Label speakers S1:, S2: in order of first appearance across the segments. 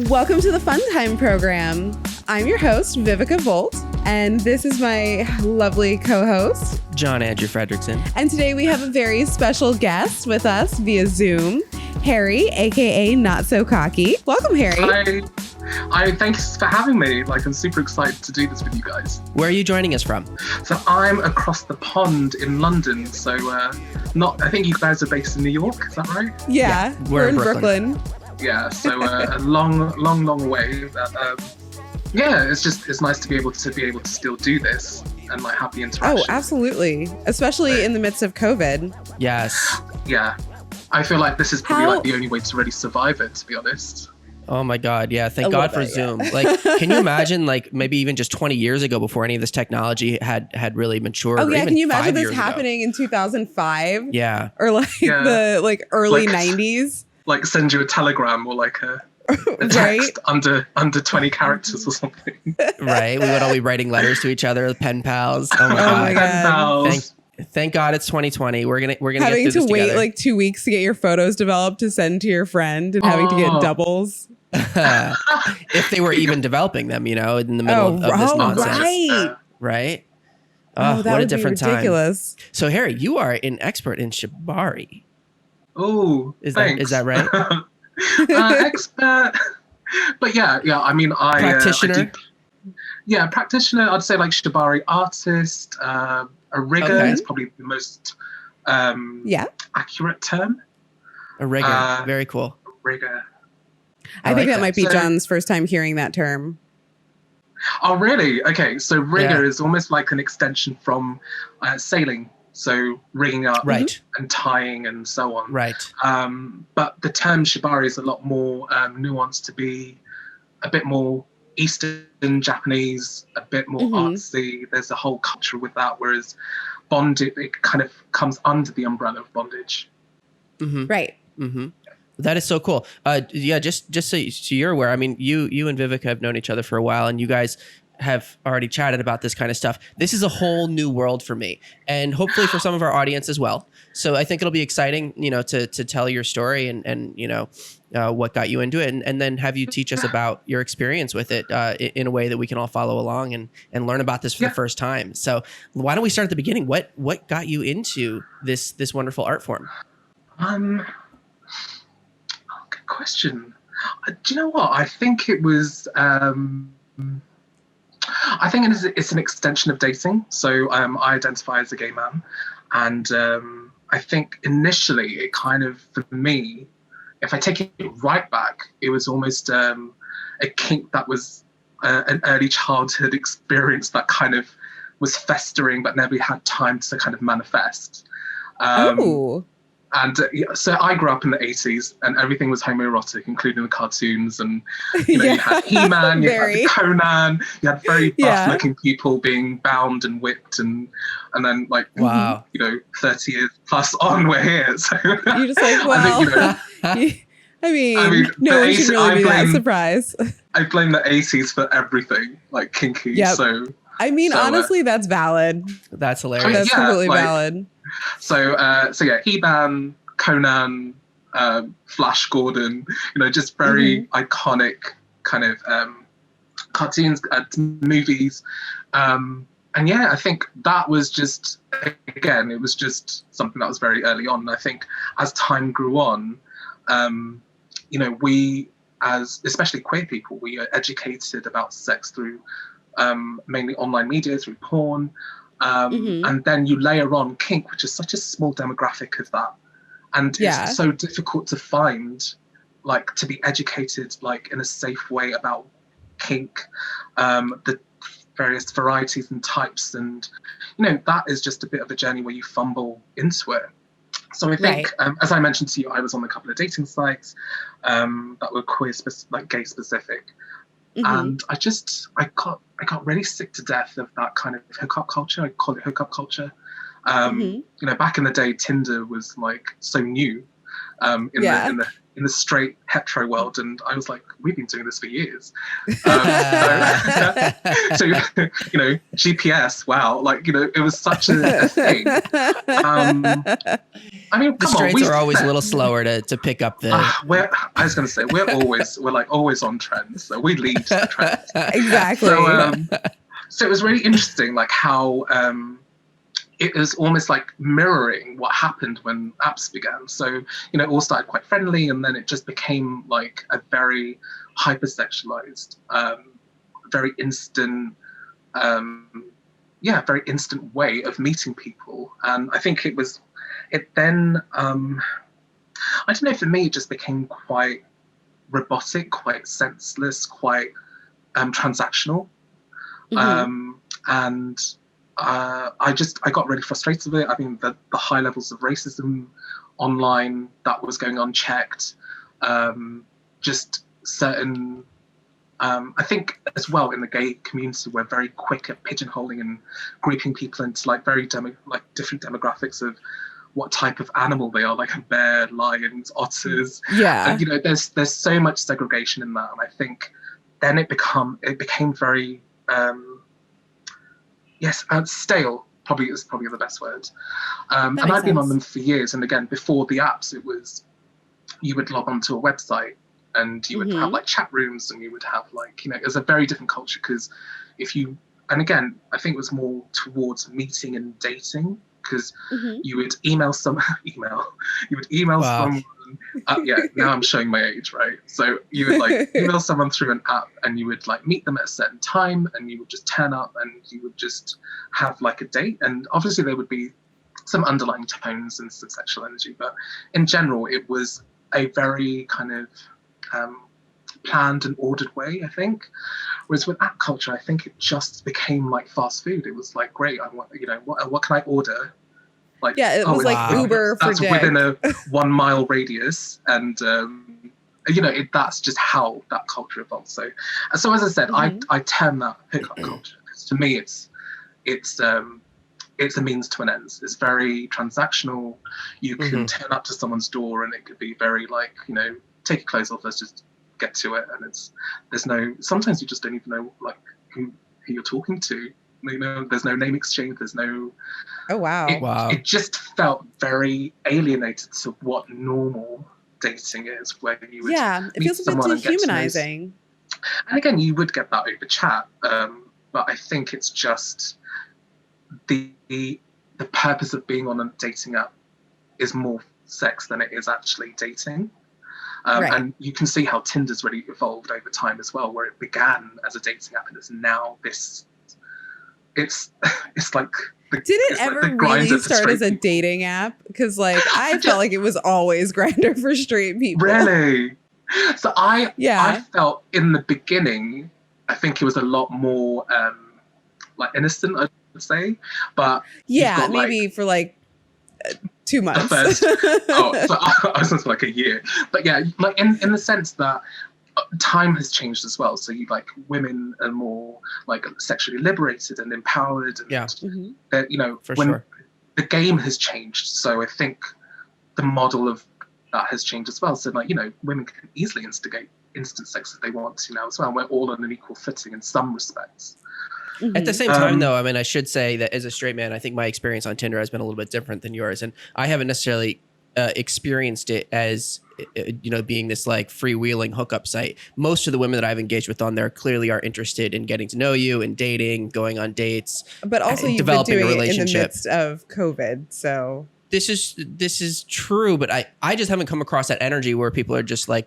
S1: Welcome to the Fun Time program. I'm your host, Vivica Volt, and this is my lovely co-host,
S2: John Andrew Fredrickson.
S1: And today we have a very special guest with us via Zoom, Harry, aka Knotsococky. Welcome, Harry.
S3: Hi, thanks for having me. I'm super excited to do this with you guys.
S2: Where are you joining us from?
S3: So I'm across the pond in London. So I think you guys are based in New York. Is that right?
S1: Yeah, we're in Brooklyn.
S3: Yeah, so a long way. Yeah, it's nice to be able to still do this and have the interaction.
S1: Oh, absolutely. Especially in the midst of COVID.
S2: Yes.
S3: Yeah. I feel like this is probably the only way to really survive it, to be honest.
S2: Oh my God. Yeah. Thank God for Zoom. Can you imagine maybe even just 20 years ago before any of this technology had really matured?
S1: Oh yeah. Can you imagine this
S2: happening
S1: in 2005?
S2: Yeah.
S1: Or the early 90s?
S3: Send you a telegram or a text
S1: right?
S3: under 20 characters or something.
S2: Right. We would all be writing letters to each other, pen pals. Oh my God.
S3: Pen pals.
S2: Thank God it's 2020. We're gonna
S1: having
S2: get through
S1: to
S2: this
S1: wait
S2: together.
S1: 2 weeks to get your photos developed to send to your friend and having to get doubles.
S2: If they were even developing them, in the middle of this nonsense. Right?
S1: Oh, that
S2: what
S1: would
S2: a different
S1: be ridiculous.
S2: Time. So Harry, you are an expert in Shibari.
S3: Oh,
S2: is that right?
S3: Expert. But yeah. I mean,
S2: practitioner.
S3: Practitioner. I'd say Shibari artist. A rigger is probably the most accurate term.
S2: A rigger. Very cool.
S3: Rigger.
S1: I think that might be John's first time hearing that term.
S3: Oh, really? Okay. So rigger is almost like an extension from sailing. So rigging up and tying and so on.
S2: Right.
S3: But the term Shibari is a lot more nuanced, to be a bit more Eastern Japanese, a bit more artsy. There's a whole culture with that, whereas bondage, it kind of comes under the umbrella of bondage.
S2: Mm-hmm.
S1: Right.
S2: Mm-hmm. That is so cool. Just so you're aware, I mean, you and Vivica have known each other for a while, and you guys have already chatted about this kind of stuff. This is a whole new world for me, and hopefully for some of our audience as well. So I think it'll be exciting, to tell your story and what got you into it, and then have you teach us about your experience with it in a way that we can all follow along and learn about this for the first time. So why don't we start at the beginning? What got you into this wonderful art form?
S3: Good question. Do you know what? I think it was. I think it's an extension of dating. So I identify as a gay man, and I think initially it kind of, for me, if I take it right back, it was almost a kink that was an early childhood experience that kind of was festering but never had time to kind of manifest. And so I grew up in the 80s and everything was homoerotic, including the cartoons. And, you had He-Man, you had the Conan, you had very buff-looking people being bound and whipped. And then,
S2: wow,
S3: 30 years plus on, we're here. So
S1: you're just well, I mean, no one should really be that surprised.
S3: I blame the 80s for everything, kinky.
S1: Yep.
S3: So
S1: I mean, honestly, that's valid.
S2: That's hilarious.
S1: That's completely valid.
S3: So He-Man, Conan, Flash Gordon, just very iconic kind of cartoons, movies. And I think that was just, again, it was just something that was very early on. And I think as time grew on, we, as especially queer people, we are educated about sex through mainly online media, through porn. And then you layer on kink, which is such a small demographic of that. And it's so difficult to find, to be educated, in a safe way about kink, the various varieties and types. And, that is just a bit of a journey where you fumble into it. So I think, as I mentioned to you, I was on a couple of dating sites that were queer, gay specific. And I got really sick to death of that kind of hookup culture. I call it hookup culture. Back in the day, Tinder was so new. in the straight hetero world, and I was like, we've been doing this for years. So GPS, wow, like it was such a thing. I mean,
S2: the straights are always a little slower to pick up the.
S3: I was going to say we're always on trends, so we lead the trends.
S1: Exactly.
S3: So it was really interesting, like how it was almost like mirroring what happened when apps began. So it all started quite friendly, and then it just became like a very hypersexualized, very instant. Very instant way of meeting people. And I think it then, I don't know, for me, it just became quite robotic, quite senseless, quite transactional. And I got really frustrated with it. I mean, the high levels of racism online that was going unchecked, just certain, I think as well in the gay community, we're very quick at pigeonholing and grouping people into like very different demographics of what type of animal they are, like bear, lions, otters.
S1: Yeah.
S3: And, there's so much segregation in that. And I think then it became very, stale, probably is the best word. And I've been on them for years. And again, before the apps, it was, you would log onto a website and you would have like chat rooms, and you would have like, it was a very different culture, because and again, I think it was more towards meeting and dating, because you would email someone. Now I'm showing my age, right? So you would like email someone through an app, and you would like meet them at a certain time, and you would just turn up, and you would just have like a date. And obviously there would be some underlying tones and some sexual energy, but in general, it was a very kind of planned and ordered way, I think. Whereas with app culture, I think it just became like fast food. It was like, great, I want, what can I order? Like,
S1: it was like Uber for
S3: that's within a 1 mile radius, and that's just how that culture evolved. So as I said, I term that hookup culture, because to me it's a means to an end. It's very transactional. You can turn up to someone's door, and it could be very like, take your clothes off, let's just get to it. And sometimes you just don't even know like who you're talking to. There's no name exchange. There's no.
S1: Oh wow!
S3: It just felt very alienated to what normal dating is, where you would
S1: it feels a bit dehumanizing.
S3: And again, you would get that over chat, but I think it's just the purpose of being on a dating app is more sex than it is actually dating. And you can see how Tinder's really evolved over time as well, where it began as a dating app and is now this. It's like. Did
S1: it ever really start as a dating app? Because like I felt like it was always Grindr for straight people.
S3: Really? So I felt in the beginning, I think it was a lot more like innocent, I would say. But
S1: maybe for like 2 months.
S3: So I was going to say like a year. But yeah, like in the sense that time has changed as well. So women are more like sexually liberated and empowered, and the game has changed. So I think the model of that has changed as well. So women can easily instigate instant sex if they want to now as well. We're all on an equal footing in some respects.
S2: At the same time, though, I mean, I should say that as a straight man, I think my experience on Tinder has been a little bit different than yours, and I haven't necessarily experienced it as being this like freewheeling hookup site. Most of the women that I've engaged with on there clearly are interested in getting to know you and dating, going on dates,
S1: but also you've
S2: developing
S1: been doing
S2: a relationship.
S1: It in the midst of COVID, so
S2: this is true. But I just haven't come across that energy where people are just like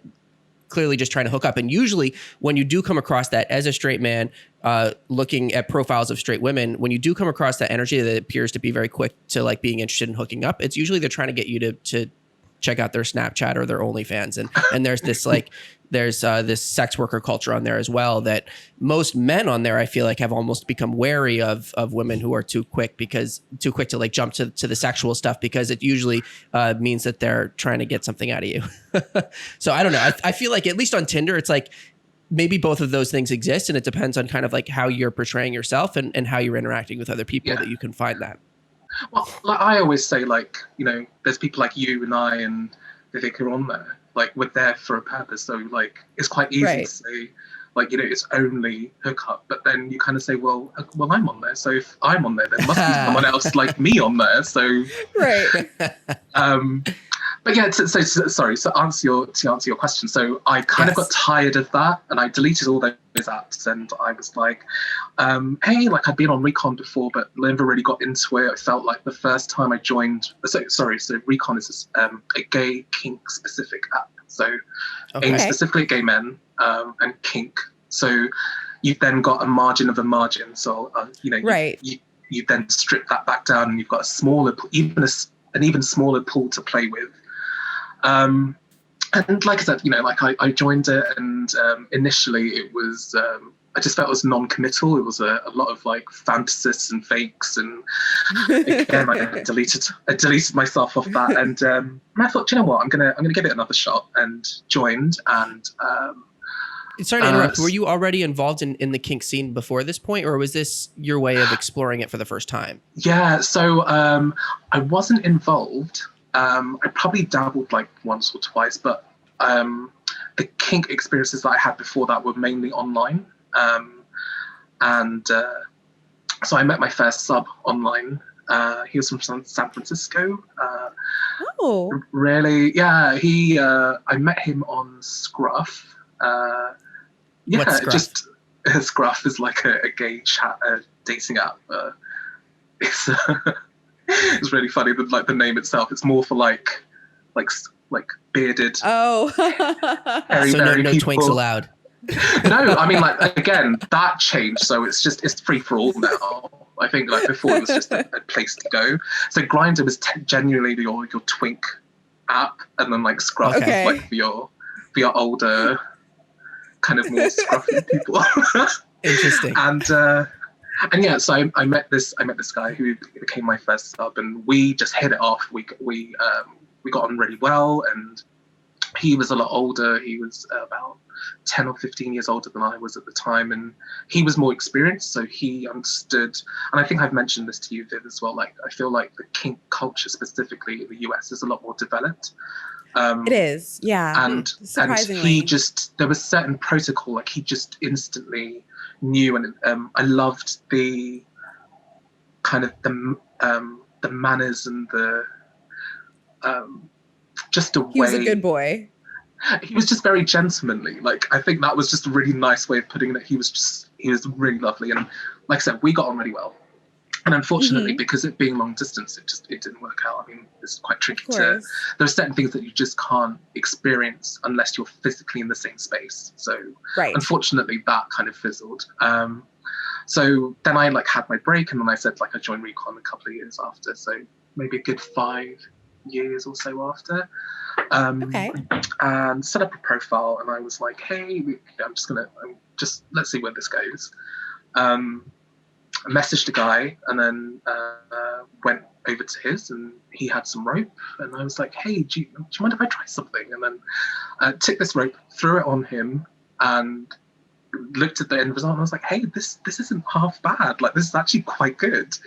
S2: clearly just trying to hook up. And usually when you do come across that as a straight man, looking at profiles of straight women, when you do come across that energy that appears to be very quick to like being interested in hooking up, it's usually they're trying to get you to check out their Snapchat or their OnlyFans. And there's this like, there's this sex worker culture on there as well that most men on there, I feel like have almost become wary of women who are too quick to like jump to the sexual stuff, because it usually means that they're trying to get something out of you. So I don't know. I feel like at least on Tinder, it's like maybe both of those things exist, and it depends on kind of like how you're portraying yourself and how you're interacting with other people that you can find that.
S3: Well, like I always say, like, there's people like you and I, and Vivica on there. Like, we're there for a purpose. So, like, it's quite easy to say, like, you know, it's only hookup. But then you kind of say, well, I'm on there. So if I'm on there, there must be someone else like me on there. So, but yeah, sorry. So to answer your question. So I kind of got tired of that, and I deleted all those apps. And I was like, hey, like, I'd been on Recon before, but never really got into it. I felt like the first time I joined. So Recon is a gay kink specific app. So aimed specifically at gay men and kink. So you've then got a margin of a margin. So you know, you then strip that back down, and you've got a smaller, an even smaller pool to play with. And like I said, you know, like I joined it, and initially it was I just felt it was non-committal. It was a lot of like fantasists and fakes, and again, I deleted myself off that, and I thought, you know what, I'm gonna give it another shot, and joined. And
S2: sorry to interrupt. Were you already involved in the kink scene before this point, or was this your way of exploring it for the first time?
S3: Yeah, so I wasn't involved. I probably dabbled like once or twice, but the kink experiences that I had before that were mainly online. So I met my first sub online. He was from San Francisco. Really? Yeah, I met him on Scruff.
S2: What's Scruff?
S3: Scruff is like a gay chat dating app. It's really funny, but like the name itself, it's more for like bearded.
S2: So no twinks allowed.
S3: No, I mean, like, again, that changed. So it's free for all now. I think like before it was just a place to go. So Grindr was genuinely your twink app, and then like Scruff was like for your older, kind of more scruffy people.
S2: Interesting.
S3: And yeah, so I met this guy who became my first sub, and we just hit it off. We got on really well, and he was a lot older. He was about 10 or 15 years older than I was at the time, and he was more experienced, so he understood. And I think I've mentioned this to you, Viv, as well. Like, I feel like the kink culture, specifically in the US, is a lot more developed.
S1: It is, yeah.
S3: And
S1: surprisingly,
S3: there was certain protocol, like he just instantly knew, and I loved the kind of the manners and the just a way.
S1: He was a good boy.
S3: He was just very gentlemanly. Like, I think that was just a really nice way of putting it. He was really lovely, and like I said, we got on really well. And unfortunately, because it being long distance, it didn't work out. I mean, it's quite tricky there are certain things that you just can't experience unless you're physically in the same space. So unfortunately, that kind of fizzled. So then I like had my break, and then I said, like, I joined Recon a couple of years after. So maybe a good 5 years or so after. And set up a profile, and I was like, hey, let's see where this goes. I messaged a guy, and then went over to his, and he had some rope, and I was like, hey, do you mind if I try something? And then took this rope, threw it on him, and looked at the end result, and I was like, hey, this isn't half bad. Like, this is actually quite good.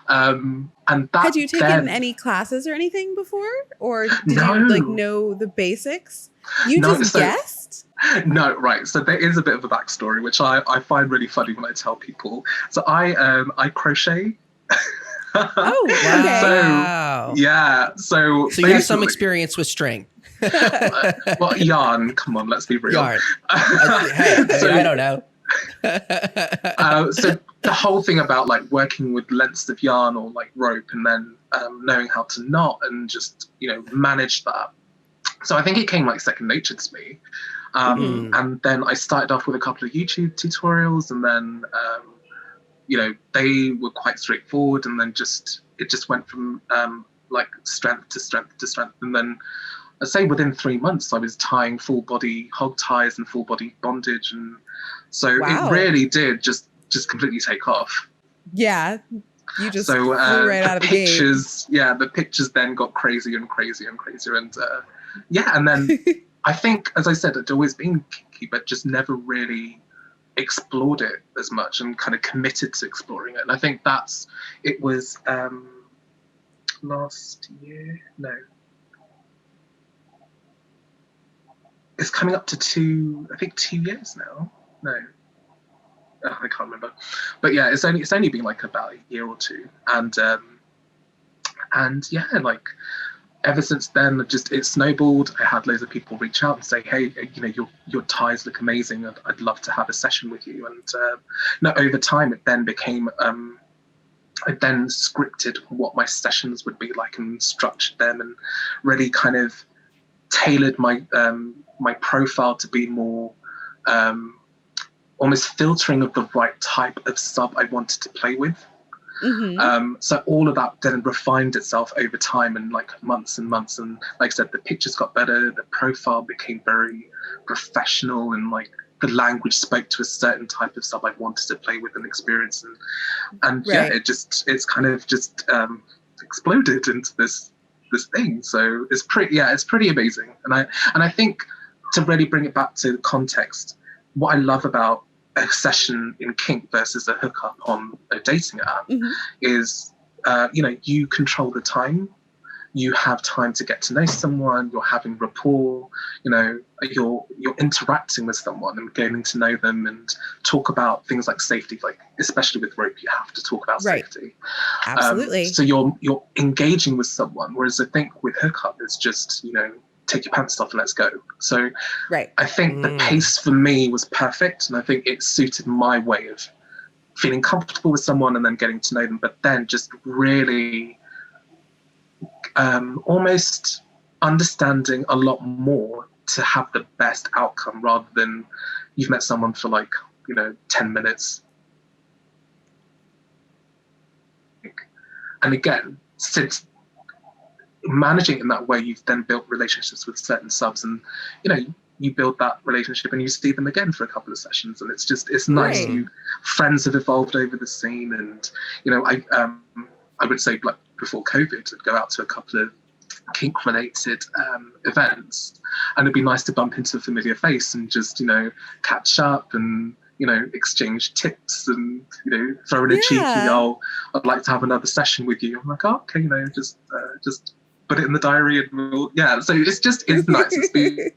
S3: And that,
S1: had you taken any classes or anything before, or did you like know the basics? You just guessed?
S3: No, right. So there is a bit of a backstory, which I find really funny when I tell people. So I crochet.
S1: Oh, okay.
S3: So yeah. So
S2: you have some experience with string.
S3: Well, yarn. Come on, let's be real.
S2: Yarn. I don't know.
S3: So the whole thing about like working with lengths of yarn or like rope, and then knowing how to knot and just manage that. So I think it came like second nature to me. And then I started off with a couple of YouTube tutorials, and then they were quite straightforward, and then it just went from like strength to strength to strength, and then I'd say within 3 months I was tying full body hog ties and full body bondage, and so it really did just completely take off.
S1: Yeah, you just flew right out of the gate.
S3: Yeah, the pictures then got crazier and crazier and crazier, and and then I think, as I said, I'd always been kinky, but just never really explored it as much and kind of committed to exploring it. And I think it was last year, no. it's coming up to 2 years now. No, I can't remember. But yeah, it's only been like about a year or two, and yeah, like ever since then, it snowballed. I had loads of people reach out and say, "Hey, your ties look amazing. I'd love to have a session with you." And over time, it then became. I then scripted what my sessions would be like and structured them, and really kind of tailored my my profile to be more almost filtering of the right type of sub I wanted to play with. So all of that then refined itself over time and like months and months. And like I said, the pictures got better, the profile became very professional, and like the language spoke to a certain type of sub I wanted to play with and experience. And yeah, it's kind of just exploded into this thing. So it's pretty amazing. And I think to really bring it back to context, what I love about a session in Kink versus a hookup on a dating app is, you control the time. You have time to get to know someone. You're having rapport. You're interacting with someone and getting to know them and talk about things like safety. Like especially with rope, you have to talk about safety.
S1: Absolutely.
S3: So you're engaging with someone. Whereas I think with hookup, it's just take your pants off and let's go. So I think the pace for me was perfect, and I think it suited my way of feeling comfortable with someone and then getting to know them, but then just really almost understanding a lot more to have the best outcome, rather than you've met someone for 10 minutes. And again, since managing in that way, you've then built relationships with certain subs, and you build that relationship and you see them again for a couple of sessions, and it's nice. Friends have evolved over the scene, and I would say like before COVID, I'd go out to a couple of kink related events, and it'd be nice to bump into a familiar face and just catch up and exchange tips and throw in a cheeky, I'd like to have another session with you. I'm like, oh, okay, just put it in the diary and so it's nice. It's been,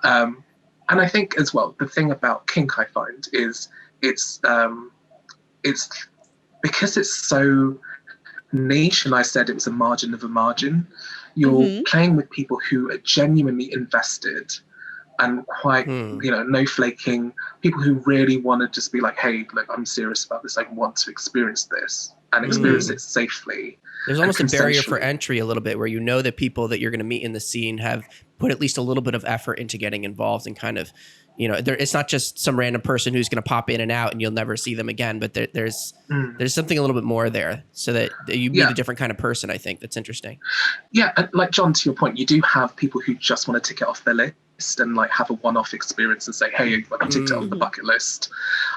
S3: and I think as well, the thing about kink I find is it's because it's so niche, and I said it was a margin of a margin, you're playing with people who are genuinely invested and quite, no flaking, people who really want to just be like, hey, look, I'm serious about this. I want to experience this and experience it safely.
S2: There's almost a barrier for entry a little bit, where the people that you're going to meet in the scene have put at least a little bit of effort into getting involved and kind of, it's not just some random person who's going to pop in and out and you'll never see them again, but there's something a little bit more there, so that you meet a different kind of person. I think that's interesting.
S3: Yeah, and like John, to your point, you do have people who just want to tick it off their list and like have a one-off experience and say, hey, I ticked it off the bucket list.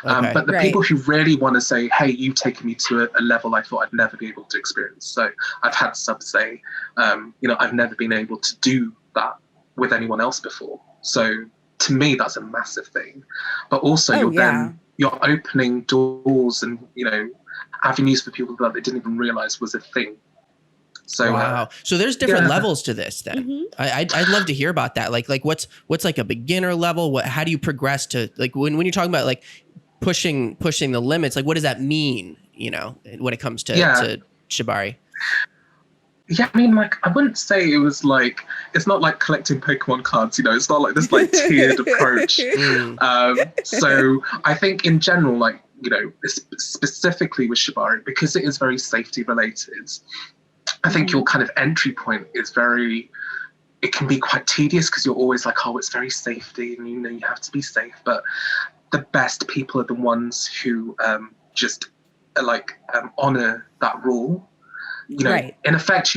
S3: But the people who really want to say, hey, you've taken me to a level I thought I'd never be able to experience. So I've had subs say, I've never been able to do that with anyone else before. So to me, that's a massive thing. But also you're opening doors and, avenues for people that they didn't even realize was a thing. So
S2: wow. So there's different levels to this then. I'd love to hear about that. Like what's like a beginner level? How do you progress to, like, when you're talking about like pushing the limits, like what does that mean, when it comes to Shibari?
S3: Yeah, I mean, like, I wouldn't say it was like, it's not like collecting Pokemon cards, it's not like this like tiered approach. So I think in general, like, specifically with Shibari, because it is very safety related, I think your kind of entry point is it can be quite tedious, because you're always like, oh, it's very safety and you have to be safe. But the best people are the ones who just honor that rule. In effect,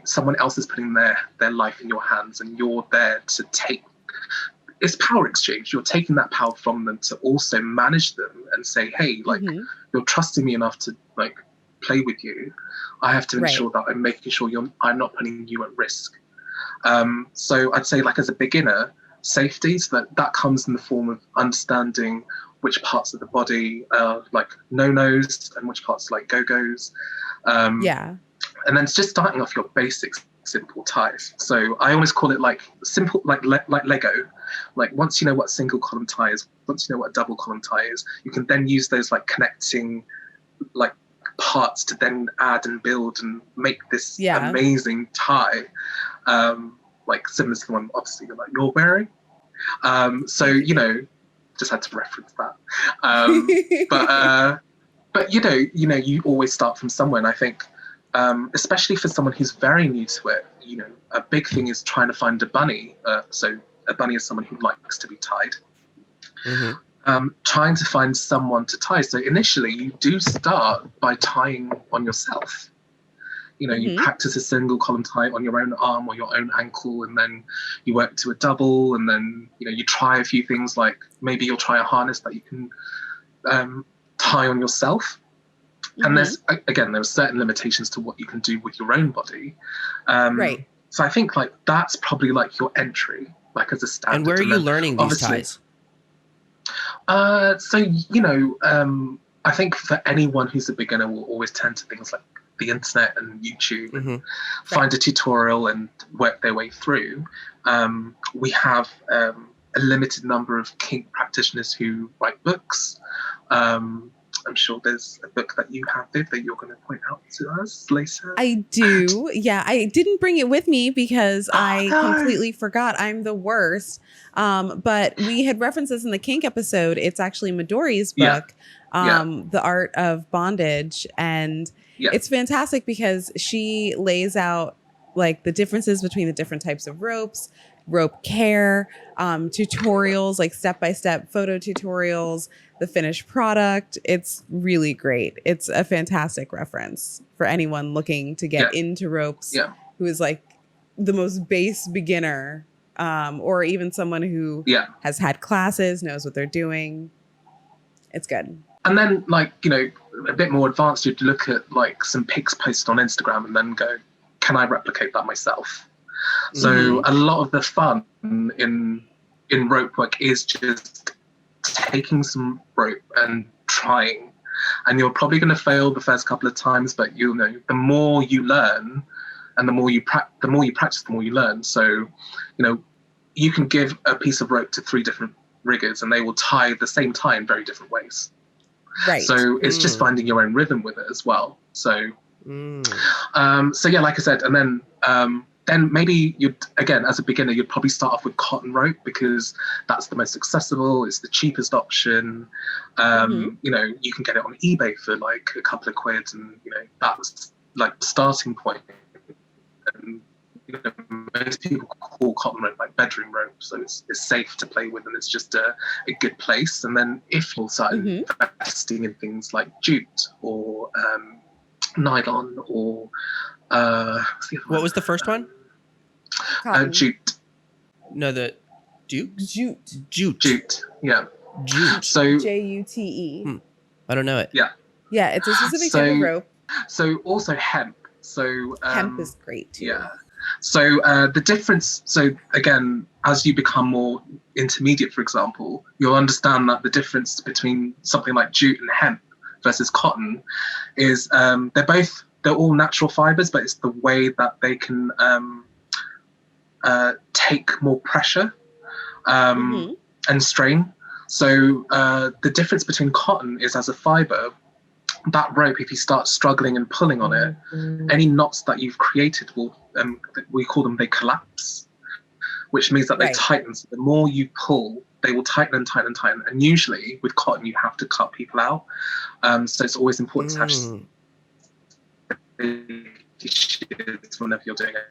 S3: someone else is putting their life in your hands, and you're there to take. It's power exchange. You're taking that power from them to also manage them and say, hey, like, you're trusting me enough to like play with you. I have to ensure that I'm making sure I'm not putting you at risk. So I'd say, like, as a beginner, safety, so that comes in the form of understanding which parts of the body are like no-nos and which parts are like go-go's. And then it's just starting off your basics, simple ties. So I always call it like simple, like Lego. Like once you know what single column tie is, once you know what a double column tie is, you can then use those like connecting like parts to then add and build and make this amazing tie. Like similar to the one obviously like you're wearing. So you know, just had to reference that. But you know, you always start from somewhere, and I think, especially for someone who's very new to it, you know, a big thing is trying to find a bunny. So a bunny is someone who likes to be tied. Trying to find someone to tie. So initially, you do start by tying on yourself. You know, you practice a single column tie on your own arm or your own ankle, and then you work to a double, and then, you know, you try a few things, like maybe you'll try a harness that you can tie on yourself. And there are certain limitations to what you can do with your own body.
S1: Right.
S3: So I think like that's probably like your entry, like as a standard.
S2: And where are you learning these ties?
S3: So, you know, I think for anyone who's a beginner will always turn to things like the internet and YouTube and find a tutorial and work their way through. We have a limited number of kink practitioners who write books. I'm sure there's a book that you have, Viv, that you're going to point out to us later.
S1: I do. Yeah, I didn't bring it with me because I completely forgot. I'm the worst. But we had referenced this in the kink episode. It's actually Midori's book, The Art of Bondage. And it's fantastic because she lays out like the differences between the different types of ropes, rope care, tutorials, like step-by-step photo tutorials, the finished product. It's really great. It's a fantastic reference for anyone looking to get into ropes, who is like the most base beginner, or even someone who has had classes, knows what they're doing. It's good.
S3: And then, like, you know, a bit more advanced, you'd look at like some pics posted on Instagram and then go, can I replicate that myself? So a lot of the fun in rope work is just taking some rope and trying. And you're probably going to fail the first couple of times, but you'll know the more you learn and the more you practice, the more you learn. So, you know, you can give a piece of rope to 3 different riggers and they will tie the same tie in very different ways.
S1: Right.
S3: So it's just finding your own rhythm with it as well. So, so yeah, like I said, and then maybe you'd, again, as a beginner, you'd probably start off with cotton rope because that's the most accessible. It's the cheapest option. You know, you can get it on eBay for like a couple of quid, and you know that's like the starting point. And you know, most people call cotton rope like bedroom rope, so it's safe to play with, and it's just a good place. And then if you'll start investing in things like jute or nylon or
S2: what was the first one?
S3: Jute.
S2: No, the Duke?
S3: Jute. Yeah.
S2: Jute.
S3: So
S1: Jute.
S2: I don't know it.
S3: Yeah.
S1: Yeah, it's a specific type of rope.
S3: So also hemp. So
S1: hemp is great too.
S3: Yeah. So the difference. So again, as you become more intermediate, for example, you'll understand that the difference between something like jute and hemp versus cotton is they're all natural fibers, but it's the way that they can take more pressure and strain. So the difference between cotton is, as a fiber, that rope, if you start struggling and pulling on it, any knots that you've created will, we call them, they collapse, which means that they tighten. So the more you pull, they will tighten and tighten and tighten. And usually with cotton, you have to cut people out. So it's always important to have whenever you're doing it.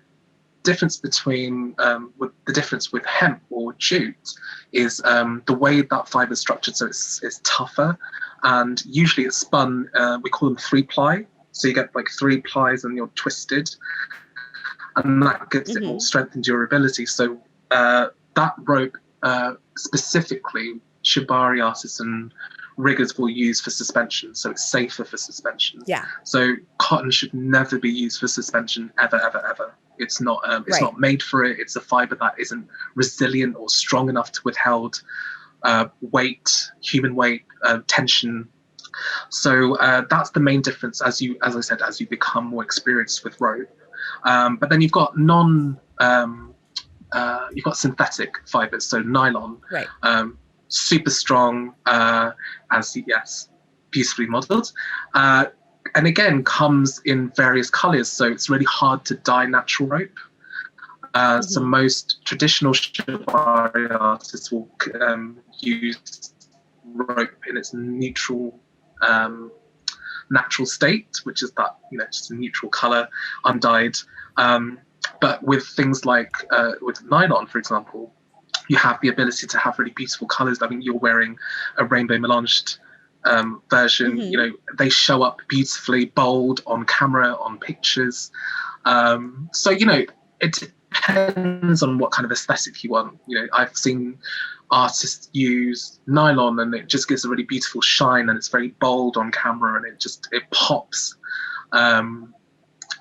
S3: Difference between the difference with hemp or jute is the way that fiber is structured. So it's tougher, and usually it's spun. We call them 3-ply. So you get like 3 plies and you're twisted, and that gives it more strength and durability. So that rope specifically, Shibari artists and riggers will use for suspension, so it's safer for suspension.
S1: Yeah.
S3: So cotton should never be used for suspension, ever, ever, ever. It's not. It's not made for it. It's a fiber that isn't resilient or strong enough to withhold weight, human weight, tension. So that's the main difference. As I said, as you become more experienced with rope, But then you've got you've got synthetic fibers, so nylon,
S1: right?
S3: Super strong, as yes, beautifully modeled, and again comes in various colors. So it's really hard to dye natural rope. So most traditional shibari artists will use rope in its neutral, natural state, which is that, just a neutral color, undyed. But with things like with nylon, for example, you have the ability to have really beautiful colors. I mean, you're wearing a rainbow melanged version. They show up beautifully, bold on camera, on pictures. So it depends on what kind of aesthetic you want. I've seen artists use nylon and it just gives a really beautiful shine, and it's very bold on camera and it pops.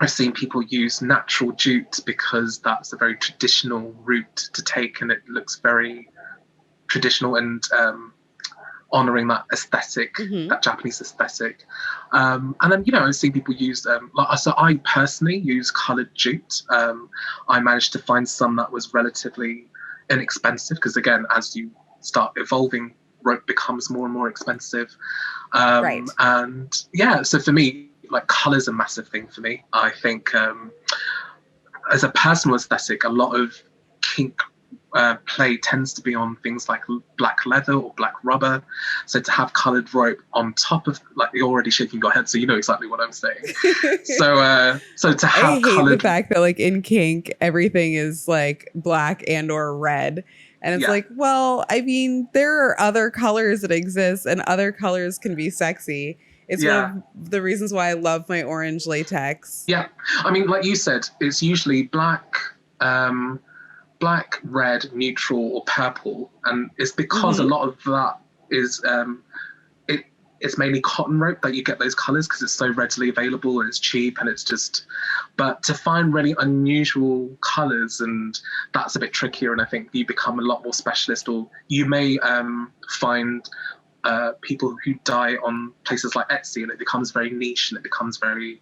S3: I've seen people use natural jute because that's a very traditional route to take, and it looks very traditional and honoring that aesthetic, that Japanese aesthetic. And then, I've seen people use, so I personally use colored jute. I managed to find some that was relatively inexpensive because, again, as you start evolving, rope becomes more and more expensive.
S1: Right.
S3: And yeah, so for me, like, color's a massive thing for me. I think as a personal aesthetic, a lot of kink play tends to be on things like black leather or black rubber. So to have colored rope on top of, like, you're already shaking your head, so you know exactly what I'm saying. So to have
S1: I hate the fact that, like, in kink, everything is like black and or red. And it's like, well, I mean, there are other colors that exist and other colors can be sexy. It's one of the reasons why I love my orange latex.
S3: Yeah. I mean, like you said, it's usually black, red, neutral, or purple. And it's because a lot of that is, it's mainly cotton rope that you get those colors because it's so readily available and it's cheap and it's just, but to find really unusual colors, and that's a bit trickier. And I think you become a lot more specialist, or you may find people who dye on places like Etsy, and it becomes very niche and it becomes very,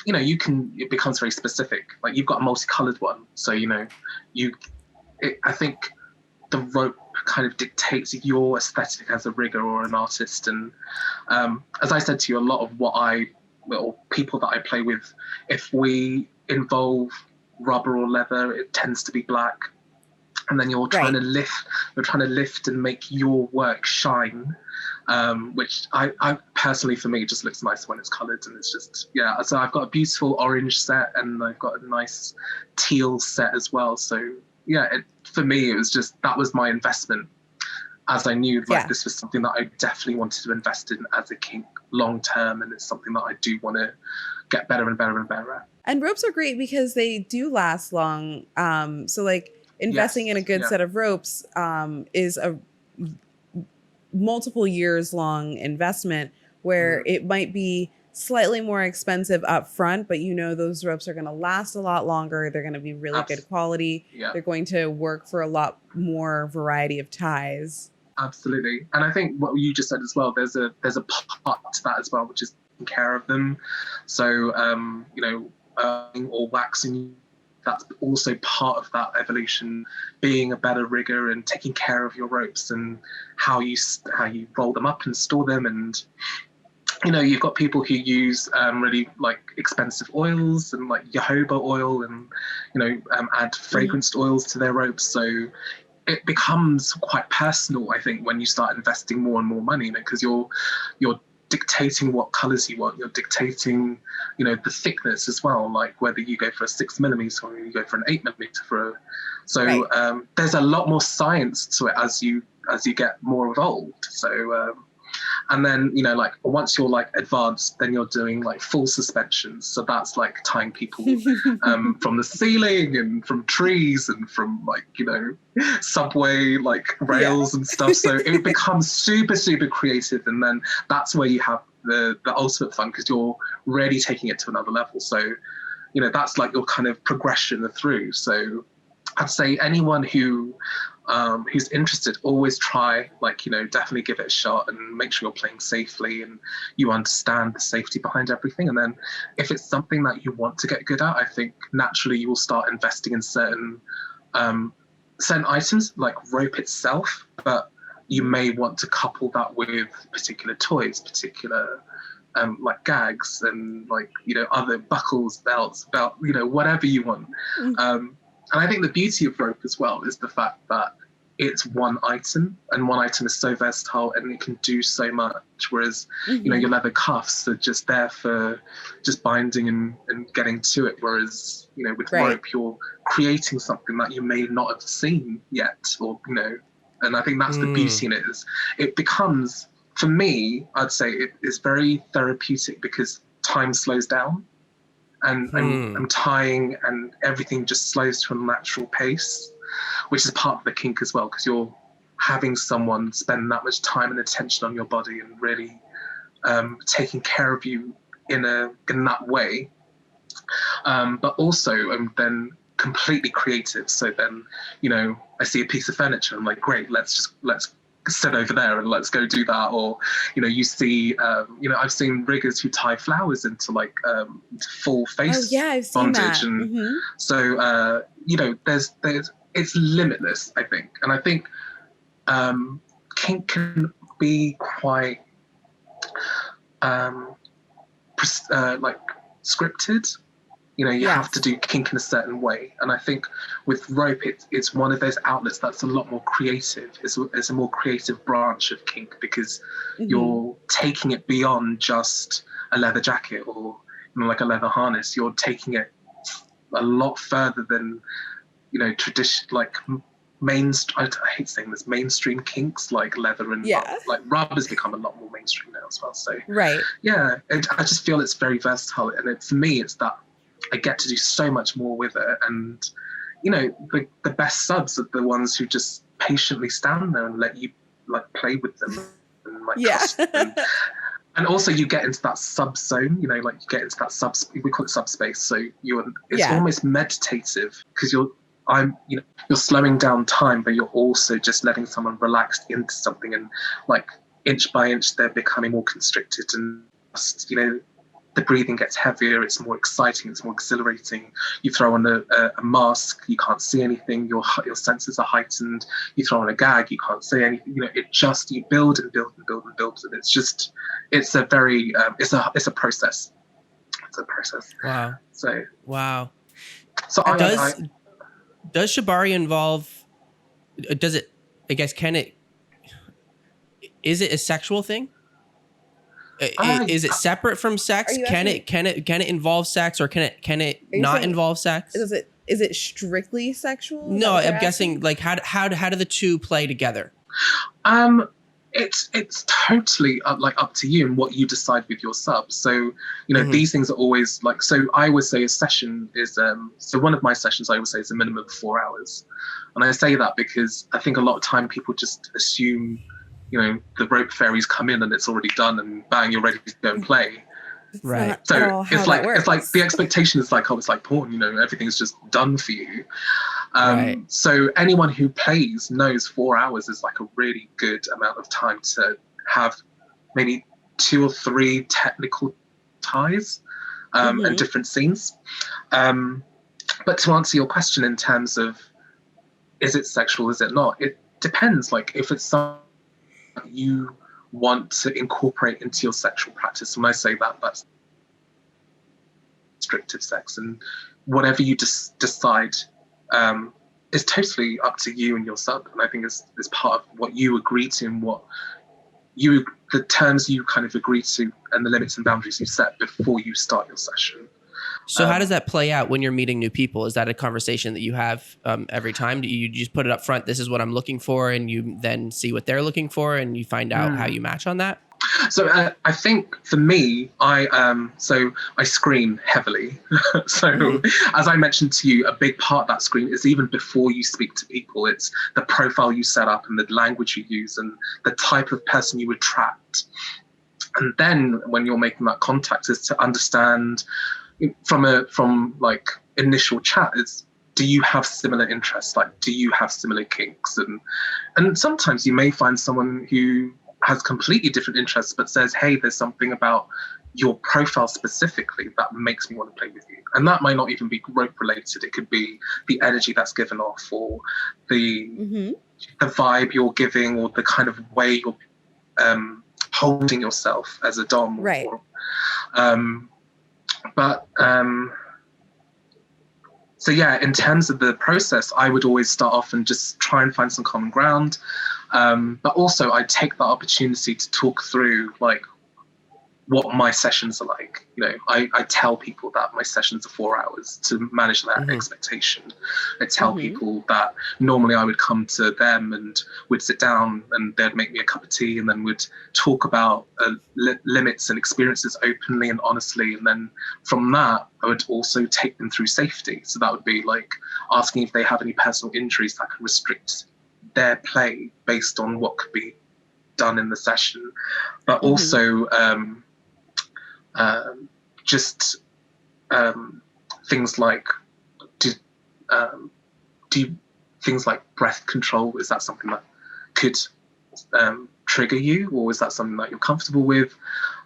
S3: it becomes very specific. Like, you've got a multicolored one, so I think the rope kind of dictates your aesthetic as a rigger or an artist. And as I said to you, a lot of or people that I play with, if we involve rubber or leather, it tends to be black. And then you're trying to lift and make your work shine, which I personally, for me, just looks nice when it's coloured. And it's just, so I've got a beautiful orange set and I've got a nice teal set as well. So for me, it was just, that was my investment, as I knew this was something that I definitely wanted to invest in as a kink long term, and it's something that I do want to get better and better and better at.
S1: And ropes are great because they do last long. So, like, investing in a good set of ropes is a multiple years long investment, where it might be slightly more expensive up front, but those ropes are going to last a lot longer. They're going to be really good quality. They're going to work for a lot more variety of ties.
S3: Absolutely. And I think what you just said as well, there's a part to that as well, which is taking care of them. So or waxing, that's also part of that evolution, being a better rigger and taking care of your ropes and how you roll them up and store them. And you've got people who use really, like, expensive oils and, like, jojoba oil and add fragranced oils to their ropes. So it becomes quite personal, I think, when you start investing more and more money in it, because you're dictating what colors you want. You're dictating, the thickness as well, like whether you go for a 6mm or you go for an 8mm. There's a lot more science to it as you get more evolved. So and then like, once you're, like, advanced, then you're doing, like, full suspensions. So that's like tying people from the ceiling and from trees and from, like, subway, like, rails and stuff. So it becomes super, super creative. And then that's where you have the ultimate fun, because you're really taking it to another level. So that's like your kind of progression through. So I'd say anyone who's interested, always try, like, you know, definitely give it a shot and make sure you're playing safely and you understand the safety behind everything. And then if it's something that you want to get good at, I think naturally you will start investing in certain items like rope itself, but you may want to couple that with particular toys, particular like gags and, like, you know, other buckles, belts, you know, whatever you want. And I think the beauty of rope as well is the fact that it's one item, and one item is so versatile and it can do so much. Whereas, you know, your leather cuffs are just there for just binding and getting to it. Whereas, you know, with rope, you're creating something that you may not have seen yet, or, you know, and I think that's the beauty in it. Is it becomes, for me, I'd say it is very therapeutic because time slows down. And I'm tying and everything just slows to a natural pace, which is part of the kink as well, because you're having someone spend that much time and attention on your body and really taking care of you in that way. But also then completely creative. So then, you know, I see a piece of furniture, I'm like, great, let's sit over there and let's go do that. Or, you know, you see, you know, I've seen riggers who tie flowers into, like, full face
S1: I've seen
S3: bondage.
S1: That.
S3: And so, you know, there's it's limitless, I think. And I think kink can be quite like scripted. You know, you have to do kink in a certain way. And I think with rope, it's one of those outlets that's a lot more creative. It's a more creative branch of kink, because you're taking it beyond just a leather jacket or, you know, like a leather harness. You're taking it a lot further than, you know, tradition, like I hate saying this, mainstream kinks like leather and like rubber's become a lot more mainstream now as well. So yeah, I just feel it's very versatile. And for me, it's that I get to do so much more with it. And, you know, the best subs are the ones who just patiently stand there and let you, like, play with them and, like, trust them. And also you get into that sub zone, you know, like you get into that we call it subspace. So it's almost meditative, because you're slowing down time, but you're also just letting someone relax into something, and, like, inch by inch they're becoming more constricted, and just, you know, the breathing gets heavier, it's more exciting, it's more exhilarating. You throw on a mask, you can't see anything, your senses are heightened. You throw on a gag, you can't say anything. You know, you build and build and build and build, and it's a very it's a process. It's a process.
S2: Wow.
S3: So
S2: does Shibari involve? Does it? I guess is it a sexual thing? Is it separate from sex? Can it involve sex, or can it not involve sex?
S1: Is it strictly sexual?
S2: No, I'm guessing, like, how do the two play together?
S3: It's totally up to you and what you decide with your sub. So, you know, these things are always like, so I would say a session is so one of my sessions I would say is a minimum of 4 hours. And I say that because I think a lot of time people just assume, you know, the rope fairies come in and it's already done and bang, you're ready to go and play.
S2: Right.
S3: So it's like the expectation is like, oh, it's like porn, you know, everything's just done for you. So anyone who plays knows 4 hours is like a really good amount of time to have maybe 2 or 3 technical ties and different scenes. But to answer your question in terms of, is it sexual, is it not? It depends. Like, if it's something you want to incorporate into your sexual practice, when I say that, that's restrictive sex, and whatever you decide is totally up to you and your sub. And I think it's part of what you agree to and the terms you kind of agree to and the limits and boundaries you set before you start your session.
S2: So how does that play out when you're meeting new people? Is that a conversation that you have every time? Do you just put it up front, this is what I'm looking for, and you then see what they're looking for and you find out how you match on that?
S3: So I think for me, I screen heavily. So as I mentioned to you, a big part of that screen is even before you speak to people. It's the profile you set up and the language you use and the type of person you attract. And then when you're making that contact is to understand from like initial chat is, do you have similar interests? Like, do you have similar kinks? And sometimes you may find someone who has completely different interests, but says, hey, there's something about your profile specifically that makes me want to play with you. And that might not even be rope related. It could be the energy that's given off, or the vibe you're giving, or the kind of way you're holding yourself as a dom.
S1: Right.
S3: So yeah, in terms of the process, I would always start off and just try and find some common ground. But also I take that opportunity to talk through like what my sessions are like. You know, I tell people that my sessions are 4 hours to manage that expectation. I tell people that normally I would come to them and we'd sit down and they'd make me a cup of tea, and then we'd talk about limits and experiences openly and honestly. And then from that, I would also take them through safety. So that would be like asking if they have any personal injuries that can restrict their play based on what could be done in the session, but also just things like things like breath control. Is that something that could trigger you, or is that something that you're comfortable with?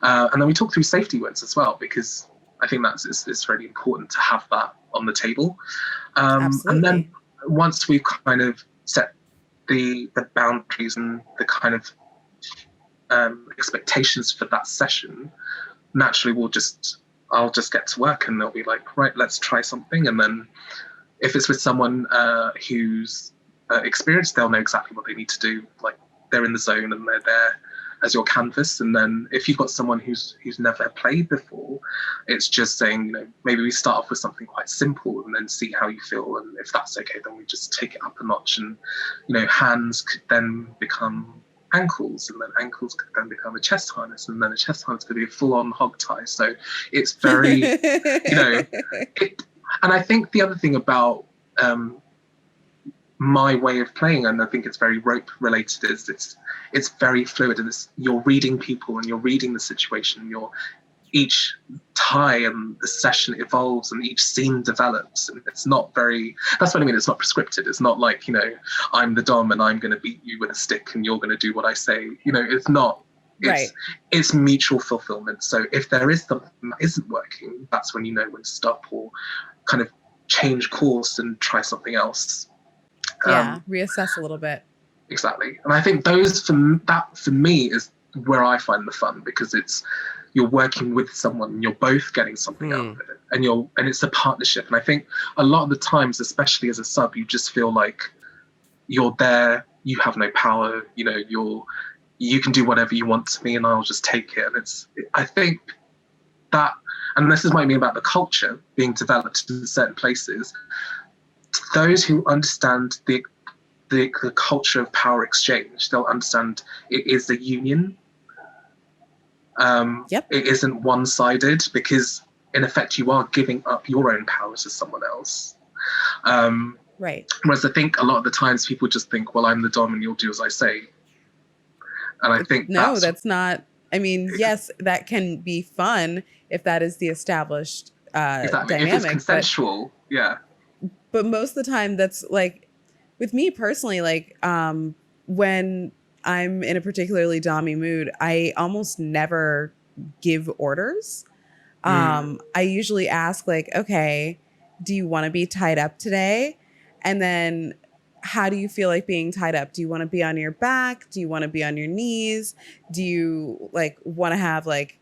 S3: And then we talk through safety words as well, because I think it's really important to have that on the table. And then once we've kind of set the boundaries and the kind of expectations for that session, naturally I'll just get to work, and they'll be like, right, let's try something. And then if it's with someone who's experienced, they'll know exactly what they need to do. Like, they're in the zone and they're there as your canvas. And then if you've got someone who's never played before, it's just saying, you know, maybe we start off with something quite simple and then see how you feel. And if that's okay, then we just take it up a notch. And, you know, hands could then become ankles, and then ankles could then become a chest harness, and then a chest harness could be a full-on hog tie. So it's very, you know, and I think the other thing about my way of playing, and I think it's very rope related, is it's very fluid, and you're reading people and you're reading the situation. Each tie and the session evolves and each scene develops, and it's not very, that's what I mean, it's not prescripted. It's not like, you know, I'm the dom and I'm going to beat you with a stick and you're going to do what I say. You know, it's not. It's mutual fulfillment. So if there is something that isn't working, that's when you know when to stop or kind of change course and try something else.
S1: Reassess a little bit.
S3: Exactly. And I think that for me is where I find the fun, because you're working with someone and you're both getting something out of it, and it's a partnership. And I think a lot of the times, especially as a sub, you just feel like you're there, you have no power, you know, you can do whatever you want to me and I'll just take it. And I think that, and this is what I mean about the culture being developed in certain places, those who understand the culture of power exchange, they'll understand it is a union. It isn't one-sided, because in effect you are giving up your own power to someone else.
S1: Right.
S3: Whereas I think a lot of the times people just think, well, I'm the dom and you'll do as I say. And I think
S1: that's not, I mean, yes, that can be fun if that is the established
S3: exactly.
S1: dynamic.
S3: If it's consensual,
S1: But most of the time that's like, with me personally, like when I'm in a particularly dommy mood, I almost never give orders. I usually ask like, okay, do you want to be tied up today? And then how do you feel like being tied up? Do you want to be on your back? Do you want to be on your knees? Do you like want to have like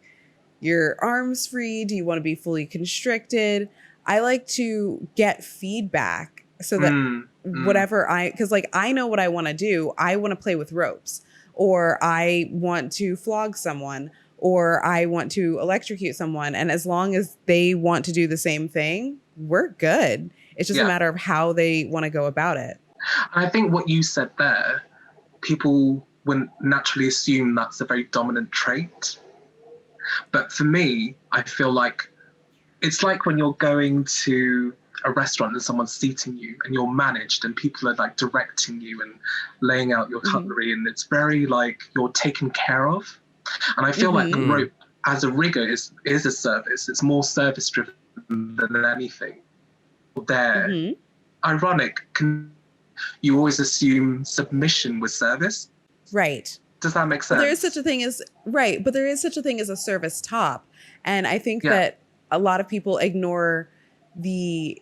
S1: your arms free? Do you want to be fully constricted? I like to get feedback so that whatever because like I know what I want to do. I want to play with ropes, or I want to flog someone, or I want to electrocute someone. And as long as they want to do the same thing, we're good. It's just a matter of how they want to go about it.
S3: And I think what you said there, people wouldn't naturally assume that's a very dominant trait. But for me, I feel like it's like when you're going to a restaurant and someone's seating you and you're managed and people are like directing you and laying out your cutlery, and it's very like you're taken care of. And I feel like the rope as a rigger is a service. It's more service driven than anything. There ironic. You always assume submission was service.
S1: Right.
S3: Does that make sense?
S1: But there is such a thing as but there is such a thing as a service top. And I think that a lot of people ignore the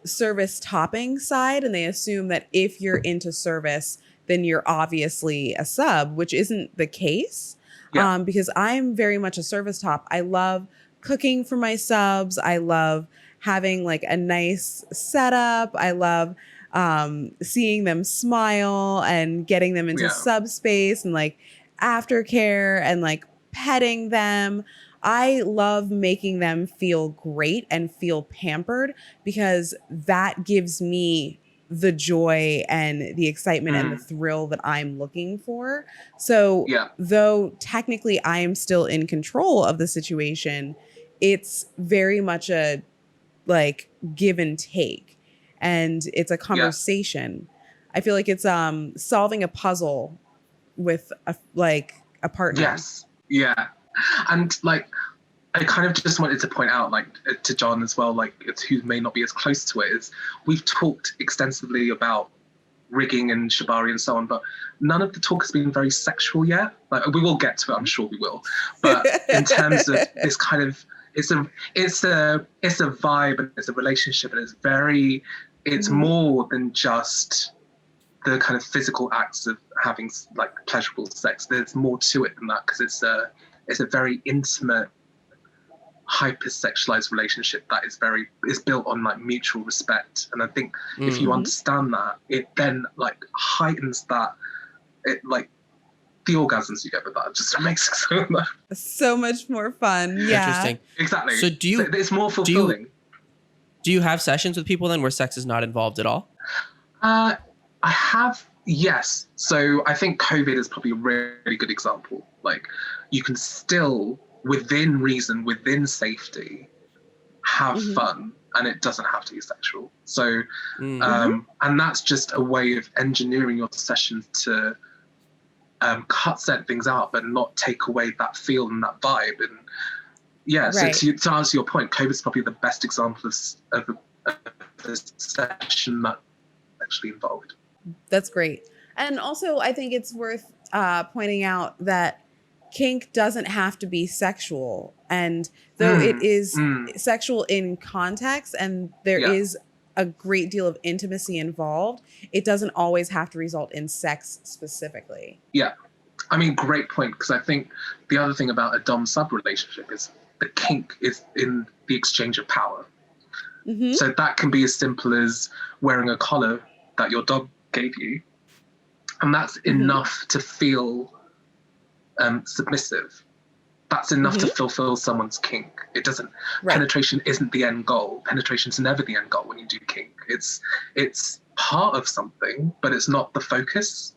S1: service topping side, and they assume that if you're into service, then you're obviously a sub, which isn't the case. Because I'm very much a service top. I love cooking for my subs. I love having like a nice setup. I love seeing them smile and getting them into subspace and like aftercare and like petting them. I love making them feel great and feel pampered, because that gives me the joy and the excitement and the thrill that I'm looking for. So though technically I am still in control of the situation, it's very much a like give and take, and it's a conversation. I feel like it's solving a puzzle with a partner.
S3: Yes. Yeah. And like, I kind of just wanted to point out, like, to John as well, like, it's who may not be as close to it, is we've talked extensively about rigging and Shibari and so on, but none of the talk has been very sexual yet. Like, we will get to it, I'm sure we will. But in terms of this kind of, it's a vibe, and it's a relationship, and it's more than just the kind of physical acts of having like pleasurable sex. There's more to it than that, because it's a very intimate, hyper-sexualized relationship that is built on like mutual respect. And I think if you understand that, it then like heightens that, it like the orgasms you get with that just makes it
S1: so much more fun. Yeah.
S2: Interesting.
S3: Exactly.
S2: So
S3: it's more fulfilling.
S2: Do you have sessions with people then where sex is not involved at all?
S3: I have, yes. So I think COVID is probably a really good example. Like, you can still, within reason, within safety, have fun, and it doesn't have to be sexual. So, and that's just a way of engineering your sessions to cut certain things out, but not take away that feel and that vibe. And so to answer your point, COVID's probably the best example of a session that actually involved.
S1: That's great. And also, I think it's worth pointing out that kink doesn't have to be sexual. And though it is sexual in context, and there is a great deal of intimacy involved, it doesn't always have to result in sex specifically.
S3: Yeah. I mean, great point, because I think the other thing about a dom-sub relationship is the kink is in the exchange of power. So that can be as simple as wearing a collar that your dog gave you, and that's enough to feel submissive. That's enough to fulfill someone's kink. It doesn't. Penetration isn't the end goal. Penetration's never the end goal when you do kink. It's part of something, but it's not the focus.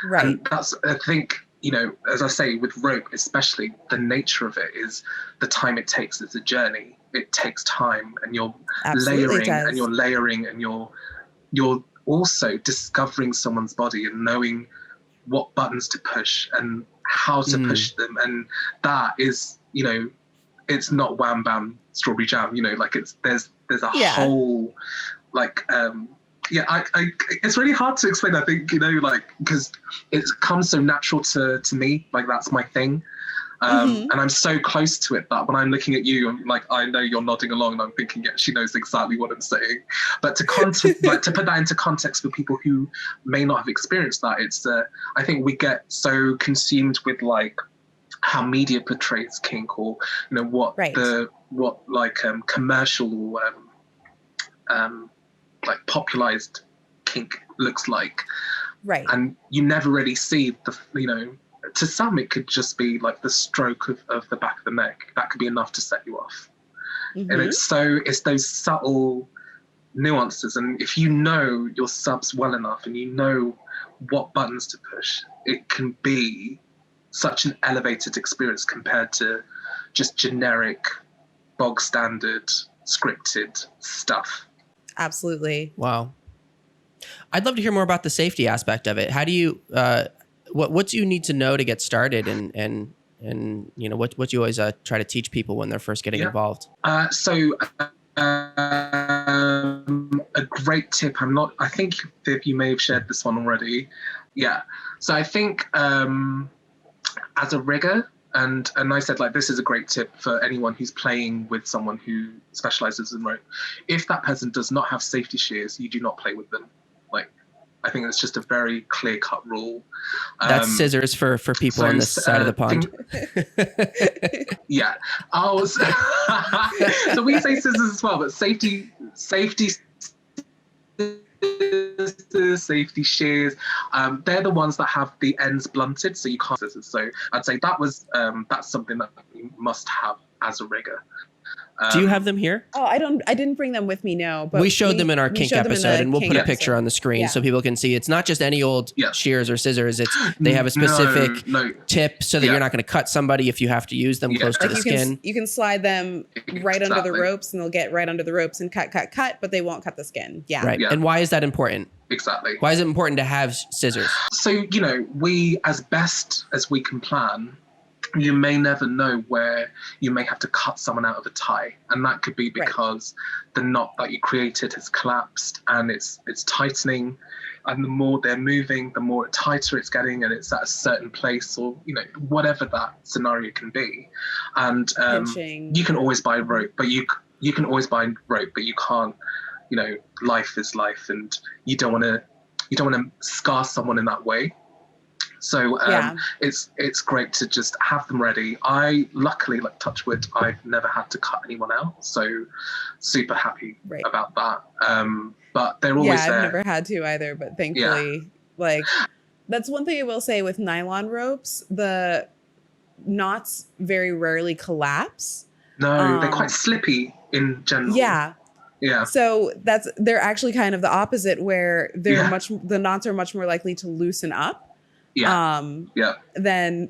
S3: Right. And that's, I think, you know, as I say, with rope especially, the nature of it is the time it takes. It's a journey. It takes time, and you're layering and you're layering, and you're also discovering someone's body and knowing what buttons to push and how to push them. And that is, you know, it's not wham bam strawberry jam, you know, like there's a whole like it's really hard to explain, I think, you know, like, because it comes so natural to me, like that's my thing. And I'm so close to it that when I'm looking at you, I'm like, I know you're nodding along, and I'm thinking, yeah, she knows exactly what I'm saying. But to to put that into context for people who may not have experienced that, it's I think we get so consumed with like how media portrays kink, or you know what commercial or like popularized kink looks like, right? And you never really see the, you know. To some, it could just be like the stroke of the back of the neck. That could be enough to set you off. And it's those subtle nuances. And if you know your subs well enough and you know what buttons to push, it can be such an elevated experience compared to just generic, bog standard, scripted stuff.
S1: Absolutely.
S2: Wow. I'd love to hear more about the safety aspect of it. How do you... What do you need to know to get started, and you know what you always try to teach people when they're first getting involved?
S3: So A great tip. I think, Viv, you may have shared this one already. Yeah. So I think as a rigger, and I said, like, this is a great tip for anyone who's playing with someone who specializes in rope. If that person does not have safety shears, you do not play with them. Like, I think it's just a very clear-cut rule.
S2: That's scissors for people on this side of the pond.
S3: Yeah. Oh, so we say scissors as well, but safety shears, they're the ones that have the ends blunted, so you can't scissors. So I'd say that's something that you must have as a rigger.
S2: Do you have them here?
S1: Oh, I didn't bring them with me, no. But
S2: we showed them in our Kink episode, and we'll put a picture on the screen so people can see. It's not just any old shears or scissors. They have a specific tip so that you're not going to cut somebody if you have to use them close to the skin.
S1: You can slide them right under the ropes, and they'll get right under the ropes and cut, but they won't cut the skin. Yeah.
S2: Right. Yeah. And why is that important?
S3: Exactly.
S2: Why is it important to have scissors?
S3: So, we, as best as we can plan, you may never know where you may have to cut someone out of a tie. And that could be because the knot that you created has collapsed and it's tightening. And the more they're moving, the more tighter it's getting, and it's at a certain place, or, whatever that scenario can be. And you can always buy rope, but you can't, life is life, and you don't want to scar someone in that way. So it's great to just have them ready. I luckily, like, touch wood, I've never had to cut anyone out, so super happy about that. But they're always there.
S1: I've never had to either, but thankfully, like, that's one thing I will say with nylon ropes, the knots very rarely collapse.
S3: No, they're quite slippy in general.
S1: Yeah.
S3: Yeah.
S1: So they're actually kind of the opposite, where the knots are much more likely to loosen up. Then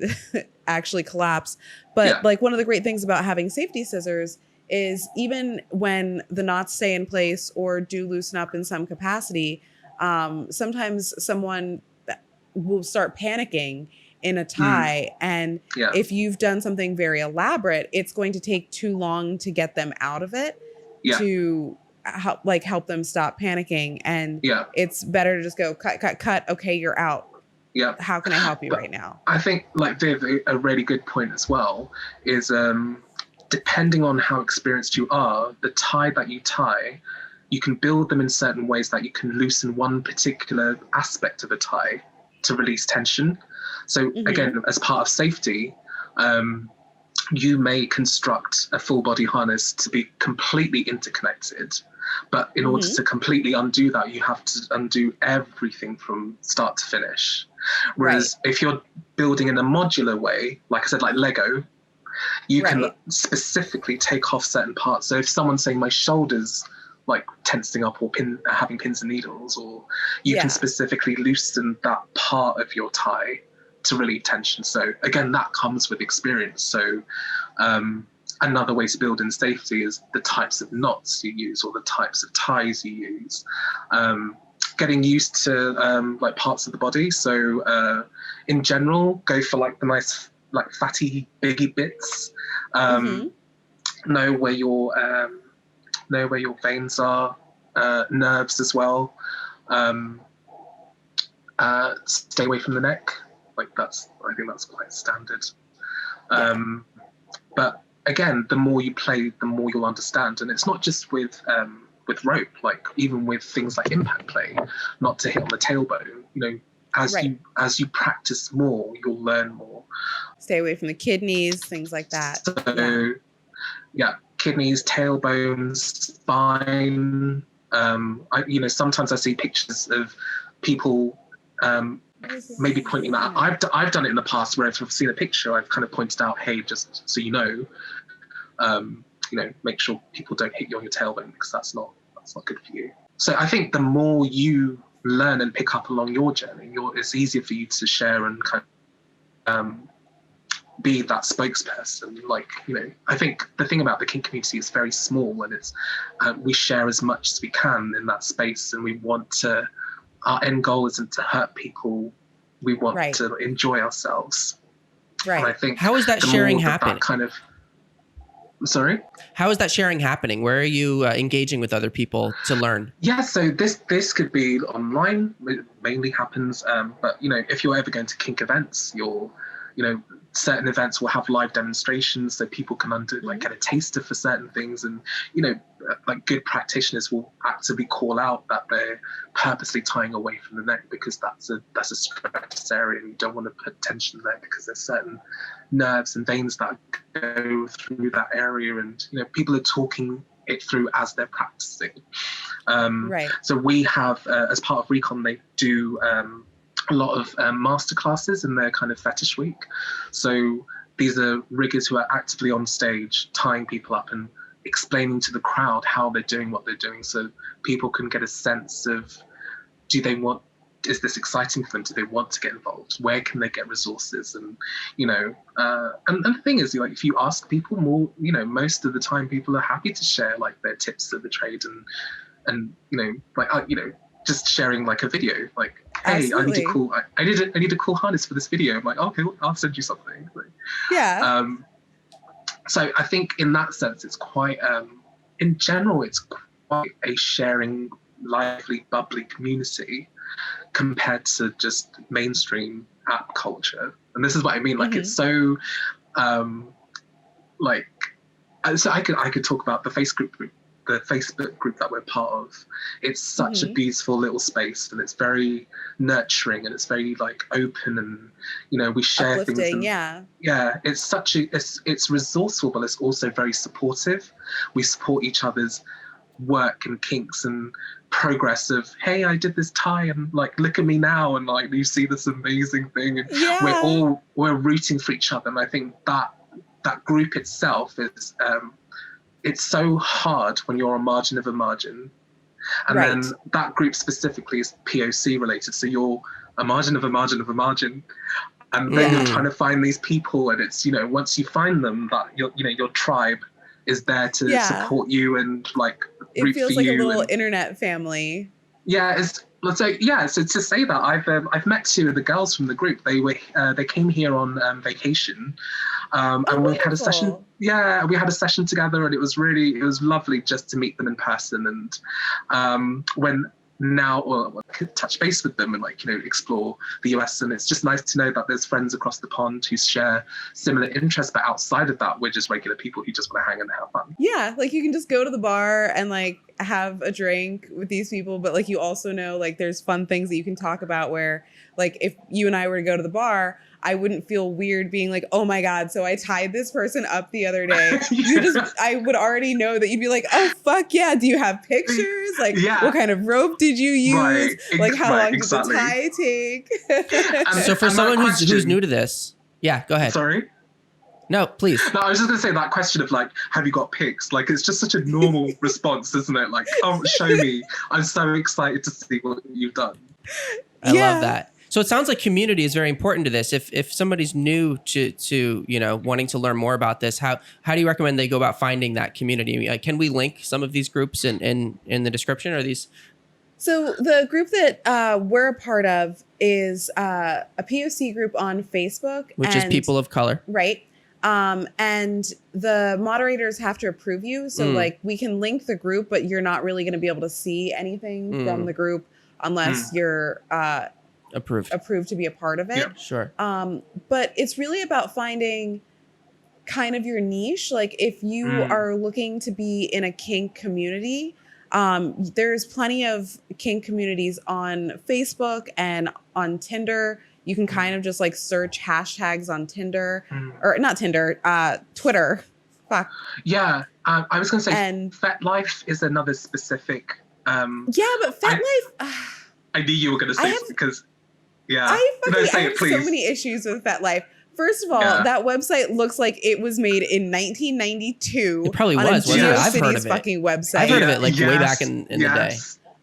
S1: actually collapse. But like, one of the great things about having safety scissors is, even when the knots stay in place or do loosen up in some capacity, sometimes someone will start panicking in a tie. And if you've done something very elaborate, it's going to take too long to get them out of it to help them stop panicking. And it's better to just go cut. Okay, you're out.
S3: Yeah.
S1: How can I help you right now?
S3: I think, like, Viv, a really good point as well is, depending on how experienced you are, the tie that you tie, you can build them in certain ways that you can loosen one particular aspect of a tie to release tension. So again, as part of safety, you may construct a full body harness to be completely interconnected. But in order to completely undo that, you have to undo everything from start to finish. Whereas if you're building in a modular way, like I said, like Lego, you can specifically take off certain parts. So if someone's saying my shoulder's like tensing up or having pins and needles, or you can specifically loosen that part of your tie to relieve tension. So again, that comes with experience. So another way to build in safety is the types of knots you use, or the types of ties you use. Getting used to like parts of the body. So in general, go for like the nice, like, fatty, biggy bits. Know where your veins are, nerves as well. Stay away from the neck. Like, I think that's quite standard. But again, the more you play, the more you'll understand. And it's not just with rope, like, even with things like impact play, not to hit on the tailbone. As you practice more, you'll learn more.
S1: Stay away from the kidneys, things like that.
S3: So, kidneys, tailbones, spine. Sometimes I see pictures of people maybe pointing that out. I've done it in the past, where if I've seen a picture, I've kind of pointed out, hey, just so you know, make sure people don't hit you on your tailbone, because that's not good for you. So I think the more you learn and pick up along your journey, it's easier for you to share and kind of be that spokesperson. Like, I think the thing about the kink community is very small, and it's we share as much as we can in that space, and we want to. Our end goal isn't to hurt people. We want to enjoy ourselves.
S1: Right.
S3: And I think
S2: how is that sharing happening?
S3: Sorry?
S2: How is that sharing happening? Where are you engaging with other people to learn?
S3: Yeah, so this could be online. It mainly happens, but if you're ever going to kink events, certain events will have live demonstrations, so people can get a taster for certain things, and like good practitioners will actively call out that they're purposely tying away from the neck because that's a stress area, and you don't want to put tension there because there's certain nerves and veins that go through that area, and people are talking it through as they're practicing.
S1: Right.
S3: So we have, as part of Recon, they do a lot of master classes in their kind of fetish week. So these are riggers who are actively on stage tying people up and explaining to the crowd how they're doing what they're doing, so people can get a sense of, is this exciting for them? Do they want to get involved? Where can they get resources? And and the thing is, if you ask people more, most of the time people are happy to share like their tips of the trade, and just sharing like a video, like, hey,
S1: Absolutely.
S3: I need a cool harness for this video. I'm like, okay, I'll send you something. Like,
S1: yeah.
S3: So I think in that sense, it's quite, in general, it's quite a sharing, lively, bubbly community compared to just mainstream app culture. And this is what I mean. Like, it's so, so I could talk about the Facebook group that we're part of. It's such a beautiful little space, and it's very nurturing, and it's very like open, and we share
S1: Uplifting,
S3: things. And, it's resourceful, but it's also very supportive. We support each other's work and kinks and progress of, hey, I did this tie, and like, look at me now, and like, you see this amazing thing, and we're rooting for each other. And I think that group itself is it's so hard when you're a margin of a margin. And then that group specifically is POC related. So you're a margin of a margin of a margin. And then you're trying to find these people, and it's, once you find them, that your tribe is there to support you and like root
S1: it feels
S3: for
S1: like
S3: you.
S1: A little internet family.
S3: Yeah, so to say that, I've met two of the girls from the group. They came here on vacation, and we had a session. Yeah, we had a session together, and it was lovely just to meet them in person. And touch base with them and explore the US, and it's just nice to know that there's friends across the pond who share similar interests, but outside of that, we're just regular people who just want to hang and have fun.
S1: Yeah, like you can just go to the bar and like have a drink with these people, but like you also know like there's fun things that you can talk about, where like if you and I were to go to the bar, I wouldn't feel weird being like, oh my God, so I tied this person up the other day. I would already know that you'd be like, oh fuck yeah, do you have pictures? Like what kind of rope did you use? Like how long did the tie take?
S2: So for someone who's new to this, yeah, go ahead.
S3: Sorry?
S2: No, please.
S3: No, I was just going to say that question of like, have you got pics? Like, it's just such a normal response, isn't it? Like, oh, show me. I'm so excited to see what you've done.
S2: I love that. So it sounds like community is very important to this. If somebody's new to wanting to learn more about this, how do you recommend they go about finding that community? Can we link some of these groups in the description? Are these?
S1: So the group that we're a part of is a POC group on Facebook,
S2: which is people of color,
S1: right? And the moderators have to approve you. So like we can link the group, but you're not really going to be able to see anything from the group unless you're approved to be a part of it.
S3: Yeah.
S2: Sure.
S1: But it's really about finding kind of your niche. Like if you are looking to be in a kink community, there's plenty of kink communities on Facebook and on Tinder. You can kind of just like search hashtags on Tinder or not Tinder, Twitter. Fuck.
S3: Yeah. I was going to say FetLife is another specific.
S1: Yeah, but FetLife.
S3: I knew you were going to say it because. Yeah.
S1: I have so many issues with FetLife. First of all, that website looks like it was made in 1992.
S2: It probably was. I've heard of it.
S1: Fucking website.
S2: I've heard of it like way back in the day.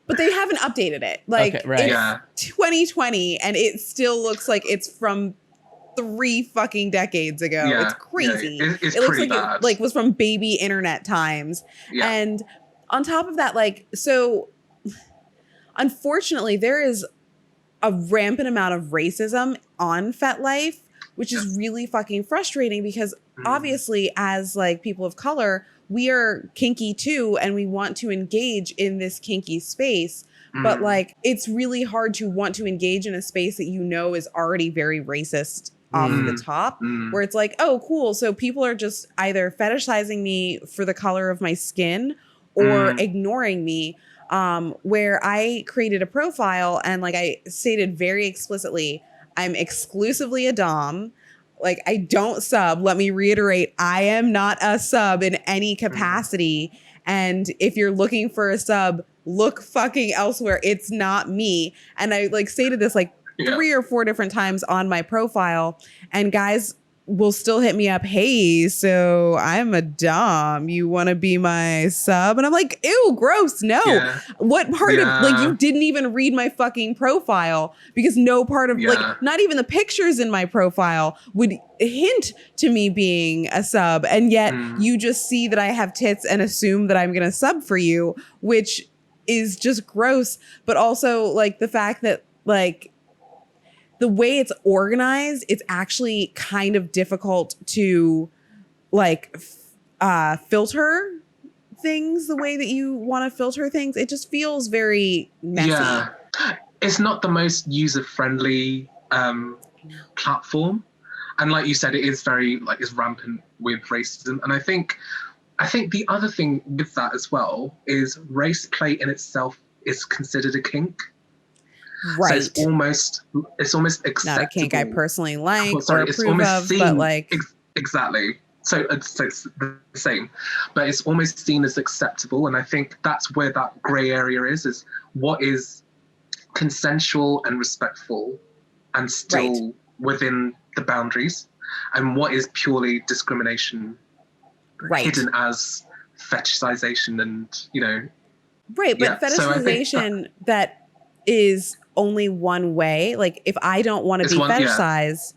S1: But they haven't updated it. Like it's 2020 and it still looks like it's from 3 fucking decades ago.
S3: Yeah.
S1: It's crazy.
S3: Yeah, it's
S1: it looks
S3: pretty
S1: like
S3: bad.
S1: it like was from baby internet times.
S3: Yeah.
S1: And on top of that, like, so unfortunately there is a rampant amount of racism on FetLife. which is really fucking frustrating because obviously as like people of color, we are kinky too, and we want to engage in this kinky space. But like, it's really hard to want to engage in a space that you know is already very racist off the top, where it's like, oh, cool. So people are just either fetishizing me for the color of my skin or ignoring me. Where I created a profile and like I stated very explicitly, I'm exclusively a dom. Like, I don't sub. Let me reiterate, I am not a sub in any capacity. And if you're looking for a sub, look fucking elsewhere. It's not me. And I like stated this like 3 or 4 different times on my profile, and guys will still hit me up. Hey, so I'm a dom. You want to be my sub? And I'm like, ew, gross. No. What part of like you didn't even read my fucking profile, because no part of like not even the pictures in my profile would hint to me being a sub. And yet you just see that I have tits and assume that I'm going to sub for you, which is just gross. But also like the fact that like the way it's organized, it's actually kind of difficult to like filter things the way that you want to filter things. It just feels very messy.
S3: Yeah, it's not the most user-friendly platform. And like you said, it is very like it's rampant with racism. And I think the other thing with that as well is race play in itself is considered a kink.
S1: Right.
S3: So it's almost acceptable.
S1: Not a kink I personally like or approve of, but like
S3: exactly. So it's the same, but it's almost seen as acceptable, and I think that's where that grey area is what is consensual and respectful, and still within the boundaries, and what is purely discrimination, hidden as fetishization, and
S1: but fetishization that is only one way. Like if I don't want to be fetishized,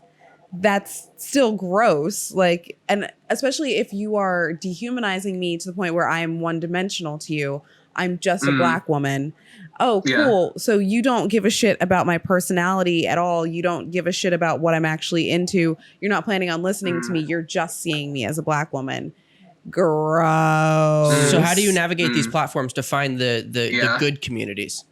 S1: that's still gross. Like, and especially if you are dehumanizing me to the point where I am one-dimensional to you, I'm just a black woman. Oh, cool. So you don't give a shit about my personality at all. You don't give a shit about what I'm actually into. You're not planning on listening to me. You're just seeing me as a black woman. Gross.
S2: So how do you navigate these platforms to find the good communities?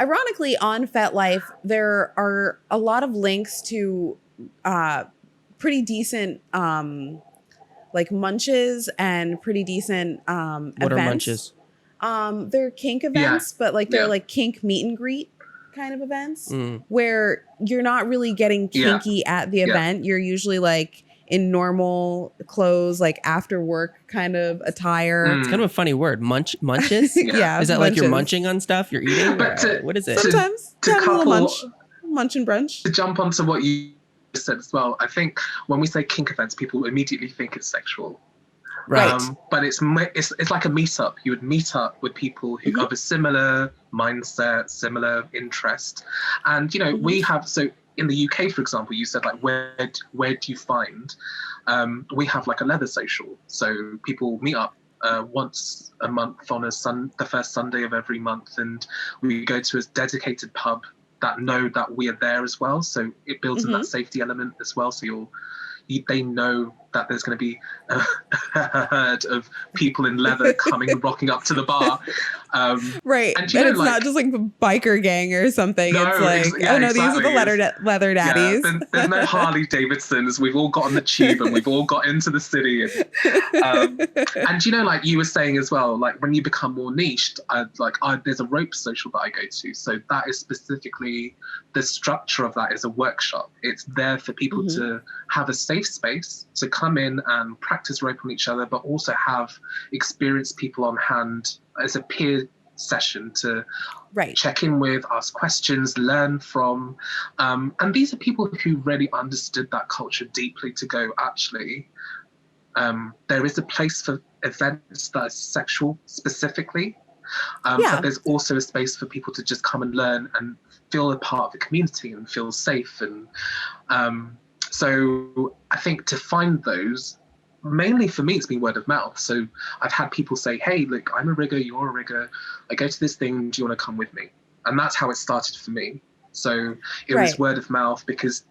S1: Ironically, on FetLife, there are a lot of links to pretty decent like munches and pretty decent events.
S2: What are munches?
S1: They're kink events, but like they're like kink meet and greet kind of events where you're not really getting kinky at the event. You're usually like in normal clothes, like after work kind of attire.
S2: It's kind of a funny word. Munches?
S1: Yeah.
S2: Is that
S1: munches.
S2: like you're munching on stuff? You're eating? What is it?
S1: Sometimes to have a little munch and brunch.
S3: To jump onto what you said as well, I think when we say kink events, people immediately think it's sexual.
S1: Right.
S3: But it's like a meetup. You would meet up with people who have a similar mindset, similar interest. And, we have, so in the UK, for example, you said like, where do you find? We have like a leather social. So people meet up once a month on the first Sunday of every month, and we go to a dedicated pub that know that we are there as well. So it builds in that safety element as well. So they know that there's going to be a herd of people in leather coming and rocking up to the bar.
S1: Right. And it's not just like a biker gang or something. No, it's like, these are the leather daddies.
S3: Yeah, there's no Harley Davidsons. We've all got on the tube and we've all got into the city. And like you were saying as well, like when you become more niched, there's a rope social that I go to. So that is specifically, the structure of that is a workshop. It's there for people to have a safe space to come in and practice rope on each other, but also have experienced people on hand as a peer session to check in with, ask questions, learn from. And these are people who really understood that culture deeply to go, actually, there is a place for events that are sexual specifically. But there's also a space for people to just come and learn and feel a part of the community and feel safe. And so I think to find those, mainly for me, it's been word of mouth. So I've had people say, hey, look, I'm a rigger, you're a rigger. I go to this thing, do you want to come with me? And that's how it started for me. So it was word of mouth because,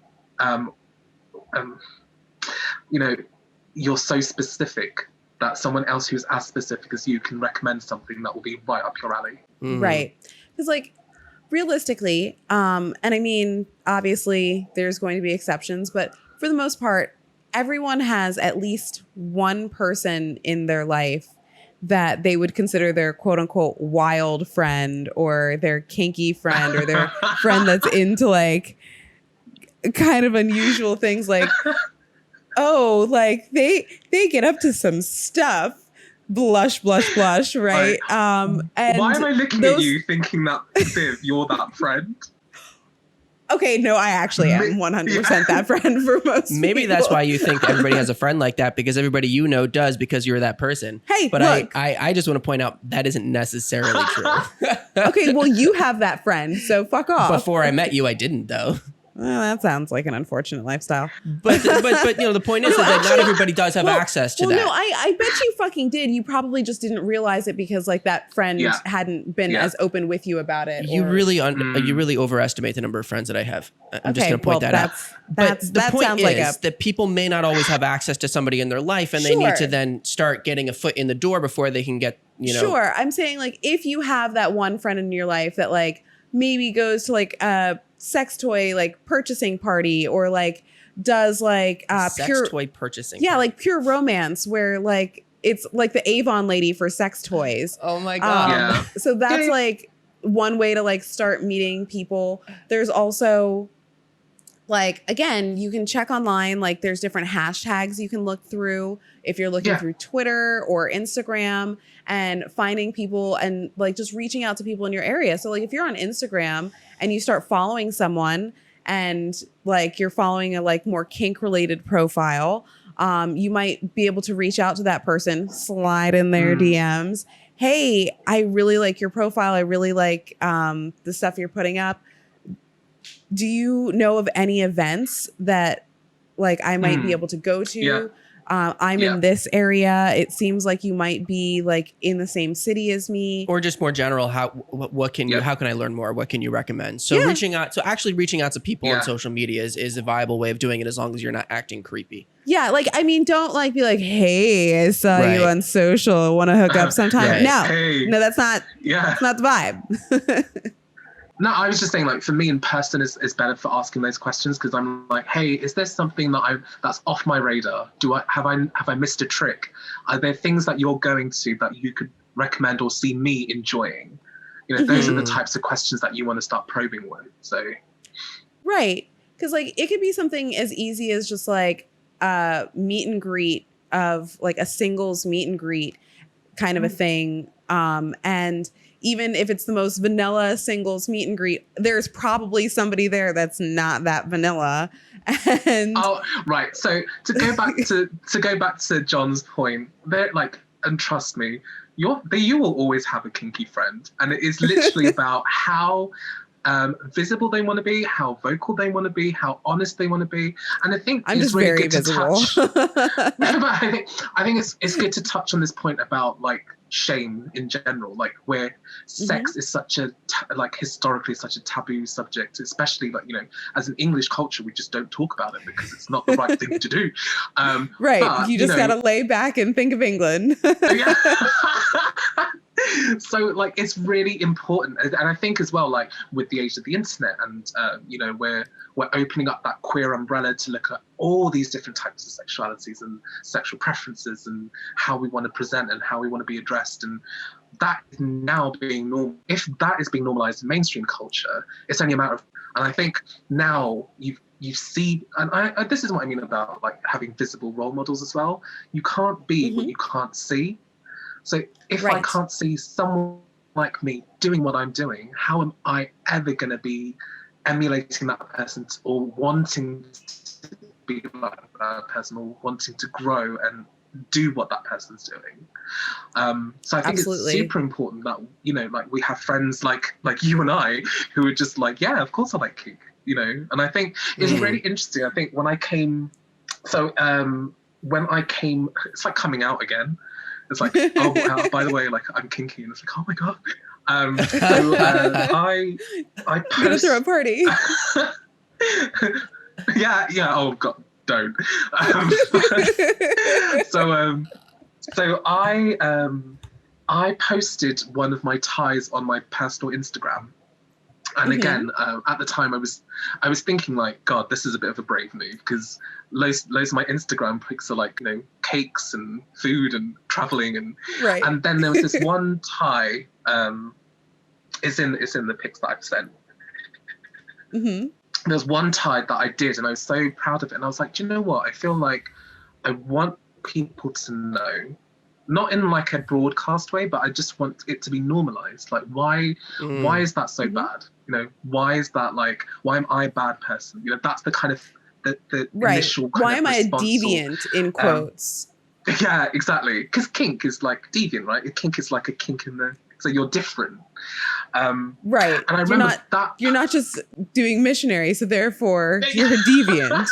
S3: you know, you're so specific that someone else who's as specific as you can recommend something that will be right up your alley.
S1: Right. Because like realistically, and I mean, obviously there's going to be exceptions, but for the most part, everyone has at least one person in their life that they would consider their quote unquote wild friend or their kinky friend or their friend that's into like kind of unusual things, like, oh, like they get up to some stuff. Blush, blush, blush, right? And
S3: why am I looking at you thinking that, Viv, you're that friend?
S1: Okay, no, I actually am 100% that friend for most
S2: Maybe
S1: people.
S2: That's why you think everybody has a friend like that, because everybody you know does, because you're that person.
S1: Hey,
S2: but
S1: look.
S2: I just want to point out that isn't necessarily true.
S1: Okay, well, you have that friend, so fuck off.
S2: Before I met you, I didn't, though.
S1: Well, that sounds like an unfortunate lifestyle.
S2: But you know, the point is that not everybody does have access to that.
S1: No, I bet you fucking did. You probably just didn't realize it because like that friend hadn't been as open with you about it.
S2: You really overestimate the number of friends that I have. I'm just going to point that out. But the point is that people may not always have access to somebody in their life, and they need to then start getting a foot in the door before they can get, you know.
S1: Sure. I'm saying like if you have that one friend in your life that like maybe goes to like a sex toy like purchasing party or like does like
S2: sex toy purchasing
S1: party. Like pure romance where like it's like the Avon lady for sex toys.
S2: Oh my god.
S1: So that's like one way to like start meeting people. There's also like, again, you can check online, like there's different hashtags you can look through if you're looking through Twitter or Instagram and finding people and like just reaching out to people in your area. So like if you're on Instagram and you start following someone and like you're following a like more kink related profile, you might be able to reach out to that person, slide in their DMs. Hey, I really like your profile. I really like the stuff you're putting up. Do you know of any events that like I might be able to go to? I'm in this area. It seems like you might be like in the same city as me.
S2: Or just more general, what can you, how can I learn more? What can you recommend? So actually reaching out to people on social media is a viable way of doing it as long as you're not acting creepy.
S1: Yeah, like, I mean, don't like be like, hey, I saw you on social. Want to hook up sometime? No, that's not, that's not the vibe.
S3: No, I was just saying, like, for me in person is better for asking those questions because I'm like, hey, is there something that's off my radar? Have I missed a trick? Are there things that you're going to that you could recommend or see me enjoying? You know, those are the types of questions that you want to start probing with. So,
S1: right, because like it could be something as easy as just like a meet and greet of like a singles meet and greet kind of a thing, and even if it's the most vanilla singles meet and greet, there's probably somebody there that's not that vanilla. And
S3: right. So to go back to John's point, they're like, and trust me, you will always have a kinky friend, and it is literally about how visible they want to be, how vocal they want to be, how honest they want to be. And I think
S1: I'm just
S3: really
S1: very
S3: good
S1: visible.
S3: To touch. I think it's good to touch on this point about like shame in general, like where sex is such a historically such a taboo subject, especially like, you know, as an English culture, we just don't talk about it because it's not the right thing to do.
S1: Right.
S3: But,
S1: you just gotta lay back and think of England.
S3: So like it's really important, and I think as well, like with the age of the internet and you know, we're opening up that queer umbrella to look at all these different types of sexualities and sexual preferences and how we want to present and how we want to be addressed, and that is now being normal. If that is being normalized in mainstream culture, it's only a matter of, and I think now you see, and I this is what I mean about like having visible role models as well. You can't be what you can't see. So if I can't see someone like me doing what I'm doing, how am I ever going to be emulating that person or wanting to be like that person or wanting to grow and do what that person's doing? So I think it's super important that, you know, like we have friends like you and I who are just like, yeah, of course I like kink, you know. And I think it's really interesting. I think when I came, it's like coming out again. It's like, oh, by the way, like I'm kinky, and it's like, oh my god, I
S1: I'm gonna throw a party.
S3: yeah. Oh God, don't. So I posted one of my ties on my personal Instagram. And again, at the time, I was thinking like, God, this is a bit of a brave move, because loads of my Instagram pics are like, cakes and food and traveling, and
S1: right.
S3: And then there was this one tie. It's in the pics that I've sent. There's one tie that I did, and I was so proud of it. And I was like, do you know what? I feel like I want people to know. Not in like a broadcast way, but I just want it to be normalized. Like, why is that so bad? Why is that like, why am I a bad person? That's the kind of the initial kind
S1: why
S3: of
S1: am I a
S3: response,
S1: deviant in quotes?
S3: Yeah, exactly. Because kink is like deviant, right? Kink is like a kink in the, so you're different.
S1: Right.
S3: And I remember
S1: you're not just doing missionary, so therefore you're a deviant.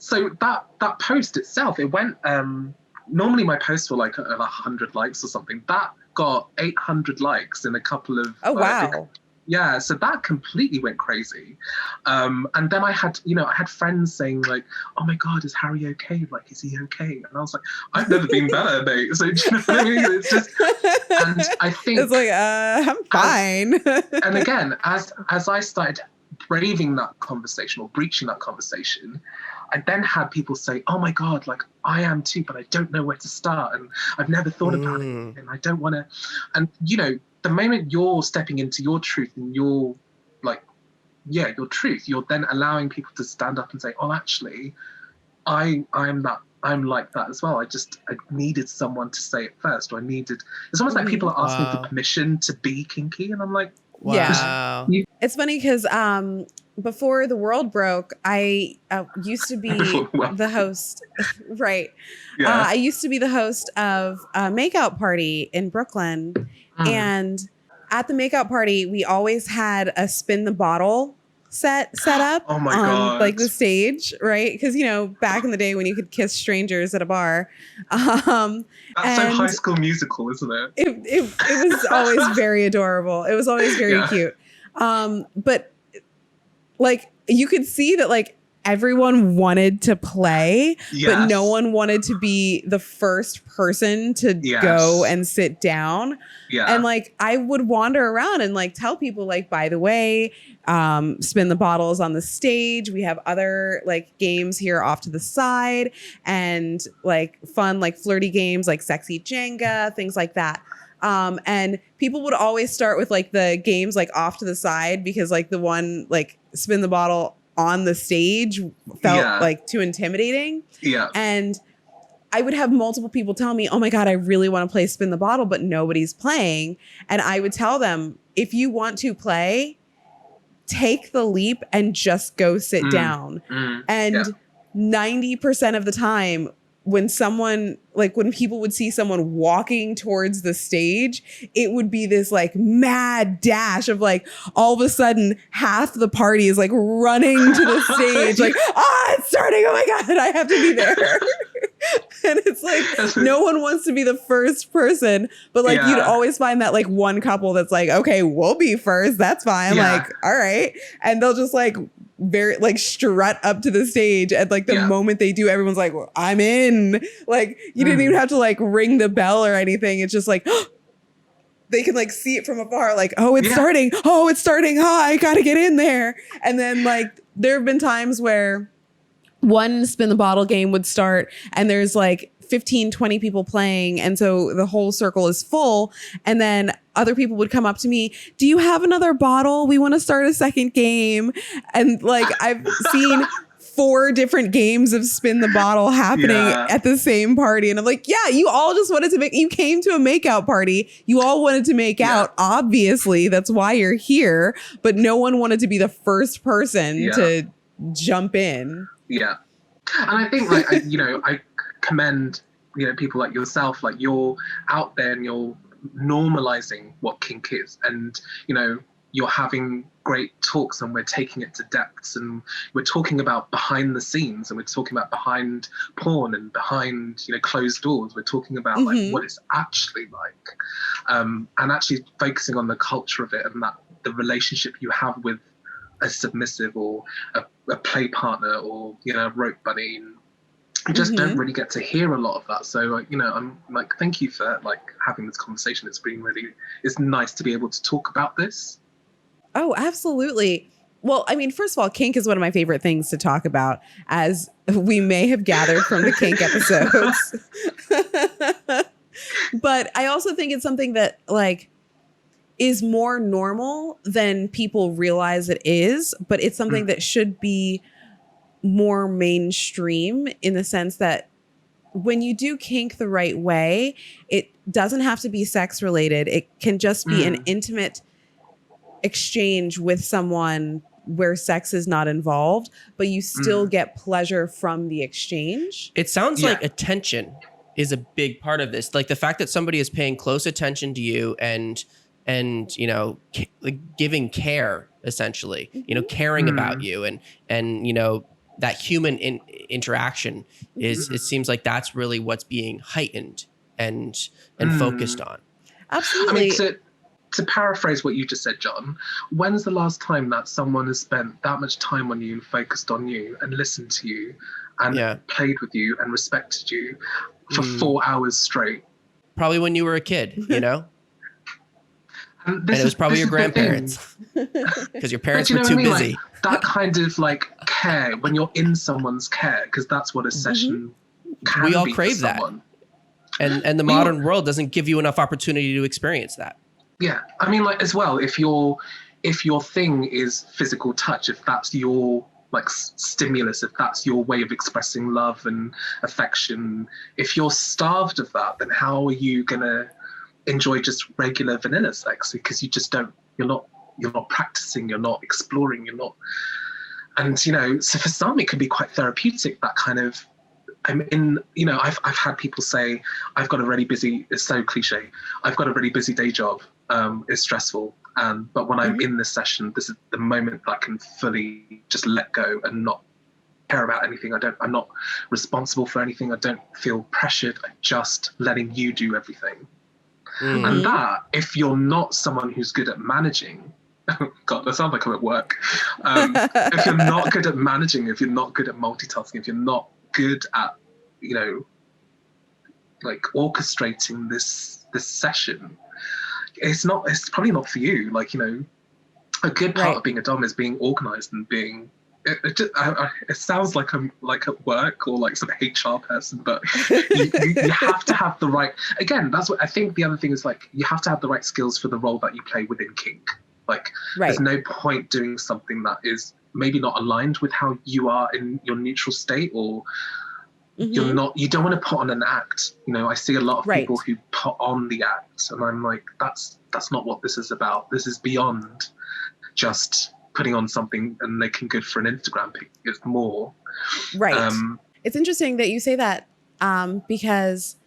S3: So that post itself, it went. Normally my posts were like 100 likes or something. That got 800 likes in a couple of.
S1: Oh wow!
S3: Yeah, so that completely went crazy. And then I had friends saying like, "Oh my God, is Harry okay? Like, is he okay?" And I was like, "I've never been better, mate." So do you know what I mean? It's just, and I think
S1: it's like, I'm fine.
S3: And again, as I started braving that conversation or breaching that conversation, I then had people say, "Oh my God, like I am too, but I don't know where to start, and I've never thought about it, and I don't want to." And the moment you're stepping into your truth and your truth, you're then allowing people to stand up and say, "Oh, actually, I'm like that as well. I needed someone to say it first, or it's almost like people are asking for permission to be kinky," and I'm like,
S2: wow.
S1: Yeah. It's funny because before the world broke, I used to be the host. Right.
S3: Yeah.
S1: I used to be the host of a makeout party in Brooklyn. And at the makeout party, we always had a spin the bottle set up
S3: oh my
S1: on
S3: God.
S1: like the stage, right? Because back in the day when you could kiss strangers at a bar.
S3: That's so High School Musical, isn't it?
S1: It was always very adorable. It was always very cute. But like you could see that like everyone wanted to play, but no one wanted to be the first person to go and sit down. Yeah. And like I would wander around and like tell people like, by the way, spin the bottles on the stage. We have other like games here off to the side, and like fun, like flirty games like sexy Jenga, things like that. And people would always start with like the games like off to the side, because like the one like spin the bottle on the stage felt like too intimidating. Yeah. And I would have multiple people tell me, "Oh my God, I really want to play spin the bottle, but nobody's playing." And I would tell them, if you want to play, take the leap and just go sit down. And 90% of the time, when people would see someone walking towards the stage, it would be this like mad dash of like, all of a sudden half the party is like running to the stage, like, it's starting. Oh my God, I have to be there. And it's like, no one wants to be the first person, but like you'd always find that like one couple that's like, okay, we'll be first. That's fine. Like, all right. And they'll just like very like strut up to the stage, and like the moment they do, everyone's like, well, I'm in. Like you didn't even have to like ring the bell or anything. It's just like they can like see it from afar, like, oh, it's starting. Oh, it's starting. Oh, I gotta get in there. And then like there have been times where one spin the bottle game would start and there's like 15, 20 people playing. And so the whole circle is full. And then other people would come up to me, "Do you have another bottle? We want to start a second game." And like, I've seen 4 different games of spin the bottle happening at the same party. And I'm like, yeah, you all just wanted to you came to a makeout party. You all wanted to make out. Obviously, that's why you're here. But no one wanted to be the first person to jump in.
S3: Yeah. And I think like, I commend, people like yourself, like you're out there and you're normalizing what kink is. And, you're having great talks and we're taking it to depths and we're talking about behind the scenes and we're talking about behind porn and behind, you know, closed doors. We're talking about like what it's actually like, and actually focusing on the culture of it and that the relationship you have with a submissive or a play partner or, you know, a rope buddy. You just don't really get to hear a lot of that. So, you know, I'm like, thank you for like having this conversation. It's nice to be able to talk about this.
S1: Oh, absolutely. Well, I mean, first of all, kink is one of my favorite things to talk about, as we may have gathered from the kink episodes. But I also think it's something that like is more normal than people realize it is, but it's something that should be more mainstream in the sense that when you do kink the right way, it doesn't have to be sex related. It can just be an intimate exchange with someone where sex is not involved, but you still get pleasure from the exchange.
S2: It sounds like attention is a big part of this. Like the fact that somebody is paying close attention to you and you know, like giving care, essentially, you know, caring about you and you know, that human interaction is, it seems like that's really what's being heightened and focused on.
S1: Absolutely.
S3: I mean, to paraphrase what you just said, John, when's the last time that someone has spent that much time on you and focused on you and listened to you and played with you and respected you for 4 hours straight?
S2: Probably when you were a kid, you know? And it was probably your grandparents because your parents were too busy.
S3: Like, that kind of like care when you're in someone's care, because that's what a session can be.
S2: We all crave that. And the modern world doesn't give you enough opportunity to experience that.
S3: Yeah. I mean, like as well, if your thing is physical touch, if that's your like stimulus, if that's your way of expressing love and affection, if you're starved of that, then how are you gonna enjoy just regular vanilla sex? Because you just don't, you're not practicing, you're not exploring, you're not. And, you know, so for some it can be quite therapeutic, that kind of, you know, I've had people say, I've got a really busy, it's so cliche, I've got a really busy day job, it's stressful, but when I'm in this session, this is the moment that I can fully just let go and not care about anything. I'm not responsible for anything, I don't feel pressured, I'm just letting you do everything. And that, if you're not someone who's good at managing, God, that sounds like I'm at work. If you're not good at managing, if you're not good at multitasking, if you're not good at, you know, like orchestrating this session, it's probably not for you. Like, you know, a good part of being a dom is being organized and being. It sounds like I'm like at work or like some HR person, but you have to have the right. Again, that's what I think. The other thing is like you have to have the right skills for the role that you play within kink. Like, there's no point doing something that is maybe not aligned with how you are in your neutral state, or you're not. You don't want to put on an act. You know, I see a lot of people who put on the act, and I'm like, that's not what this is about. This is beyond just putting on something and making good for an Instagram pic. It's more.
S1: Right. It's interesting that you say that, because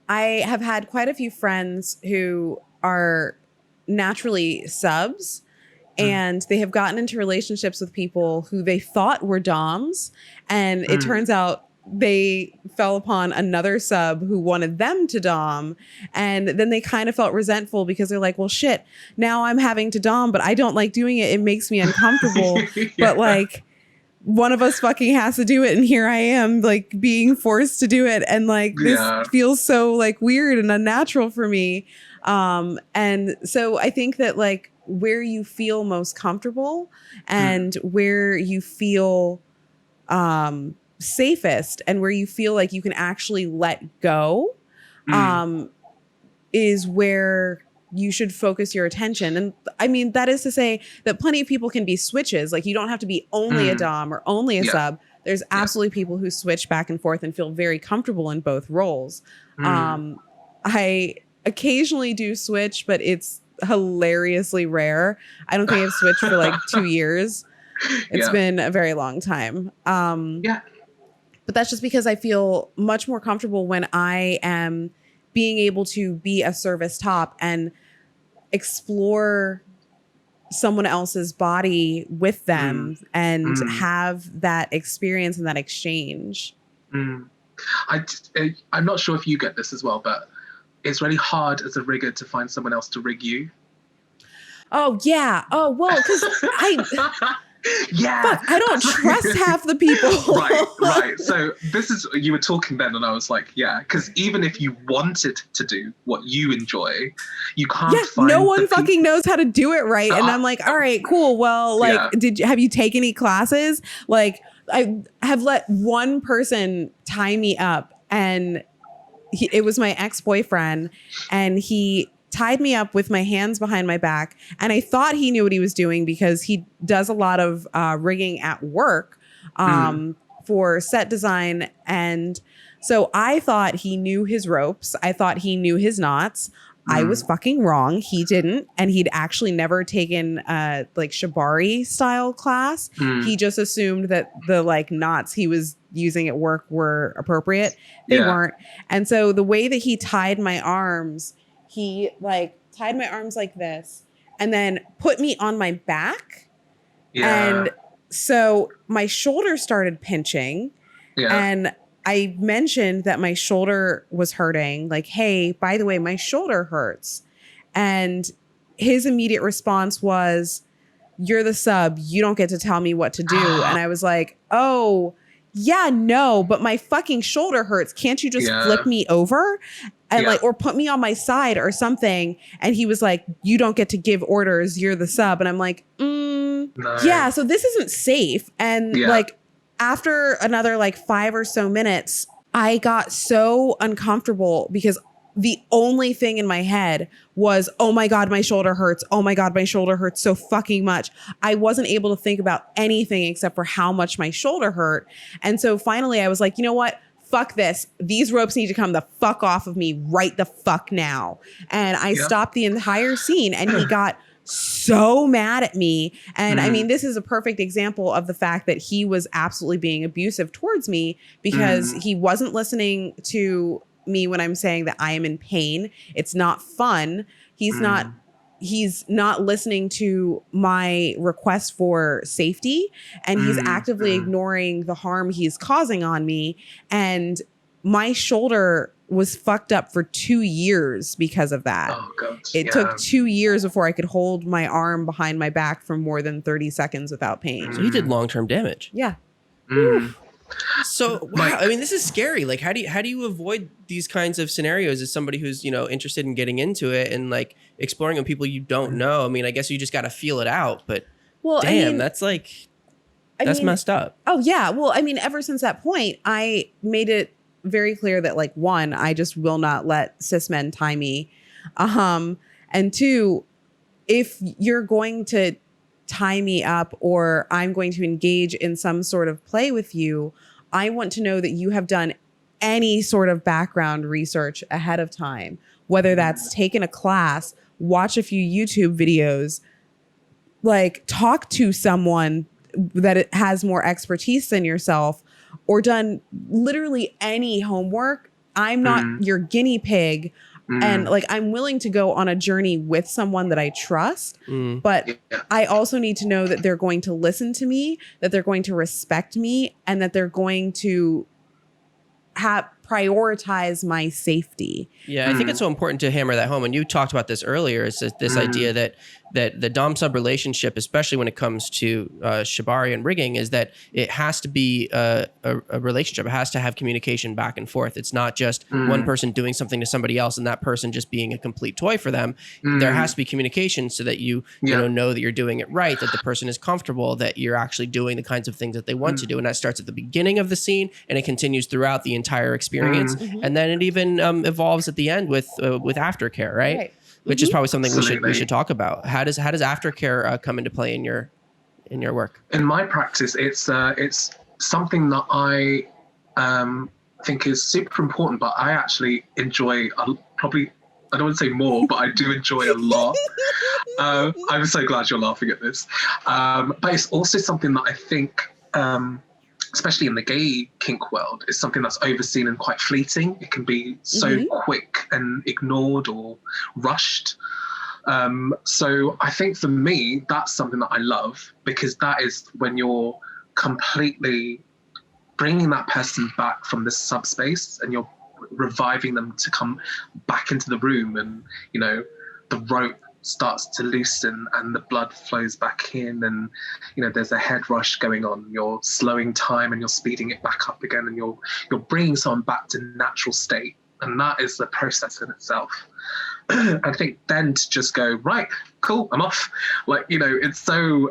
S1: I have had quite a few friends who are naturally subs, and they have gotten into relationships with people who they thought were doms, and it turns out they fell upon another sub who wanted them to dom, and then they kind of felt resentful because they're like, well, shit, now I'm having to dom, but I don't like doing it. It makes me uncomfortable. But like, one of us fucking has to do it, and here I am like being forced to do it, and like this feels so like weird and unnatural for me. And so I think that like where you feel most comfortable and where you feel safest and where you feel like you can actually let go is where you should focus your attention. And I mean, that is to say that plenty of people can be switches. Like, you don't have to be only a dom or only a sub. There's absolutely people who switch back and forth and feel very comfortable in both roles. I occasionally do switch, but it's hilariously rare. I don't think I've switched for like 2 years. It's been a very long time. But that's just because I feel much more comfortable when I am being able to be a service top and explore someone else's body with them and have that experience and that exchange.
S3: I'm not sure if you get this as well, but it's really hard as a rigger to find someone else to rig you.
S1: Oh yeah. Oh well, because
S3: yeah,
S1: fuck, I don't trust half the people.
S3: right. So you were talking then, and I was like, yeah, because even if you wanted to do what you enjoy, you can't find.
S1: No one fucking knows how to do it right, and I'm like, all right, cool. Well, like, have you taken any classes? Like, I have let one person tie me up, and it was my ex-boyfriend, and he tied me up with my hands behind my back. And I thought he knew what he was doing because he does a lot of rigging at work for set design. And so I thought he knew his ropes. I thought he knew his knots. I was fucking wrong. He didn't. And he'd actually never taken like Shibari style class. He just assumed that the like knots he was using at work were appropriate. They weren't. And so the way that he tied my arms, he like tied my arms like this and then put me on my back. And so my shoulder started pinching and I mentioned that my shoulder was hurting. Like, hey, by the way, my shoulder hurts. And his immediate response was, you're the sub. You don't get to tell me what to do. And I was like, oh, yeah, no, but my fucking shoulder hurts. Can't you just flip me over and like, or put me on my side or something? And he was like, you don't get to give orders. You're the sub. And I'm like, no. Yeah, so this isn't safe. And like after another like 5 or so minutes, I got so uncomfortable because the only thing in my head was, oh my God, my shoulder hurts. Oh my God, my shoulder hurts so fucking much. I wasn't able to think about anything except for how much my shoulder hurt. And so finally I was like, you know what? Fuck this. These ropes need to come the fuck off of me right the fuck now. And I stopped the entire scene and he got so mad at me. And I mean, this is a perfect example of the fact that he was absolutely being abusive towards me because he wasn't listening to me when I'm saying that I am in pain. It's not fun. He's not listening to my request for safety, and he's actively ignoring the harm he's causing on me. And my shoulder was fucked up for 2 years because of that. Oh, God. It took 2 years before I could hold my arm behind my back for more than 30 seconds without pain.
S2: So he did long-term damage.
S1: Yeah.
S2: So wow, I mean, this is scary. Like, how do you avoid these kinds of scenarios as somebody who's, you know, interested in getting into it and like exploring on people you don't know? I mean, I guess you just got to feel it out. But damn, that's like that's messed up.
S1: Oh yeah. Well, I mean, ever since that point, I made it very clear that like, one, I just will not let cis men tie me, and two, if you're going to tie me up or I'm going to engage in some sort of play with you, I want to know that you have done any sort of background research ahead of time, whether that's taken a class, watch a few YouTube videos, like talk to someone that it has more expertise than yourself, or done literally any homework. I'm not your guinea pig. And like, I'm willing to go on a journey with someone that I trust, but I also need to know that they're going to listen to me, that they're going to respect me, and that they're going to prioritize my safety.
S2: Yeah, I think it's so important to hammer that home. And you talked about this earlier. It's this idea that the dom sub relationship, especially when it comes to shibari and rigging, is that it has to be a relationship. It has to have communication back and forth. It's not just one person doing something to somebody else and that person just being a complete toy for them. There has to be communication so that you know that you're doing it right, that the person is comfortable, that you're actually doing the kinds of things that they want to do. And that starts at the beginning of the scene and it continues throughout the entire experience. And then it even evolves at the end with aftercare, right? Which is probably something we should talk about. How does aftercare come into play in your work?
S3: In my practice, it's something that I think is super important, but I actually enjoy probably. I don't want to say more, but I do enjoy a lot. I'm so glad you're laughing at this. But it's also something that I think, especially in the gay kink world, is something that's overseen and quite fleeting. It can be so quick and ignored or rushed. So I think for me, that's something that I love, because that is when you're completely bringing that person back from this subspace and you're reviving them to come back into the room, and, you know, the rope starts to loosen and the blood flows back in, and, you know, there's a head rush going on. You're slowing time and you're speeding it back up again, and you're bringing someone back to natural state. And that is the process in itself. I think then to just go, right, cool, I'm off. Like, you know, it's so...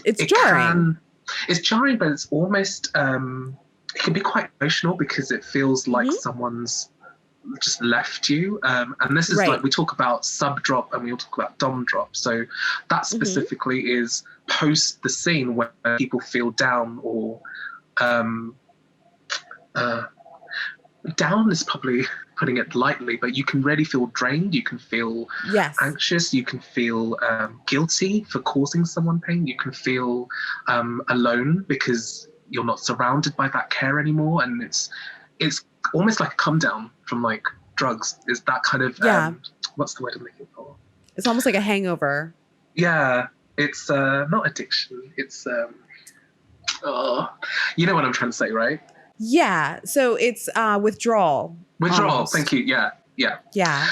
S1: it's jarring.
S3: It's jarring, but it's almost... it can be quite emotional, because it feels like someone's just left you. And this is like, we talk about sub drop and we all talk about dom drop. So that specifically is post the scene where people feel down, or... down is probably putting it lightly, but you can really feel drained. You can feel anxious. You can feel guilty for causing someone pain. You can feel alone because you're not surrounded by that care anymore. And it's almost like a come down from like drugs. Is that kind of what's the word I'm looking for?
S1: It's almost like a hangover.
S3: Yeah, it's not addiction. It's you know what I'm trying to say, right?
S1: Yeah, so it's withdrawal.
S3: Withdrawal,
S1: almost.
S3: Thank you. Yeah.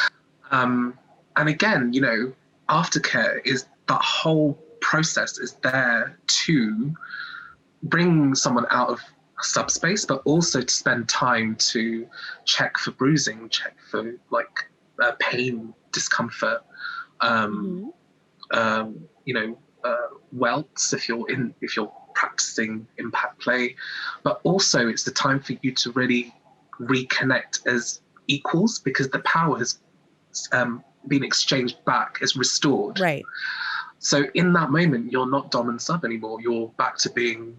S3: And again, you know, aftercare is that whole process is there to bring someone out of subspace, but also to spend time to check for bruising, check for like pain, discomfort, you know, welts if you're practicing impact play, but also it's the time for you to really reconnect as equals, because the power has been exchanged back, is restored.
S1: Right.
S3: So in that moment, you're not dom and sub anymore. You're back to being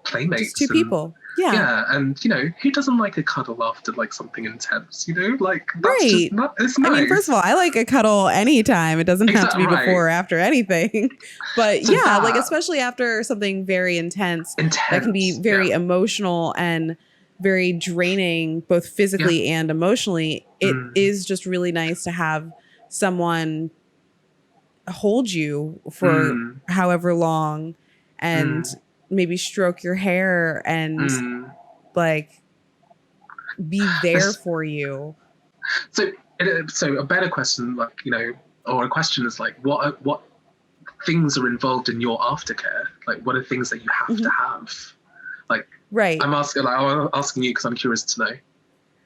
S3: playmates.
S1: Just two people. Yeah.
S3: Yeah, and you know, who doesn't like a cuddle after like something intense? You know, like that's just not. It's nice.
S1: I mean, first of all, I like a cuddle anytime. It doesn't have to be before or after anything. But so like especially after something very intense, that can be very emotional and very draining, both physically and emotionally. It is just really nice to have someone hold you for however long and maybe stroke your hair and like be there for you.
S3: So a better question, like, you know, or a question is like, what things are involved in your aftercare? Like, what are things that you have to have? Like, I'm asking you because I'm curious to know.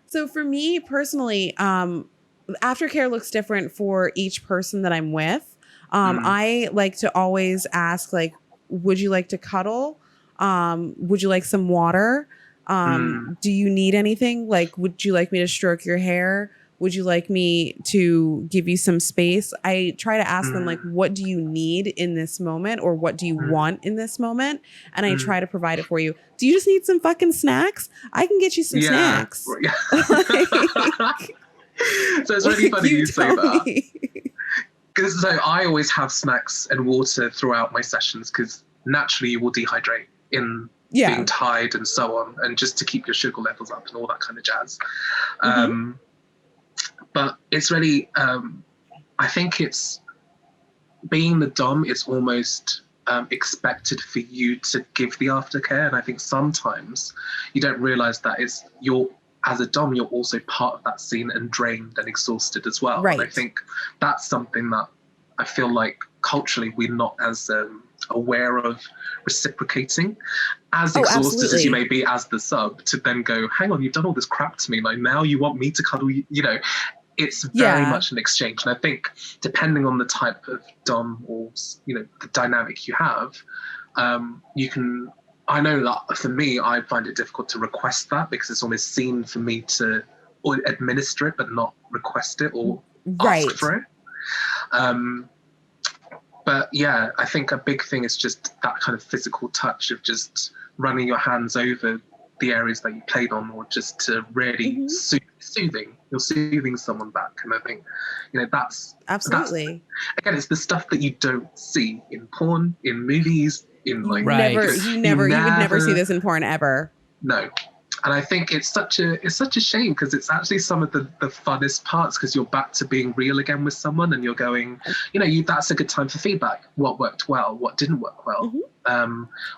S1: So for me personally, aftercare looks different for each person that I'm with. I like to always ask, like, would you like to cuddle? Would you like some water? Do you need anything? Like, would you like me to stroke your hair? Would you like me to give you some space? I try to ask them, like, what do you need in this moment? Or what do you want in this moment? And I try to provide it for you. Do you just need some fucking snacks? I can get you some snacks.
S3: Yeah. So it's really funny you say that. Because so I always have snacks and water throughout my sessions, because naturally you will dehydrate in being tired and so on, and just to keep your sugar levels up and all that kind of jazz. But it's really, I think it's being the dom, it's almost expected for you to give the aftercare. And I think sometimes you don't realize that it's as a dom, you're also part of that scene and drained and exhausted as well.
S1: Right.
S3: And I think that's something that I feel like culturally we're not as aware of reciprocating, as exhausted as you may be as the sub, to then go, hang on, you've done all this crap to me, like now you want me to cuddle you, you know. It's very much an exchange. And I think depending on the type of dom or, you know, the dynamic you have, you can, I know that for me, I find it difficult to request that, because it's almost seen for me to administer it, but not request it or ask for it. But yeah, I think a big thing is just that kind of physical touch of just running your hands over the areas that you played on, or just to really soothing. You're soothing someone back. And I think, you know, that's again, it's the stuff that you don't see in porn, in movies, in like
S1: you would never see this in porn ever.
S3: No. And I think it's such a shame, because it's actually some of the funnest parts, because you're back to being real again with someone, and you're going, that's a good time for feedback. What worked well? What didn't work well?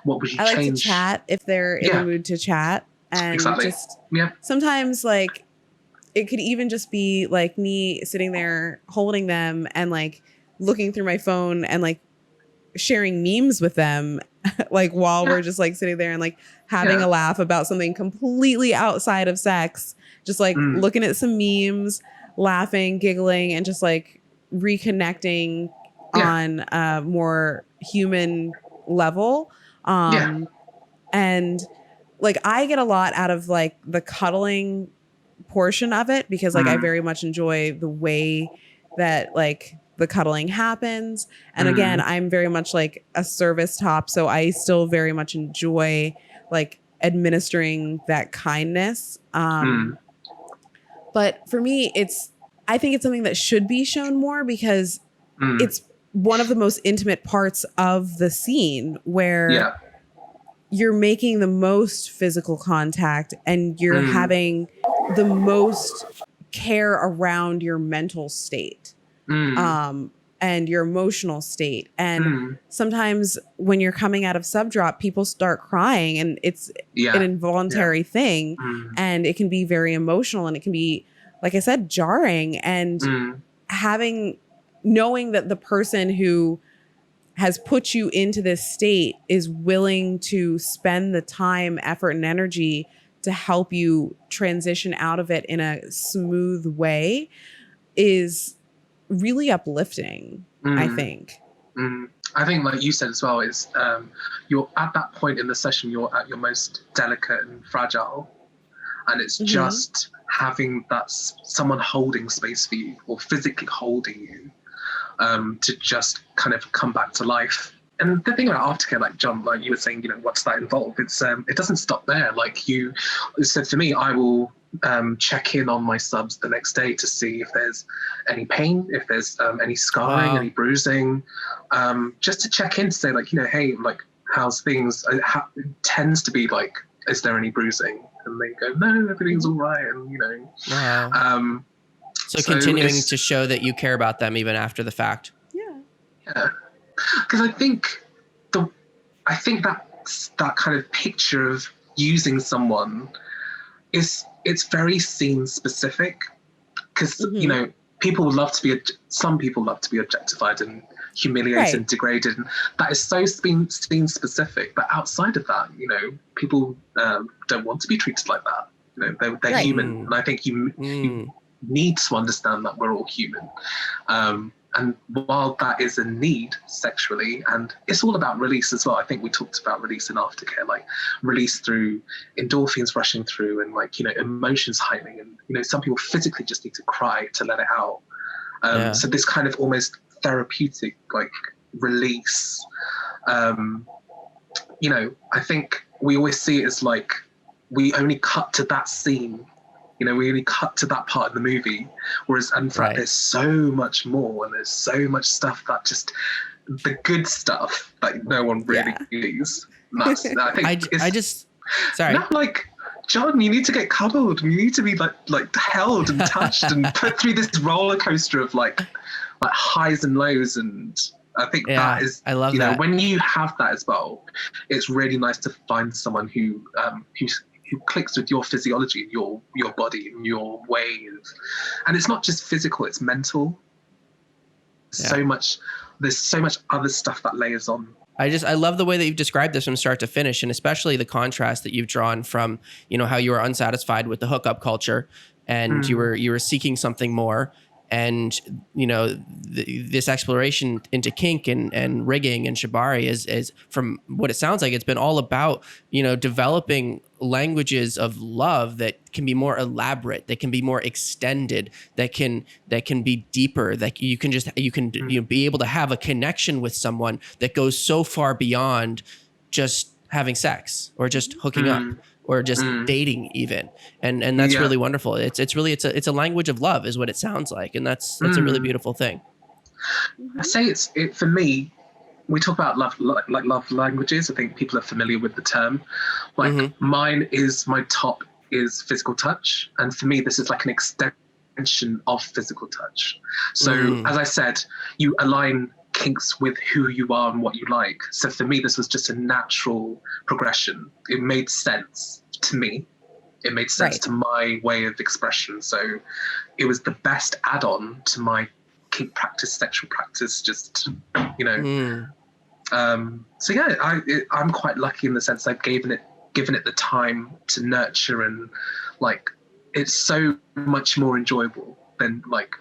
S3: What would you change?
S1: I like to chat if they're in the mood to chat, and just sometimes like it could even just be like me sitting there holding them and like looking through my phone and like sharing memes with them like while we're just like sitting there and like having a laugh about something completely outside of sex, just like looking at some memes, laughing, giggling, and just like reconnecting on a more human level. And like I get a lot out of like the cuddling portion of it, because like I very much enjoy the way that like the cuddling happens. And again, I'm very much like a service top, so I still very much enjoy like administering that kindness. But for me, I think it's something that should be shown more, because it's one of the most intimate parts of the scene, where you're making the most physical contact and you're having the most care around your mental state. And your emotional state. And sometimes when you're coming out of subdrop, people start crying, and it's an involuntary thing. And it can be very emotional, and it can be, like I said, jarring. And knowing that the person who has put you into this state is willing to spend the time, effort, and energy to help you transition out of it in a smooth way is really uplifting, I think.
S3: I think, like you said as well, is you're at that point in the session, you're at your most delicate and fragile, and it's just having that someone holding space for you, or physically holding you, to just kind of come back to life. And the thing about aftercare, like John, like you were saying, what's that involve? It's it doesn't stop there. Like you said, for me, I will check in on my subs the next day to see if there's any pain, if there's any scarring, any bruising, just to check in to say, like, hey, like, how's things? It tends to be like, is there any bruising? And they go, no, everything's all right. And
S2: so continuing to show that you care about them even after the fact.
S3: Yeah, because I think that kind of picture of using someone it's very scene specific, because people love to be some people love to be objectified and humiliated and degraded, and that is so scene specific. But outside of that, people don't want to be treated like that. They're human, and I think you need to understand that we're all human. And while that is a need sexually, and it's all about release as well. I think we talked about release in aftercare, like release through endorphins rushing through, and like, emotions heightening, and, some people physically just need to cry to let it out. So this kind of almost therapeutic, like, release, I think we always see it as like, we only cut to that scene. We only cut to that part of the movie, whereas in fact there's so much more, and there's so much stuff that just the good stuff that no one really sees. I think
S2: sorry.
S3: Not like, John, you need to get cuddled. You need to be like held and touched and put through this roller coaster of like highs and lows. And I think that is,
S2: I love that.
S3: When you have that as well, it's really nice to find someone who clicks with your physiology, your body, and your way of, and it's not just physical, it's mental. There's so much other stuff that layers on.
S2: I love the way that you've described this from start to finish, and especially the contrast that you've drawn from, how you were unsatisfied with the hookup culture, and you were seeking something more. And, this exploration into kink and rigging and shibari is, from what it sounds like, it's been all about, developing languages of love that can be more elaborate, that can be more extended, that can be deeper, that you can be able to have a connection with someone that goes so far beyond just having sex or just hooking up or just dating even. And that's really wonderful. It's a language of love is what it sounds like. And that's a really beautiful thing.
S3: I say for me, we talk about love, like love languages. I think people are familiar with the term. Like mine is my top is physical touch. And for me, this is like an extension of physical touch. So as I said, you align kinks with who you are and what you like. So for me, this was just a natural progression. It made sense to me. It made sense to my way of expression. So it was the best add-on to my kink practice, sexual practice, just, you know. So yeah, I'm quite lucky in the sense I've given it the time to nurture, and like, it's so much more enjoyable than like,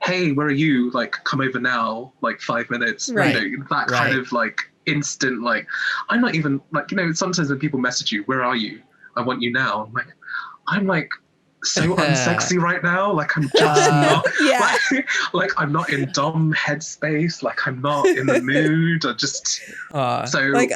S3: hey, where are you? Like, come over now, like 5 minutes.
S1: Right.
S3: You know, that kind of like instant, like, I'm not even like, you know, sometimes when people message you, where are you? I want you now. I'm like so unsexy right now. Like, I'm just not, like I'm not in Dom headspace. Like, I'm not in the mood. I just, so
S1: like,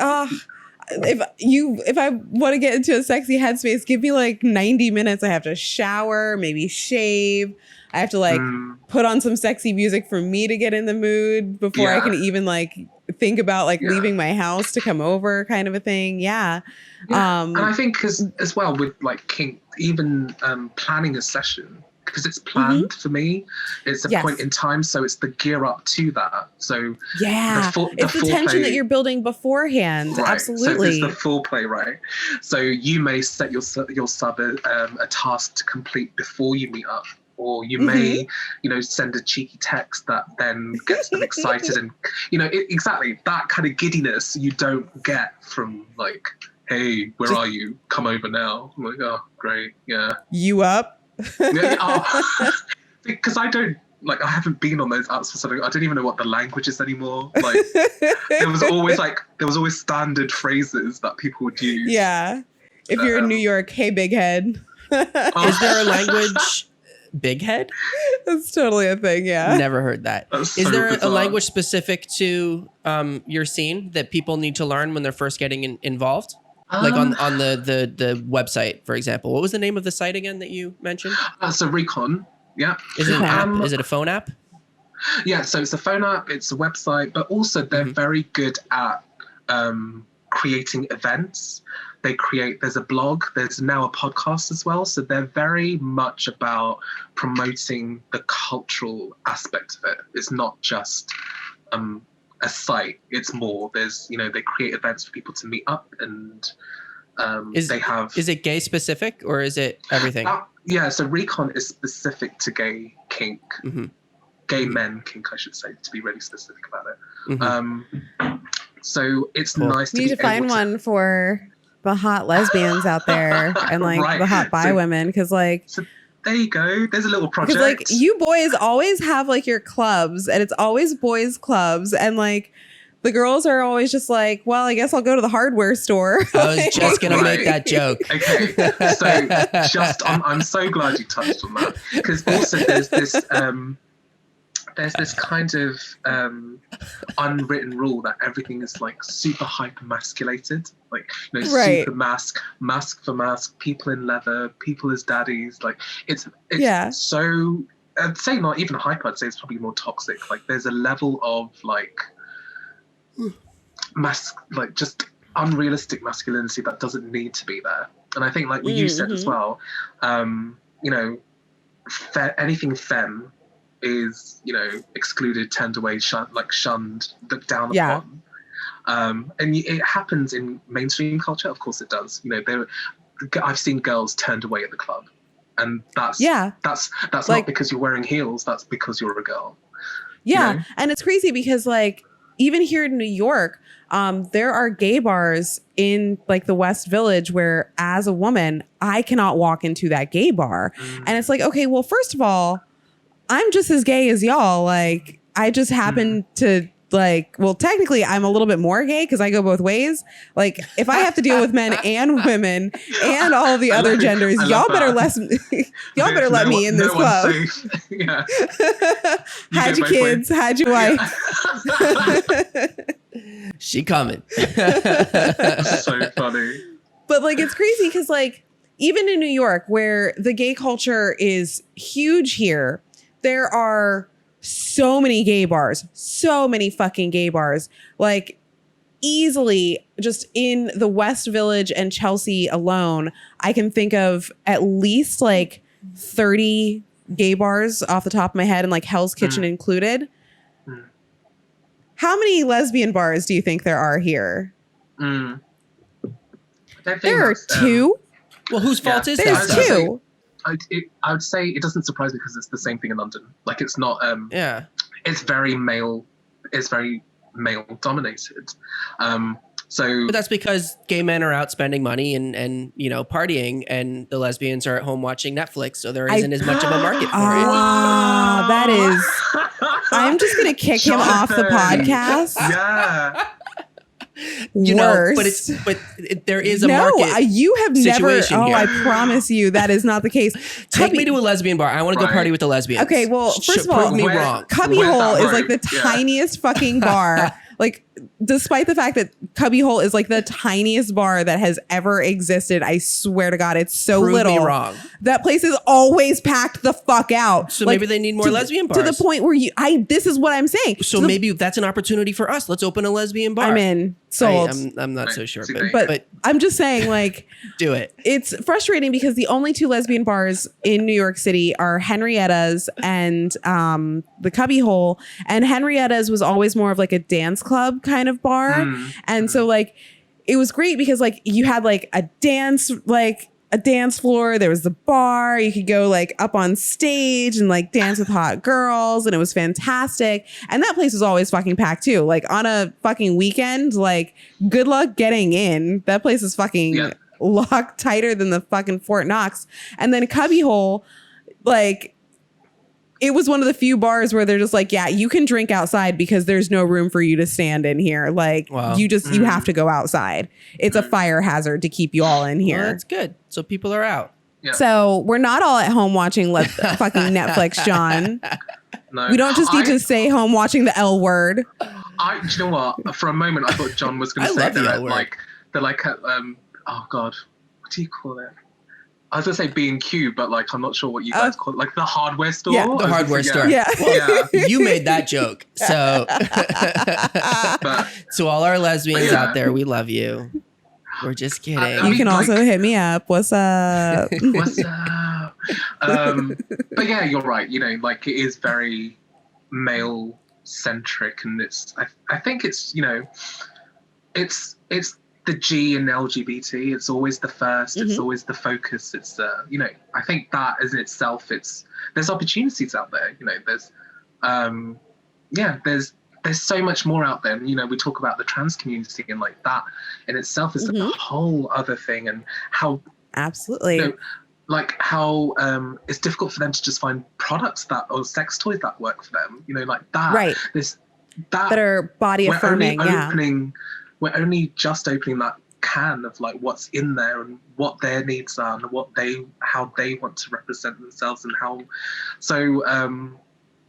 S1: if I want to get into a sexy headspace, give me like 90 minutes. I have to shower, maybe shave. I have to like put on some sexy music for me to get in the mood before I can even like think about like leaving my house to come over, kind of a thing. Yeah.
S3: And I think as well with like kink, even planning a session, because it's planned for me, it's a point in time, so it's the gear up to that. So
S1: it's the tension that you're building beforehand.
S3: Right.
S1: Absolutely.
S3: So it's the foreplay, right? So you may set your sub a task to complete before you meet up. Or you may, you know, send a cheeky text that then gets them excited, and, you know, exactly that kind of giddiness you don't get from like, hey, where are you? Come over now. I'm like, oh, great, yeah.
S1: You up?
S3: Because I haven't been on those apps for something. I don't even know what the language is anymore. Like, there was always standard phrases that people would use.
S1: Yeah. If you're in New York, hey, big head.
S2: Is there a language? Big head?
S1: That's totally a thing, yeah.
S2: Never heard that. Is there a language specific to your scene that people need to learn when they're first getting involved? Like on the website, for example. What was the name of the site again that you mentioned?
S3: So Recon, yeah.
S2: Is it an app? Is it a phone app?
S3: Yeah, so it's a phone app, it's a website, but also they're very good at creating events. There's a blog, there's now a podcast as well. So they're very much about promoting the cultural aspect of it. It's not just a site, it's more. There's, you know, they create events for people to meet up, and is it gay specific or is it everything? Yeah, so Recon is specific to gay kink. Gay men kink, I should say, to be really specific about it. So it's nice to
S1: need to find one for the hot lesbians out there and like the hot bi women, because like, so there you go, there's a little project. Because like, you boys always have like your clubs, and it's always boys clubs, and like the girls are always just like, well, I guess I'll go to the hardware store. I was just gonna make that joke. Okay, so I'm so glad you touched on that, because also there's this kind of unwritten rule that everything is like super hyper masculated, like, you know, super mask for mask, people in leather, people as daddies, like it's so, I'd say not even hyper, I'd say it's probably more toxic. Like there's a level of like like just unrealistic masculinity that doesn't need to be there. And I think like what you said as well, you know, anything femme is, you know, excluded, turned away, shunned, looked down upon. And it happens in mainstream culture, of course it does. You know, I've seen girls turned away at the club, and that's like, not because you're wearing heels, that's because you're a girl. Yeah, you know? And it's crazy because like even here in New York, there are gay bars in like the West Village where, as a woman, I cannot walk into that gay bar. And it's like, okay, well, first of all, I'm just as gay as y'all. Like, I just happen to like, well, technically I'm a little bit more gay because I go both ways. Like, if I have to deal with men and women and all of the other genders, y'all better let me in this club. Hide your kids, hide your wife.
S2: She coming.
S3: So funny.
S1: But like, it's crazy because like, even in New York, where the gay culture is huge here, there are so many gay bars, so many fucking gay bars. Like, easily, just in the West Village and Chelsea alone, I can think of at least like 30 gay bars off the top of my head, and like Hell's Kitchen included. How many lesbian bars do you think there are here?
S3: I don't think
S1: There are
S3: that's,
S1: 2.
S2: Well, whose fault is
S1: There's
S2: that?
S1: 2.
S3: I would say it doesn't surprise me because it's the same thing in London. Like it's not. It's very male. It's very male dominated. So.
S2: But that's because gay men are out spending money and you know partying, and the lesbians are at home watching Netflix. So there isn't as much of a market for it.
S1: Ah, that is. I'm just gonna kick him off the podcast.
S3: Yeah.
S2: You know, but there is a market.
S1: You have never. Oh,
S2: here.
S1: I promise you that is not the case.
S2: Take me to a lesbian bar. I want to go party with the lesbians.
S1: Okay, well, first of all,
S2: prove me wrong.
S1: Cubbyhole is like the tiniest fucking bar. Like, despite the fact that Cubbyhole is like the tiniest bar that has ever existed, I swear to God, it's so
S2: Prove
S1: little.
S2: Me wrong.
S1: That place is always packed the fuck out.
S2: So like, maybe they need more lesbian bars.
S1: To the point where this is what I'm saying.
S2: So maybe that's an opportunity for us. Let's open a lesbian bar.
S1: I'm in. Sold.
S2: I'm not so sure,
S1: but I'm just saying, like,
S2: do it.
S1: It's frustrating because the only 2 lesbian bars in New York City are Henrietta's and the Cubbyhole. And Henrietta's was always more of like a dance club kind of bar. And so like it was great because like you had like a dance floor, there was the bar, you could go like up on stage and like dance with hot girls, and it was fantastic. And that place was always fucking packed too. Like on a fucking weekend, like good luck getting in. That place is fucking locked tighter than the fucking Fort Knox. And then Cubbyhole, like it was one of the few bars where they're just like, yeah, you can drink outside because there's no room for you to stand in here. Like you have to go outside. It's a fire hazard to keep you all in here.
S2: Well, that's good. So people are out.
S1: Yeah. So we're not all at home watching fucking Netflix, John. No. We don't just need to stay home watching the L Word.
S3: Do you know what? For a moment, I thought John was going to say that they're like at, oh God, what do you call it? I was going to say B&Q, but like I'm not sure what you guys call it. Like the hardware store?
S2: Yeah, the hardware store.
S1: Yeah.
S2: Well, you made that joke. So to all our lesbians out there, we love you. We're just kidding.
S1: You can also hit me up. What's up?
S3: What's up? But yeah, you're right. You know, like it is very male centric, and I think it's, you know, it's the G in LGBT. It's always the first. It's always the focus. It's you know, I think that as itself, there's opportunities out there. You know, there's so much more out there. And, you know, we talk about the trans community, and like that in itself is like a whole other thing, and how
S1: absolutely.
S3: You know, like how it's difficult for them to just find products or sex toys that work for them. You know, like that.
S1: Right. That are body affirming.
S3: We're only just opening that can of like what's in there and what their needs are and how they want to represent themselves and how. So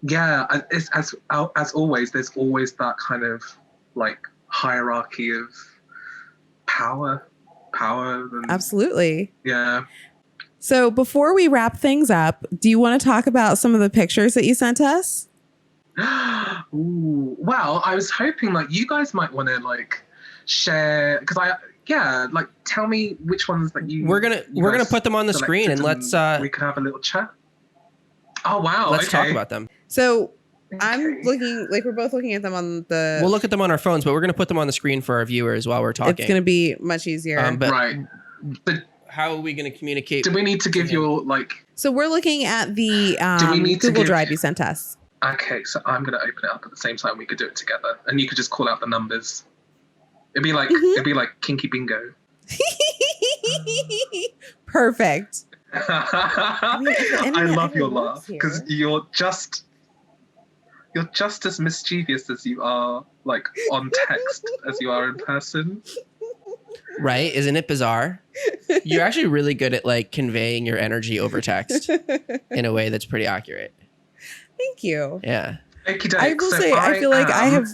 S3: it's, as always, there's always that kind of like hierarchy of power. And,
S1: absolutely.
S3: Yeah.
S1: So before we wrap things up, do you want to talk about some of the pictures that you sent us?
S3: Ooh, well, I was hoping like you guys might want to like share, because like tell me which ones that we're gonna
S2: put them on the screen and let's
S3: we can have a little chat. Oh wow,
S2: let's talk about them.
S1: So I'm looking, like we're both looking at them on the.
S2: We'll look at them on our phones, but we're gonna put them on the screen for our viewers while we're talking.
S1: It's gonna be much easier.
S3: Right. But
S2: how are we gonna communicate?
S3: Do we need to give your like?
S1: So we're looking at the Google Drive you sent us.
S3: Okay, so I'm gonna open it up at the same time. We could do it together, and you could just call out the numbers. It'd be like Kinky Bingo.
S1: Perfect.
S3: I love your laugh because you're just as mischievous as you are like on text as you are in person.
S2: Right? Isn't it bizarre? You're actually really good at like conveying your energy over text in a way that's pretty accurate.
S1: Thank you.
S2: Yeah.
S1: I will say, I feel like I have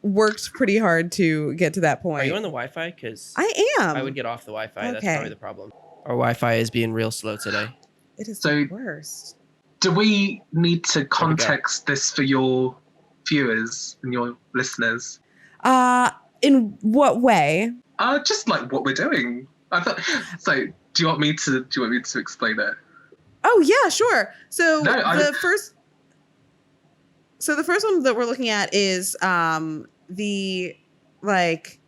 S1: worked pretty hard to get to that point.
S2: Are you on the Wi-Fi? Because
S1: I am.
S2: I would get off the Wi-Fi. Okay. That's probably the problem. Our Wi-Fi is being real slow today.
S1: It is the worst.
S3: Do we need to context this for your viewers and your listeners?
S1: In what way?
S3: Just like what we're doing. I thought, so do you want me to explain it?
S1: Oh yeah, sure. So
S3: No,
S1: the first one that we're looking at is the like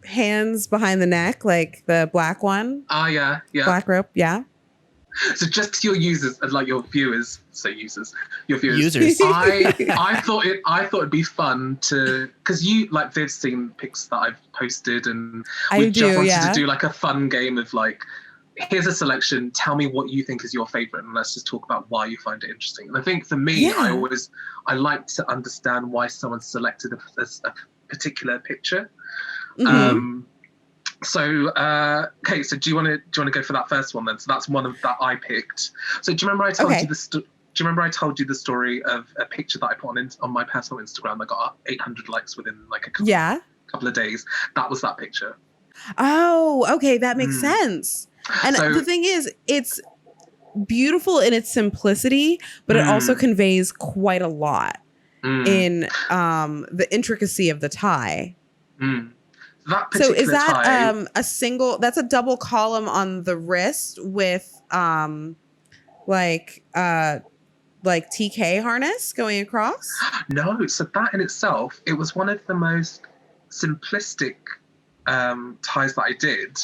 S1: hands behind the neck, like the black one.
S3: Yeah.
S1: Black rope, yeah.
S3: So just your users, like your viewers, your viewers.
S2: Users.
S3: I thought it'd be fun to, because you, like, they've seen pics that I've posted, and we just wanted to do like a fun game of like, here's a selection, tell me what you think is your favorite, and let's just talk about why you find it interesting. And I think for me, I like to understand why someone selected a particular picture. So okay, so do you want to go for that first one then? So that's one of that I picked. So do you remember I told you do you remember I told you the story of a picture that I put on my personal Instagram that got 800 likes within like a couple of days? That was that picture.
S1: Oh, okay, that makes sense. And the thing is, it's beautiful in its simplicity, but it also conveys quite a lot in the intricacy of the tie. So is that tie, a single? That's a double column on the wrist with like TK harness going across?
S3: No, so that in itself, it was one of the most simplistic ties that I did.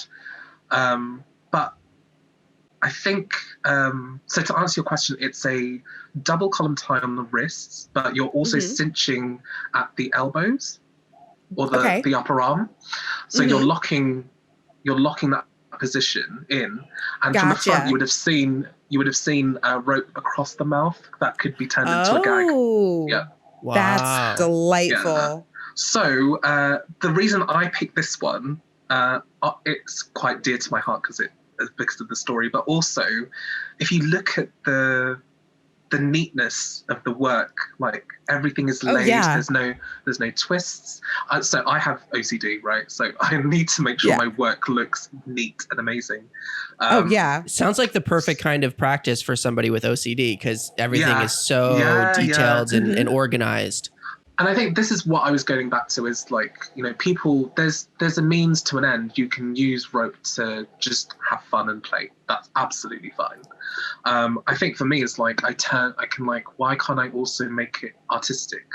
S3: But I think, so to answer your question, it's a double column tie on the wrists, but you're also cinching at the elbows or the upper arm. So you're locking that position in, and from the front you would have seen a rope across the mouth that could be turned into a gag. Yeah.
S1: Wow. That's delightful. Yeah.
S3: So the reason I picked this one, it's quite dear to my heart because of the story, but also if you look at the neatness of the work, like everything is laid. There's no twists. So I have OCD, right? So I need to make sure my work looks neat and amazing.
S2: Sounds like the perfect kind of practice for somebody with OCD, because everything is so detailed and organized.
S3: And I think this is what I was going back to, is like, you know, people, there's a means to an end. You can use rope to just have fun and play. That's absolutely fine. I think for me, it's like I can like, why can't I also make it artistic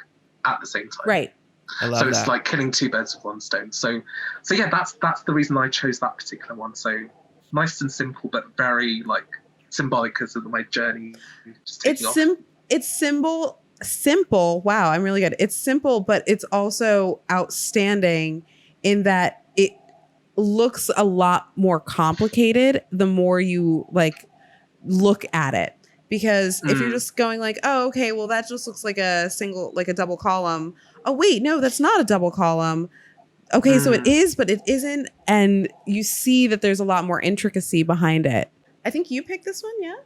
S3: at the same time?
S1: Right.
S2: I love
S3: so it's like killing two birds with one stone. So yeah, that's the reason I chose that particular one. So nice and simple, but very like symbolic because of my journey.
S1: It's simple. Wow, I'm really good. It's simple, but it's also outstanding in that it looks a lot more complicated the more you like look at it. Because if you're just going like, oh, okay, well that just looks like a double column. Oh wait, no, that's not a double column. Okay, so it is, but it isn't, and you see that there's a lot more intricacy behind it. I think you picked this one, yeah?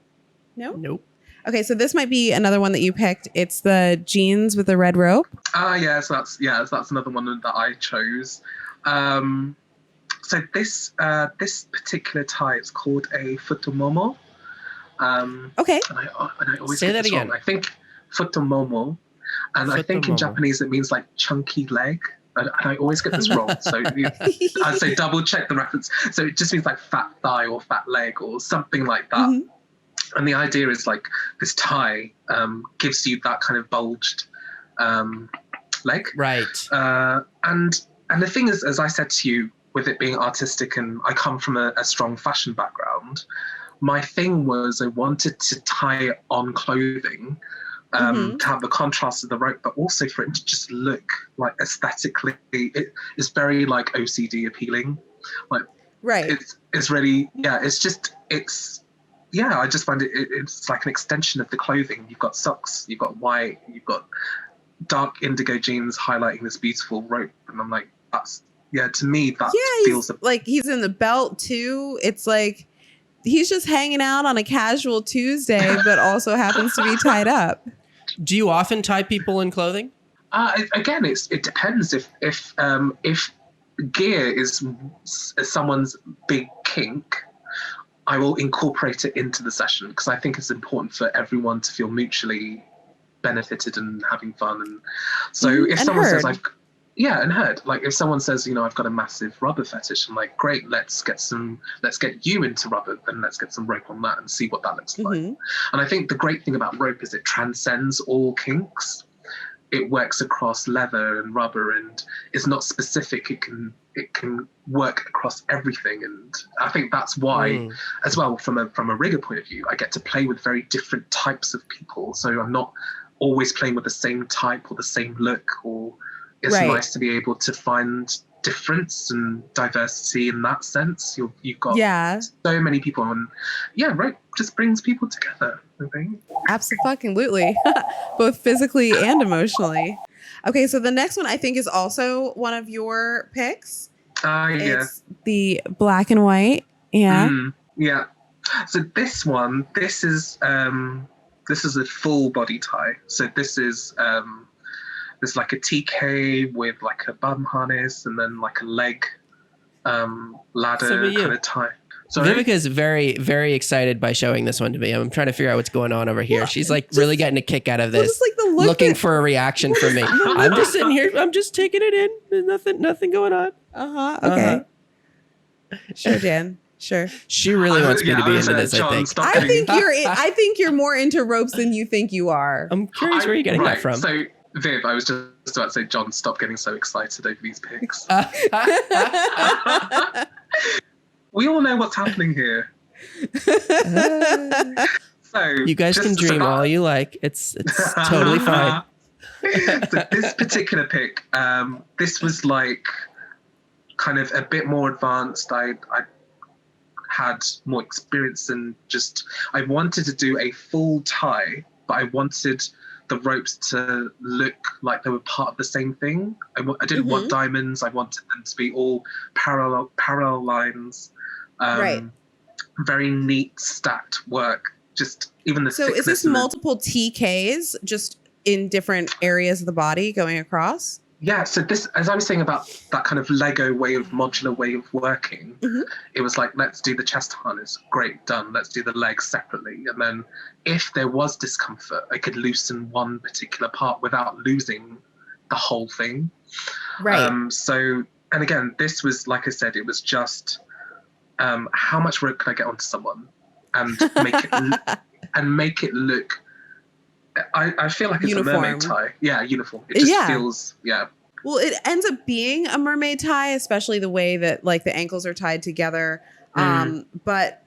S1: No?
S2: Nope.
S1: Okay, so this might be another one that you picked. It's the jeans with the red rope.
S3: So that's another one that I chose. So this particular tie is called a futomomo.
S1: Okay.
S3: And I always
S2: say that again.
S3: Wrong. I think futomomo, and I think in Japanese it means like chunky leg. And I always get this wrong. So I say double check the reference. So it just means like fat thigh or fat leg or something like that. And the idea is like this tie gives you that kind of bulged leg.
S2: Right.
S3: And the thing is, as I said to you, with it being artistic, and I come from a strong fashion background, my thing was I wanted to tie it on clothing to have the contrast of the rope, but also for it to just look like aesthetically, it is very like OCD appealing. Like,
S1: right.
S3: It's really, I just find it's like an extension of the clothing. You've got socks, you've got white, you've got dark indigo jeans highlighting this beautiful rope. And I'm like, to me, that feels
S1: like he's in the belt too. It's like he's just hanging out on a casual Tuesday, but also happens to be tied up.
S2: Do you often tie people in clothing?
S3: Again, it depends. If gear is someone's big kink, I will incorporate it into the session because I think it's important for everyone to feel mutually benefited and having fun. And so if someone says Yeah, and heard. Like if someone says, I've got a massive rubber fetish, I'm like, great, let's get you into rubber, then let's get some rope on that and see what that looks like. And I think the great thing about rope is it transcends all kinks. It works across leather and rubber, and it's not specific. It can work across everything, and I think that's why, as well, from a rigger point of view, I get to play with very different types of people. So I'm not always playing with the same type or the same look, or it's nice to be able to find difference and diversity in that sense. You've got so many people, and rope just brings people together, I think.
S1: Absolutely. Both physically and emotionally. Okay, so the next one I think is also one of your picks. It's the black and white. Yeah.
S3: Yeah. So this is a full body tie. So this is there's like a TK with like a bum harness and then like a leg ladder kind of tie. Sorry?
S2: Vivica is very, very excited by showing this one to me. I'm trying to figure out what's going on over here. She's like really getting a kick out of this, looking for a reaction from me. I'm just sitting here. I'm just taking it in. There's nothing going on.
S1: Okay. Sure, Jan. Sure.
S2: She really wants me to be into this.
S3: John,
S1: I think you're more into ropes than you think you are.
S2: I'm curious where you're getting that from.
S3: So, Viv, I was just about to say, John, stop getting so excited over these picks. We all know what's happening here. So
S2: you guys can dream all you like. It's totally fine.
S3: So this particular pick, this was like kind of a bit more advanced. I had more experience and I wanted to do a full tie, but I wanted the ropes to look like they were part of the same thing. I didn't want diamonds. I wanted them to be all parallel lines. Very neat stacked work. Just even the.
S1: So is this multiple TKs just in different areas of the body going across?
S3: Yeah. So this, as I was saying about that kind of Lego way of modular way of working, it was like, let's do the chest harness. Great, done. Let's do the legs separately. And then if there was discomfort, I could loosen one particular part without losing the whole thing.
S1: Right.
S3: So, and again, this was, like I said, it was just, how much rope can I get onto someone and make it look. I feel like it's
S1: uniform.
S3: A mermaid tie. Yeah, uniform. It just feels
S1: Well, it ends up being a mermaid tie, especially the way that like the ankles are tied together. But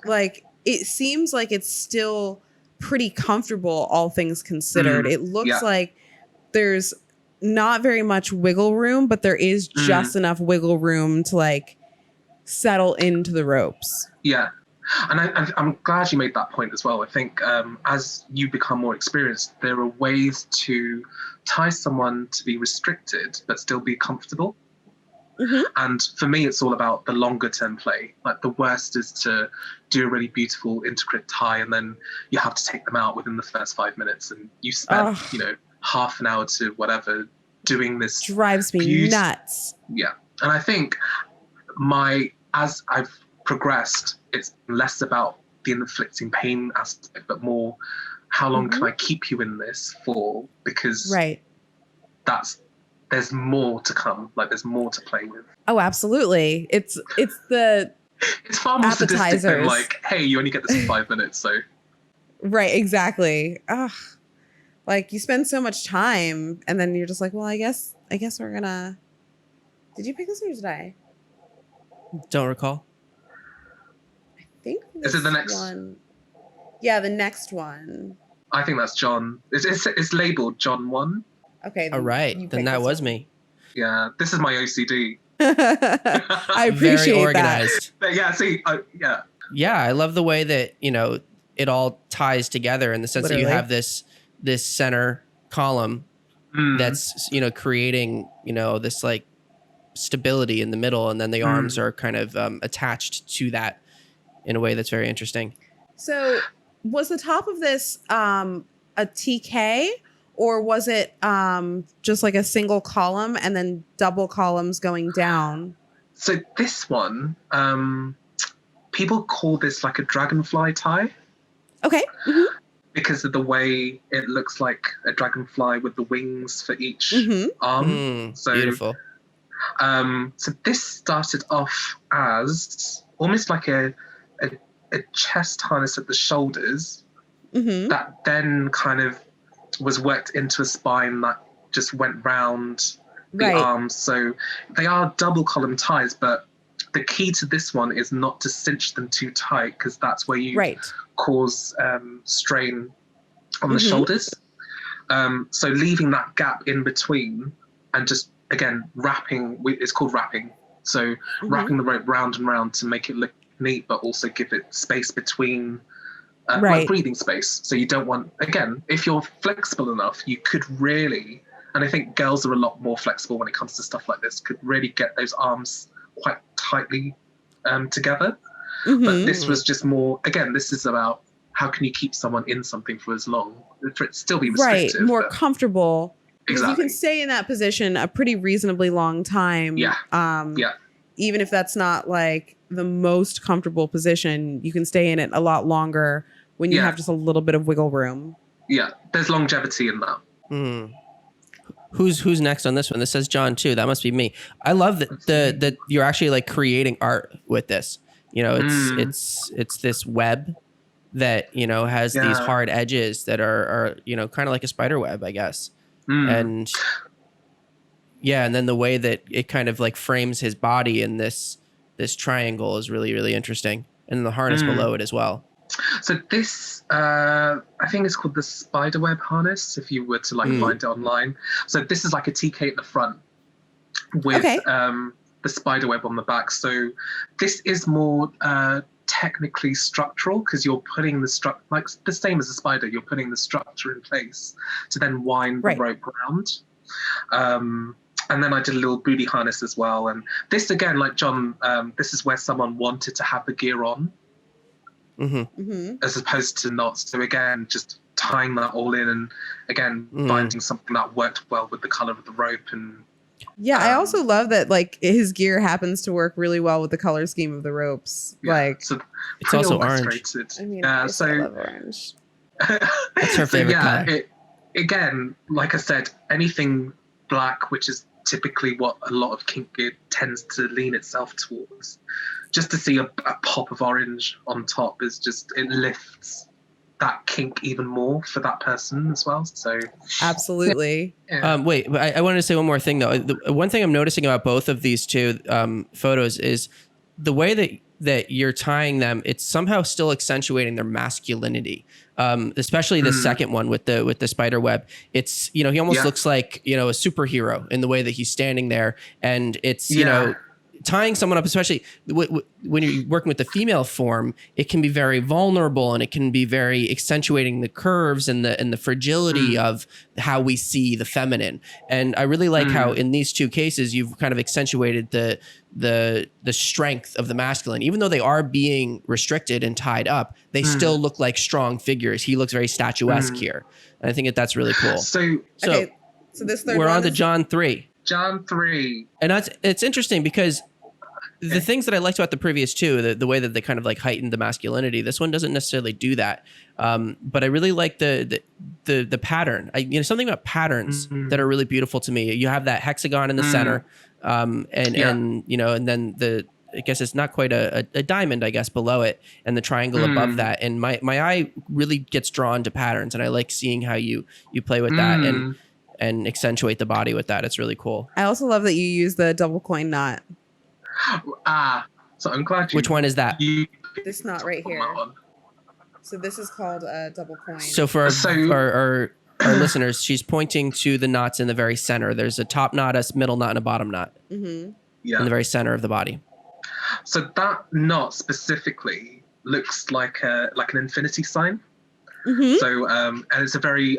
S1: like it seems like it's still pretty comfortable, all things considered. It looks like there's not very much wiggle room, but there is just enough wiggle room to like settle into the ropes.
S3: Yeah. And I'm glad you made that point as well. I think as you become more experienced, there are ways to tie someone to be restricted but still be comfortable. And for me, it's all about the longer term play. Like the worst is to do a really beautiful intricate tie and then you have to take them out within the first 5 minutes and you spend, half an hour to whatever doing this.
S1: Drives me nuts.
S3: Yeah. And I think as I've progressed, it's less about the inflicting pain aspect, but more how long can I keep you in this for? Because there's more to come. Like there's more to play with.
S1: Oh, absolutely. It's
S3: far more sadistic than like, hey, you only get this for 5 minutes, so.
S1: Right, exactly. Ugh. Like you spend so much time and then you're just like, well, I guess we're gonna. Did you pick this or did I?
S2: Don't recall.
S3: Is it the next
S1: one? Yeah, the next one.
S3: I think that's John. It's labeled John 1.
S1: Okay.
S2: All right. Then that was me.
S3: Yeah. This is my OCD.
S1: I appreciate
S2: very organized.
S3: That. Yeah. See. Yeah.
S2: Yeah. I love the way that, it all ties together in the sense that you have this center column that's, creating, this like stability in the middle. And then the arms are kind of attached to that in a way that's very interesting.
S1: So was the top of this a TK or was it just like a single column and then double columns going down?
S3: So this one, people call this like a dragonfly tie.
S1: Okay.
S3: because of the way it looks like a dragonfly with the wings for each arm. So
S2: beautiful.
S3: So this started off as almost like a chest harness at the shoulders that then kind of was worked into a spine that just went round the arms. So they are double column ties, but the key to this one is not to cinch them too tight, because that's where you cause strain on the shoulders. So leaving that gap in between and just, again, wrapping, it's called wrapping. So wrapping the rope round and round to make it look neat, but also give it space between, like breathing space. So you don't want, again, if you're flexible enough, you could really, and I think girls are a lot more flexible when it comes to stuff like this, could really get those arms quite tightly together. But this was just more, again, this is about how can you keep someone in something for as long, for it still be restrictive.
S1: More comfortable. Because
S3: Exactly.
S1: you can stay in that position a pretty reasonably long time. Even if that's not like the most comfortable position, you can stay in it a lot longer when you have just a little bit of wiggle room.
S3: Yeah, there's longevity in that.
S2: Who's next on this one? This says John too. That must be me. I love that you're actually like creating art with this. You know, it's this web that, you know, has these hard edges that are you know, kind of like a spider web, I guess. And and then the way that it kind of like frames his body in this triangle is really, really interesting. And the harness below it as well.
S3: So this, I think it's called the spiderweb harness, if you were to like find it online. So this is like a TK at the front with the spiderweb on the back. So this is more technically structural, because you're putting the like the same as a spider, you're putting the structure in place to then wind the rope around. And then I did a little booty harness as well. And this, again, like John, this is where someone wanted to have the gear on. As opposed to not. So again, just tying that all in, and again finding something that worked well with the color of the rope. And
S1: I also love that like his gear happens to work really well with the color scheme of the ropes. Like,
S3: so
S2: it's also orange.
S1: I mean, I love orange.
S2: That's her favorite color.
S3: Again, like I said, anything black, which is typically what a lot of kink gear tends to lean itself towards, just to see a pop of orange on top is just, it lifts that kink even more for that person as well. So
S1: absolutely.
S2: Wait, I wanted to say one more thing though. The one thing I'm noticing about both of these two photos is the way that you're tying them. It's somehow still accentuating their masculinity. Especially the second one with the spider web. It's, you know, he almost looks like, you know, a superhero in the way that he's standing there, and it's, you know, tying someone up, especially when you're working with the female form, it can be very vulnerable, and it can be very accentuating the curves and the fragility of how we see the feminine. And I really like how in these two cases you've kind of accentuated the strength of the masculine. Even though they are being restricted and tied up, they still look like strong figures. He looks very statuesque here, and I think that's really cool.
S3: So
S1: this third
S2: we're
S1: one
S2: on to John 3.
S3: John 3.
S2: And it's interesting because the things that I liked about the previous two, the way that they kind of like heightened the masculinity, this one doesn't necessarily do that. But I really like the pattern. You know, something about patterns that are really beautiful to me. You have that hexagon in the center, and you know, and then I guess it's not quite a diamond, I guess, below it, and the triangle above that. And my eye really gets drawn to patterns, and I like seeing how you play with that and accentuate the body with that. It's really cool.
S1: I also love that you use the double coin knot.
S3: So I'm glad you...
S2: Which one is that?
S1: This knot right here. So this is called a double coin.
S2: So for our listeners, she's pointing to the knots in the very center. There's a top knot, a middle knot, and a bottom knot in the very center of the body.
S3: So that knot specifically looks like an infinity sign. So and it's a very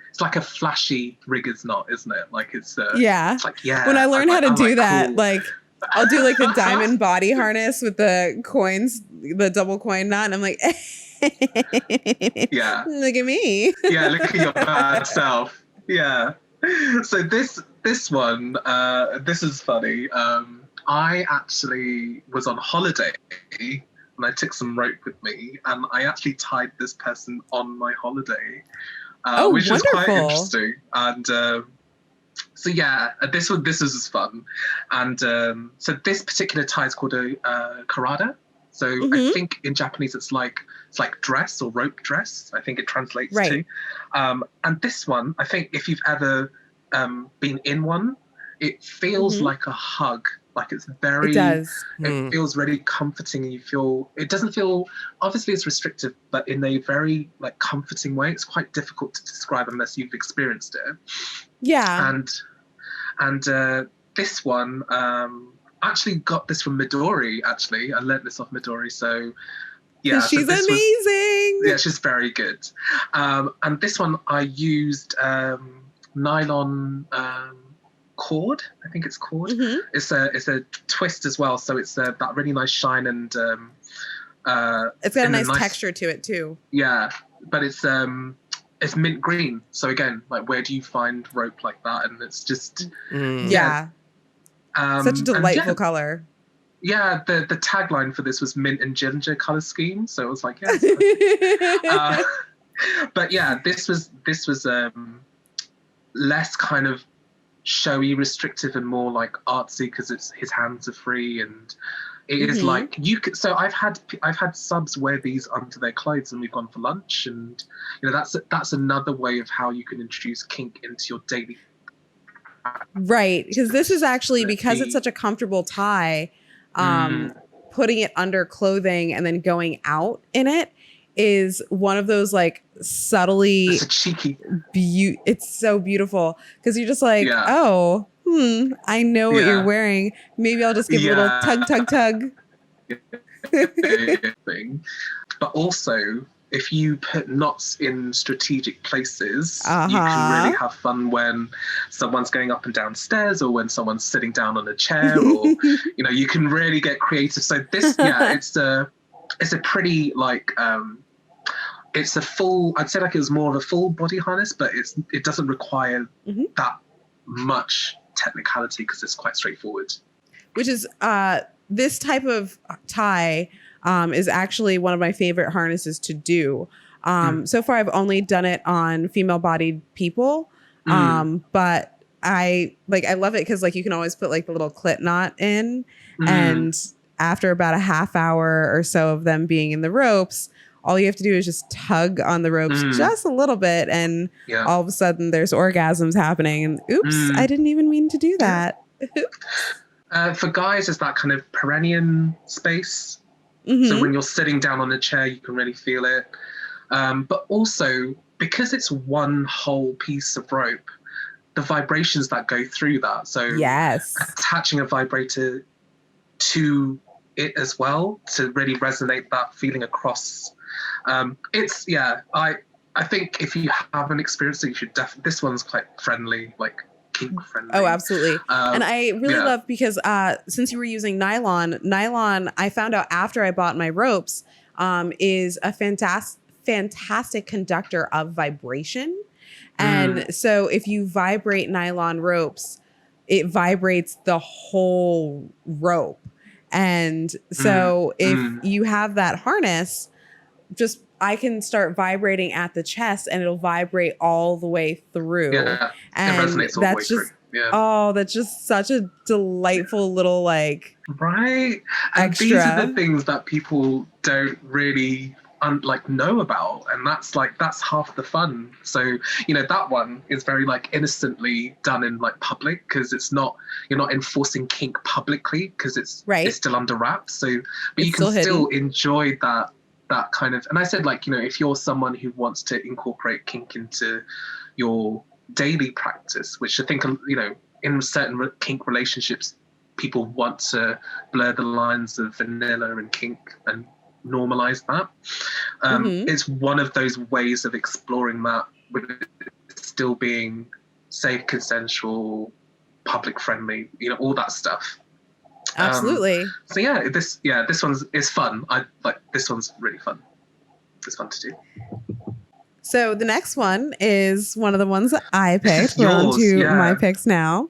S3: it's like a flashy rigger's knot, isn't it? Like it's it's like,
S1: when I learned how to do that,
S3: cool.
S1: like I'll do like the diamond body harness with the coins, the double coin knot, and I'm like, look at me.
S3: Look at your bad self. So this one, this is funny. I actually was on holiday and I took some rope with me, and I actually tied this person on my holiday, which was quite interesting. And so yeah, this was fun. And so this particular tie is called a karada. So I think in Japanese it's like dress or rope dress. I think it translates to. And this one, I think if you've ever been in one, it feels like a hug. Like it does. It feels really comforting, and it doesn't feel, obviously it's restrictive, but in a very like comforting way. It's quite difficult to describe unless you've experienced it.
S1: Yeah.
S3: And this one, actually got this from Midori, actually. I learned this off Midori, so yeah.
S1: She's amazing!
S3: Yeah, she's very good. And this one I used nylon cord, I think it's cord. It's a twist as well, so it's that really nice shine, and
S1: it's got a nice texture to it too.
S3: Yeah, but it's mint green. So again, like, where do you find rope like that? And it's just
S1: such a delightful color.
S3: Yeah, the tagline for this was mint and ginger color scheme. So it was like, but yeah, this was less kind of showy, restrictive, and more like artsy, because his hands are free, and it is like you could. So I've had subs wear these under their clothes, and we've gone for lunch, and that's another way of how you can introduce kink into your daily.
S1: Right, because this is actually, because it's such a comfortable tie, putting it under clothing and then going out in it is one of those like subtly
S3: it's cheeky.
S1: It's so beautiful, because you're just like, oh, I know what you're wearing. Maybe I'll just give a little tug.
S3: Thing. But also, if you put knots in strategic places, you can really have fun when someone's going up and down stairs, or when someone's sitting down on a chair, or you can really get creative. So this, it's a pretty like it's a full, I'd say like it was more of a full body harness, but it doesn't require that much technicality, because it's quite straightforward.
S1: Which is this type of tie is actually one of my favorite harnesses to do. So far I've only done it on female bodied people, but I love it because like you can always put like the little clit knot in, and after about a half hour or so of them being in the ropes, all you have to do is just tug on the ropes just a little bit, and all of a sudden there's orgasms happening, and oops, I didn't even mean to do that.
S3: For guys, it's that kind of perineum space. So when you're sitting down on a chair, you can really feel it. But also, because it's one whole piece of rope, the vibrations that go through that. So attaching a vibrator to it as well to really resonate that feeling across. I think if you haven't experienced it, you should definitely. This one's quite friendly, like kink friendly.
S1: Oh, absolutely. And I really love, because since you were using nylon, I found out after I bought my ropes, is a fantastic conductor of vibration. And so if you vibrate nylon ropes, it vibrates the whole rope. And so if you have that harness, I can start vibrating at the chest, and it'll vibrate all the way through. Yeah, and it resonates all the way through. Oh, that's just such a delightful little like
S3: right. And extra. These are the things that people don't really know about, and that's half the fun. So that one is very like innocently done in like public, because you're not enforcing kink publicly, because it's still under wraps. So but you can still enjoy that kind of, and I said if you're someone who wants to incorporate kink into your daily practice, which I think in certain kink relationships people want to blur the lines of vanilla and kink and normalize that. It's one of those ways of exploring that with still being safe, consensual, public friendly, all that stuff.
S1: Absolutely.
S3: So this one's is fun. This one's really fun. It's fun to do.
S1: So the next one is one of the ones that I picked. We're on to my picks now.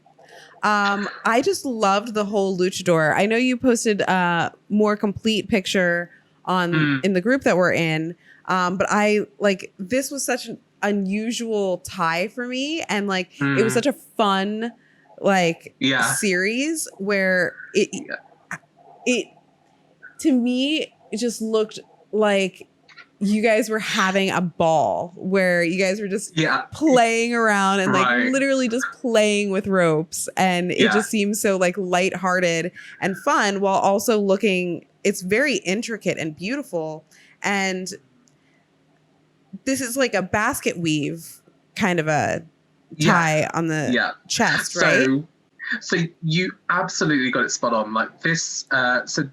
S1: I just loved the whole luchador. I know you posted a more complete picture in the group that we're in. But I like, this was such an unusual tie for me. And like, it was such a fun, like series where it to me, it just looked like you guys were having a ball where you guys were just playing around and like literally just playing with ropes. And it just seems so like lighthearted and fun while also looking, it's very intricate and beautiful. And this is like a basket weave kind of a tie on the chest, right?
S3: So you absolutely got it spot on. Like this, so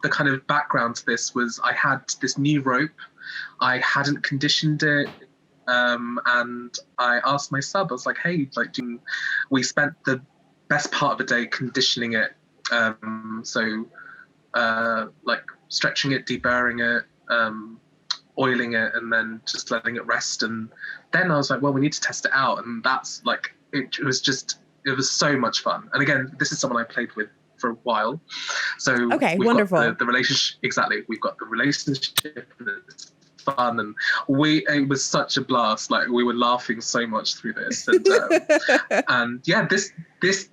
S3: the kind of background to this was I had this new rope. I hadn't conditioned it. And I asked my sub, I was like, hey, like, we spent the best part of the day conditioning it. Like stretching it, deburring it, oiling it, and then just letting it rest. And then I was like, well, we need to test it out. And that's like, it was so much fun. And again, this is someone I played with for a while. So we've
S1: wonderful.
S3: Got the relationship, exactly. We've got the relationship and it's fun. And it was such a blast. Like we were laughing so much through this. And, and yeah, this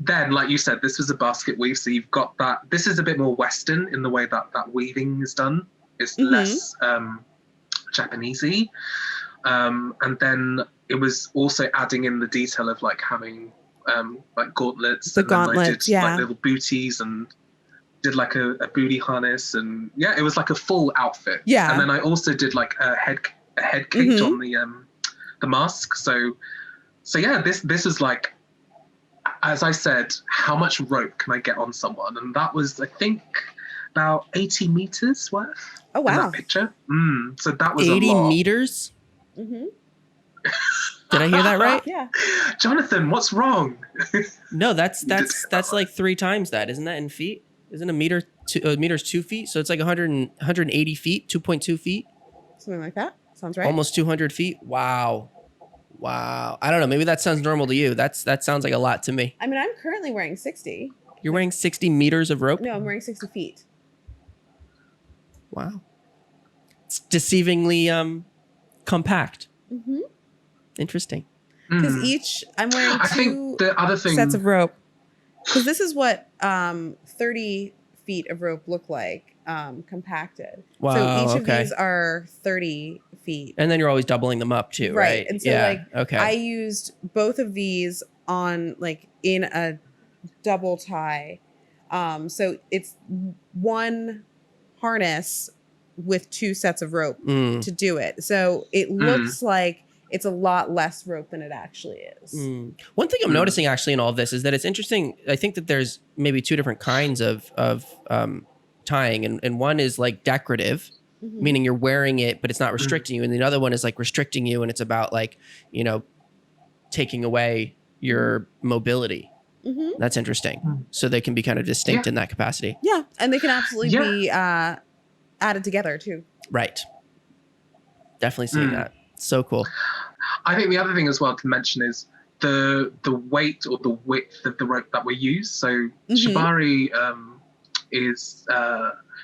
S3: then, like you said, this was a basket weave. So you've got that, this is a bit more Western in the way that weaving is done. It's less Japanesey. And then it was also adding in the detail of like having like gauntlets.
S1: The gauntlets,
S3: like little booties and did like a booty harness, and it was like a full outfit. Yeah. And then I also did like a head cage on the mask. So yeah, this was like, as I said, how much rope can I get on someone? And that was, I think, about 80 meters worth.
S1: Oh wow!
S3: In that picture. So that was
S2: 80
S3: a lot.
S2: meters. Did I hear that right?
S1: Yeah.
S3: Jonathan, what's wrong?
S2: No, that's like 3 times that. Isn't that in feet? Isn't a meter meter's 2 feet? So it's like 180 feet, 2.2 feet.
S1: Something like that. Sounds right.
S2: Almost 200 feet. Wow. I don't know. Maybe that sounds normal to you. That sounds like a lot to me.
S1: I mean, I'm currently wearing 60.
S2: You're wearing 60 meters of rope?
S1: No, I'm wearing 60 feet.
S2: Wow. It's deceivingly compact. Interesting.
S1: Because I'm wearing two sets of rope. Because this is what 30 feet of rope look like compacted.
S2: Wow.
S1: So each of these are 30 feet.
S2: And then you're always doubling them up too, right?
S1: And so I used both of these on like in a double tie. So it's one harness with 2 sets of rope to do it. So it looks like it's a lot less rope than it actually is.
S2: One thing I'm noticing actually in all of this is that it's interesting. I think that there's maybe 2 different kinds of tying. And one is like decorative, meaning you're wearing it, but it's not restricting you. And the other one is like restricting you. And it's about like, taking away your mobility. That's interesting. So they can be kind of distinct in that capacity.
S1: Yeah. And they can absolutely be added together too.
S2: Right. Definitely seeing that. So cool.
S3: I think the other thing as well to mention is the weight or the width of the rope that we use. So Shibari is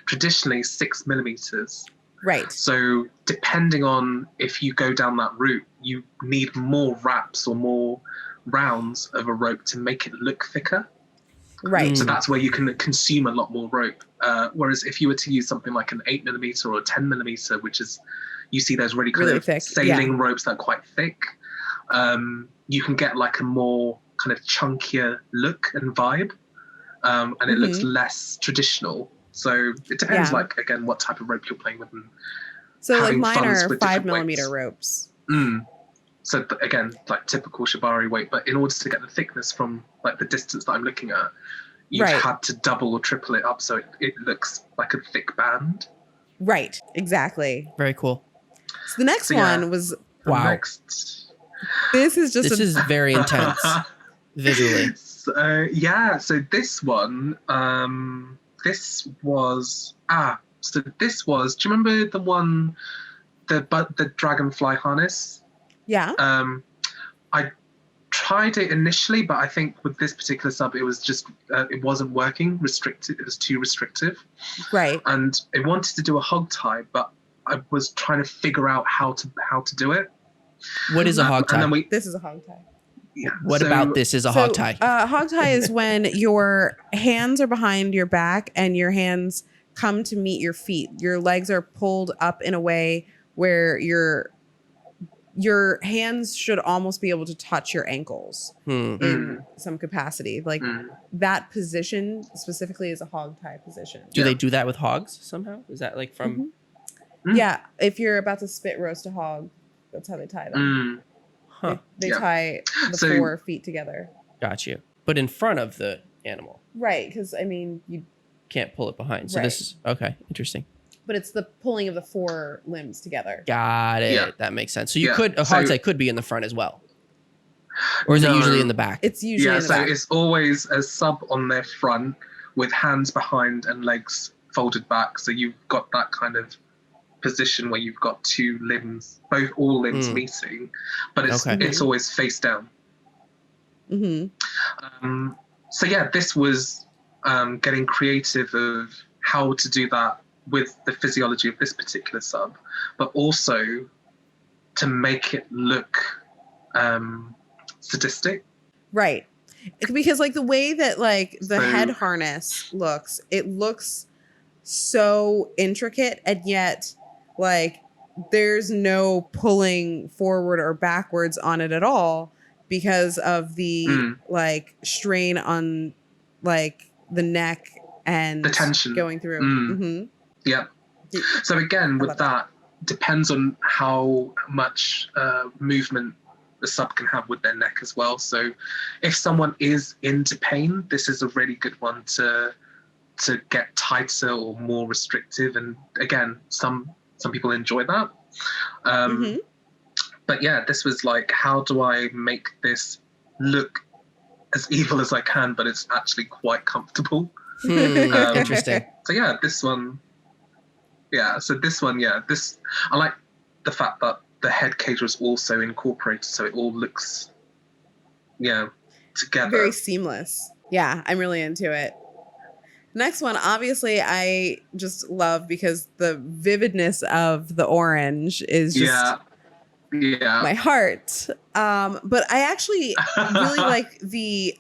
S3: traditionally 6 millimeters.
S1: Right.
S3: So depending on if you go down that route, you need more wraps or more rounds of a rope to make it look thicker.
S1: Right.
S3: So that's where you can consume a lot more rope. Whereas if you were to use something like an 8 millimeter or a 10 millimeter, which is, you see those really kind of
S1: thick
S3: sailing ropes that are quite thick, you can get like a more kind of chunkier look and vibe. And it looks less traditional. So it depends, like, again, what type of rope you're playing with. And
S1: so like mine are 5 millimeter ropes.
S3: So again, like typical Shibari weight, but in order to get the thickness from like the distance that I'm looking at, you've had to double or triple it up so it looks like a thick band.
S1: Right, exactly.
S2: Very cool.
S1: So the next one was This is
S2: very intense visually.
S3: So this one, this was do you remember the one, the dragonfly harness?
S1: Yeah.
S3: I tried it initially, but I think with this particular sub, it was just it wasn't working. Restricted. It was too restrictive.
S1: Right.
S3: And I wanted to do a hog tie, but I was trying to figure out how to do it.
S2: What is a hog tie?
S3: And then
S1: this is a hog tie.
S3: Yeah.
S2: What about this is a hog tie?
S1: Hog tie is when your hands are behind your back and your hands come to meet your feet. Your legs are pulled up in a way where your hands should almost be able to touch your ankles in some capacity. Like that position specifically is a hog tie position.
S2: Do they do that with hogs somehow? Is that like from?
S1: Yeah, if you're about to spit roast a hog, that's how they tie them.
S2: Huh.
S1: They tie the 4 feet together.
S2: Got you. But in front of the animal.
S1: Right, because I mean you
S2: can't pull it behind. So this is okay, interesting.
S1: But it's the pulling of the 4 limbs together.
S2: Got it. Yeah. That makes sense. So you could a hog tie could be in the front as well. Or is it usually in the back?
S1: It's usually in the back.
S3: It's always a sub on their front with hands behind and legs folded back. So you've got that kind of position where you've got 2 limbs, all limbs meeting, but it's always face down. So yeah, this was getting creative of how to do that with the physiology of this particular sub, but also to make it look sadistic.
S1: Right. Because like the way that like the head harness looks, it looks so intricate, and yet like there's no pulling forward or backwards on it at all because of the like strain on like the neck and
S3: the tension
S1: going through.
S3: Yeah. So again, with that, depends on how much movement the sub can have with their neck as well. So if someone is into pain, this is a really good one to get tighter or more restrictive. And again, some people enjoy that. But yeah, this was like, how do I make this look as evil as I can, but it's actually quite comfortable?
S2: Interesting.
S3: So yeah, this one. Yeah, so this one, I like the fact that the head cage was also incorporated, so it all looks, together.
S1: Very seamless. Yeah, I'm really into it. Next one, obviously, I just love because the vividness of the orange is just my heart. But I actually really like the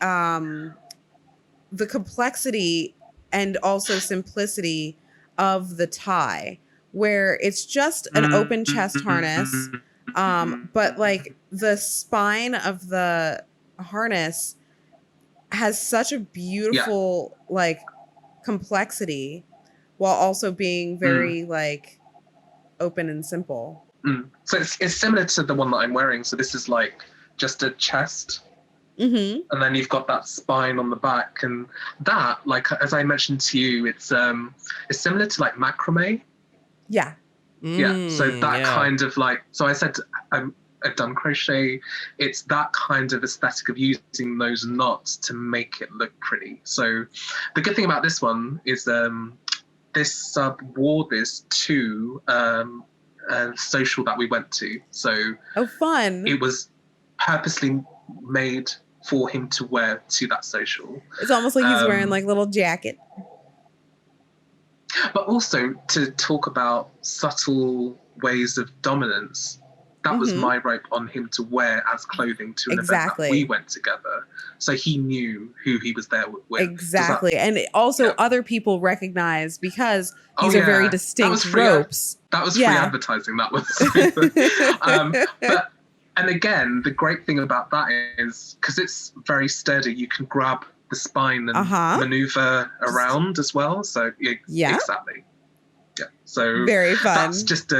S1: complexity and also simplicity of the tie, where it's just an open chest harness, but like the spine of the harness has such a beautiful like complexity while also being very like open and simple.
S3: So it's similar to the one that I'm wearing. So this is like just a chest. And then you've got that spine on the back, and that, like as I mentioned to you, it's similar to like macrame.
S1: Yeah.
S3: So that kind of like, so I said I've done crochet. It's that kind of aesthetic of using those knots to make it look pretty. So the good thing about this one is this sub wore this to a social that we went to. So
S1: fun!
S3: It was purposely made for him to wear to that social.
S1: It's almost like he's wearing like a little jacket.
S3: But also to talk about subtle ways of dominance, that was my rope on him to wear as clothing to an event that we went together. So he knew who he was there with.
S1: Exactly. And also other people recognize because these are very distinct ropes.
S3: That was free advertising. That was. But and again, the great thing about that is because it's very sturdy, you can grab the spine and maneuver around as well. So exactly. Yeah. So
S1: very fun.
S3: That's just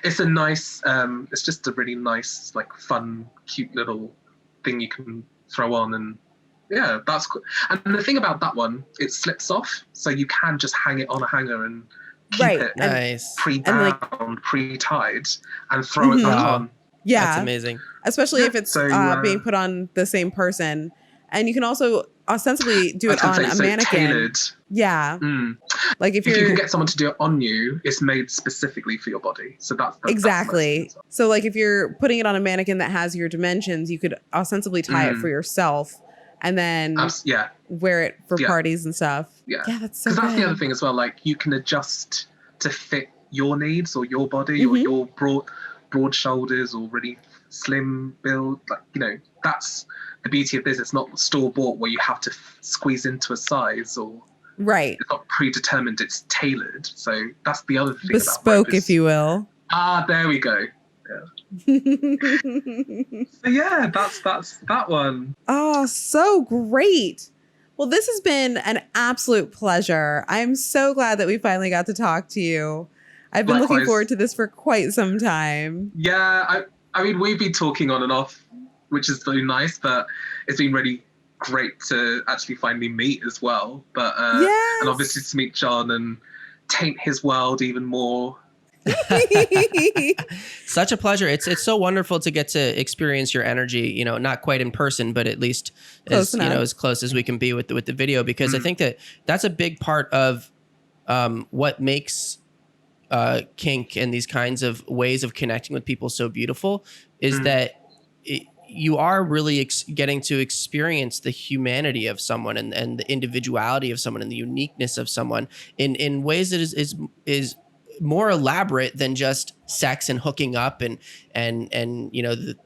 S3: it's a nice, it's just a really nice, like fun, cute little thing you can throw on. And yeah, that's cool. And the thing about that one, it slips off. So you can just hang it on a hanger and keep it pre-bound, pre-tied and throw it back on.
S1: Yeah.
S2: That's amazing.
S1: Especially if it's being put on the same person. And you can also ostensibly do it on a mannequin.
S3: Tailored.
S1: Yeah. Like if
S3: you
S1: you're
S3: can get someone to do it on you, it's made specifically for your body. So that's
S1: exactly.
S3: That's
S1: so like if you're putting it on a mannequin that has your dimensions, you could ostensibly tie it for yourself and then wear it for parties and stuff. Yeah, that's so good.
S3: Because that's the other thing as well. Like you can adjust to fit your needs or your body or your broad shoulders or really slim build. Like, you know, that's the beauty of this. It's not store bought where you have to squeeze into a size or it's not predetermined. It's tailored. So that's the other thing.
S1: Bespoke, if you will.
S3: There we go. Yeah. So yeah, that's that one.
S1: Oh, so great. Well, this has been an absolute pleasure. I'm so glad that we finally got to talk to you. I've been looking forward to this for quite some time.
S3: Yeah, I mean, we've been talking on and off, which is very nice, but it's been really great to actually finally meet as well. But and obviously to meet John and taint his world even more.
S2: Such a pleasure. It's so wonderful to get to experience your energy, you know, not quite in person, but at least as close as we can be with the video, because I think that's a big part of what makes kink and these kinds of ways of connecting with people so beautiful is that you are really getting to experience the humanity of someone and the individuality of someone and the uniqueness of someone in ways that is more elaborate than just sex and hooking up and you know the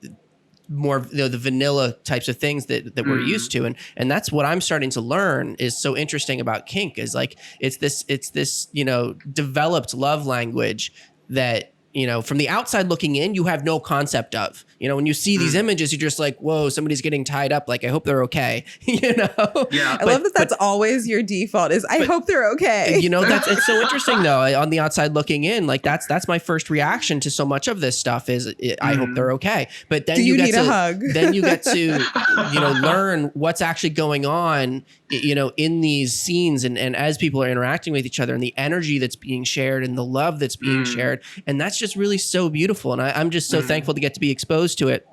S2: more the vanilla types of things that we're used to, and that's what I'm starting to learn is so interesting about kink is like it's this you know developed love language that, you know, from the outside looking in, you have no concept of. You know, when you see these images, you're just like, whoa, somebody's getting tied up. Like, I hope they're okay. You know?
S3: Yeah.
S1: I love that that's always your default is, I hope they're okay.
S2: You know, it's so interesting though, on the outside looking in, like that's my first reaction to so much of this stuff is I hope they're okay. But then you get
S1: a hug?
S2: Then you get to, you know, learn what's actually going on, you know, in these scenes and as people are interacting with each other and the energy that's being shared and the love that's being shared. And that's just really so beautiful. And I'm just so thankful to get to be exposed to it,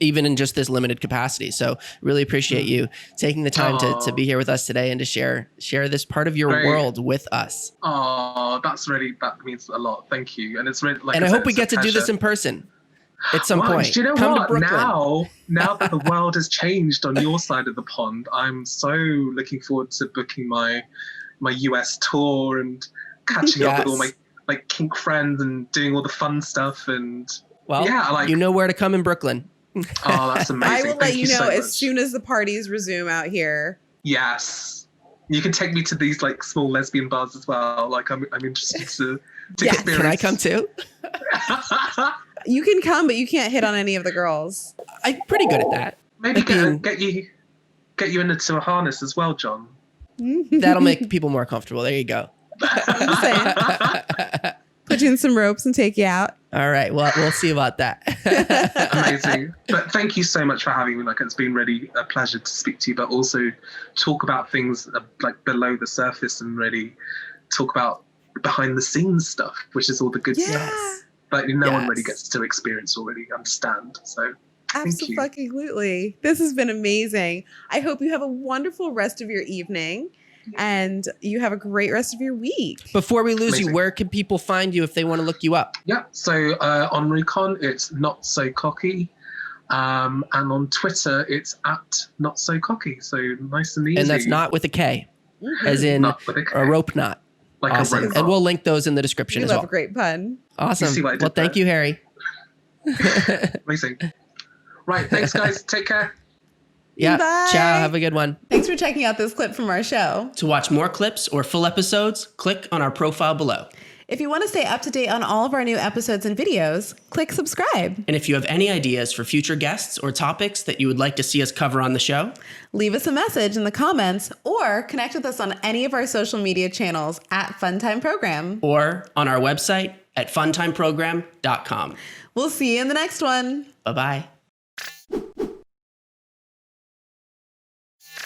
S2: even in just this limited capacity. So really appreciate you taking the time to be here with us today and to share this part of your world with us.
S3: Oh, that means a lot. Thank you. And it's really like,
S2: and I hope we get to do this in person at some point.
S3: Do you know
S2: Come
S3: what?
S2: to Brooklyn.
S3: Now that the world has changed on your side of the pond, I'm so looking forward to booking my US tour and catching up with all my like kink friends and doing all the fun stuff and
S2: you know where to come in Brooklyn.
S3: Oh, that's amazing.
S1: I will let you know as soon as the parties resume out here.
S3: Yes. You can take me to these like small lesbian bars as well. Like I'm interested to experience.
S2: Can I come too?
S1: You can come, but you can't hit on any of the girls.
S2: I'm pretty good at that.
S3: Maybe get you into a harness as well, John.
S2: That'll make people more comfortable. There you go.
S1: I'm just saying. Put you in some ropes and take you out.
S2: All right. Well, we'll see about that.
S3: Amazing. But thank you so much for having me. Like, it's been really a pleasure to speak to you, but also talk about things like below the surface and really talk about behind the scenes stuff, which is all the good stuff that no one really gets to experience or really understand. So
S1: absolutely. This has been amazing. I hope you have a wonderful rest of your evening. And you have a great rest of your week.
S2: Before we lose you, where can people find you if they want to look you up?
S3: Yeah, so on Recon, it's Knotsococky. And on Twitter, it's @Knotsococky. So nice and easy.
S2: And that's not with a K, as in a rope knot.
S3: Like
S2: awesome.
S3: A rope
S2: and
S3: knot.
S2: We'll link those in the description as well.
S1: Love a great pun.
S2: Awesome. Well, thank you, Harry.
S3: Amazing. Right, thanks, guys. Take care.
S2: Yeah.
S1: Bye.
S2: Ciao. Have a good one.
S1: Thanks for checking out this clip from our show.
S2: To watch more clips or full episodes, click on our profile below.
S1: If you want to stay up to date on all of our new episodes and videos, click subscribe.
S2: And if you have any ideas for future guests or topics that you would like to see us cover on the show,
S1: leave us a message in the comments or connect with us on any of our social media channels @Funtime Program
S2: or on our website at funtimeprogram.com.
S1: We'll see you in the next one.
S2: Bye-bye.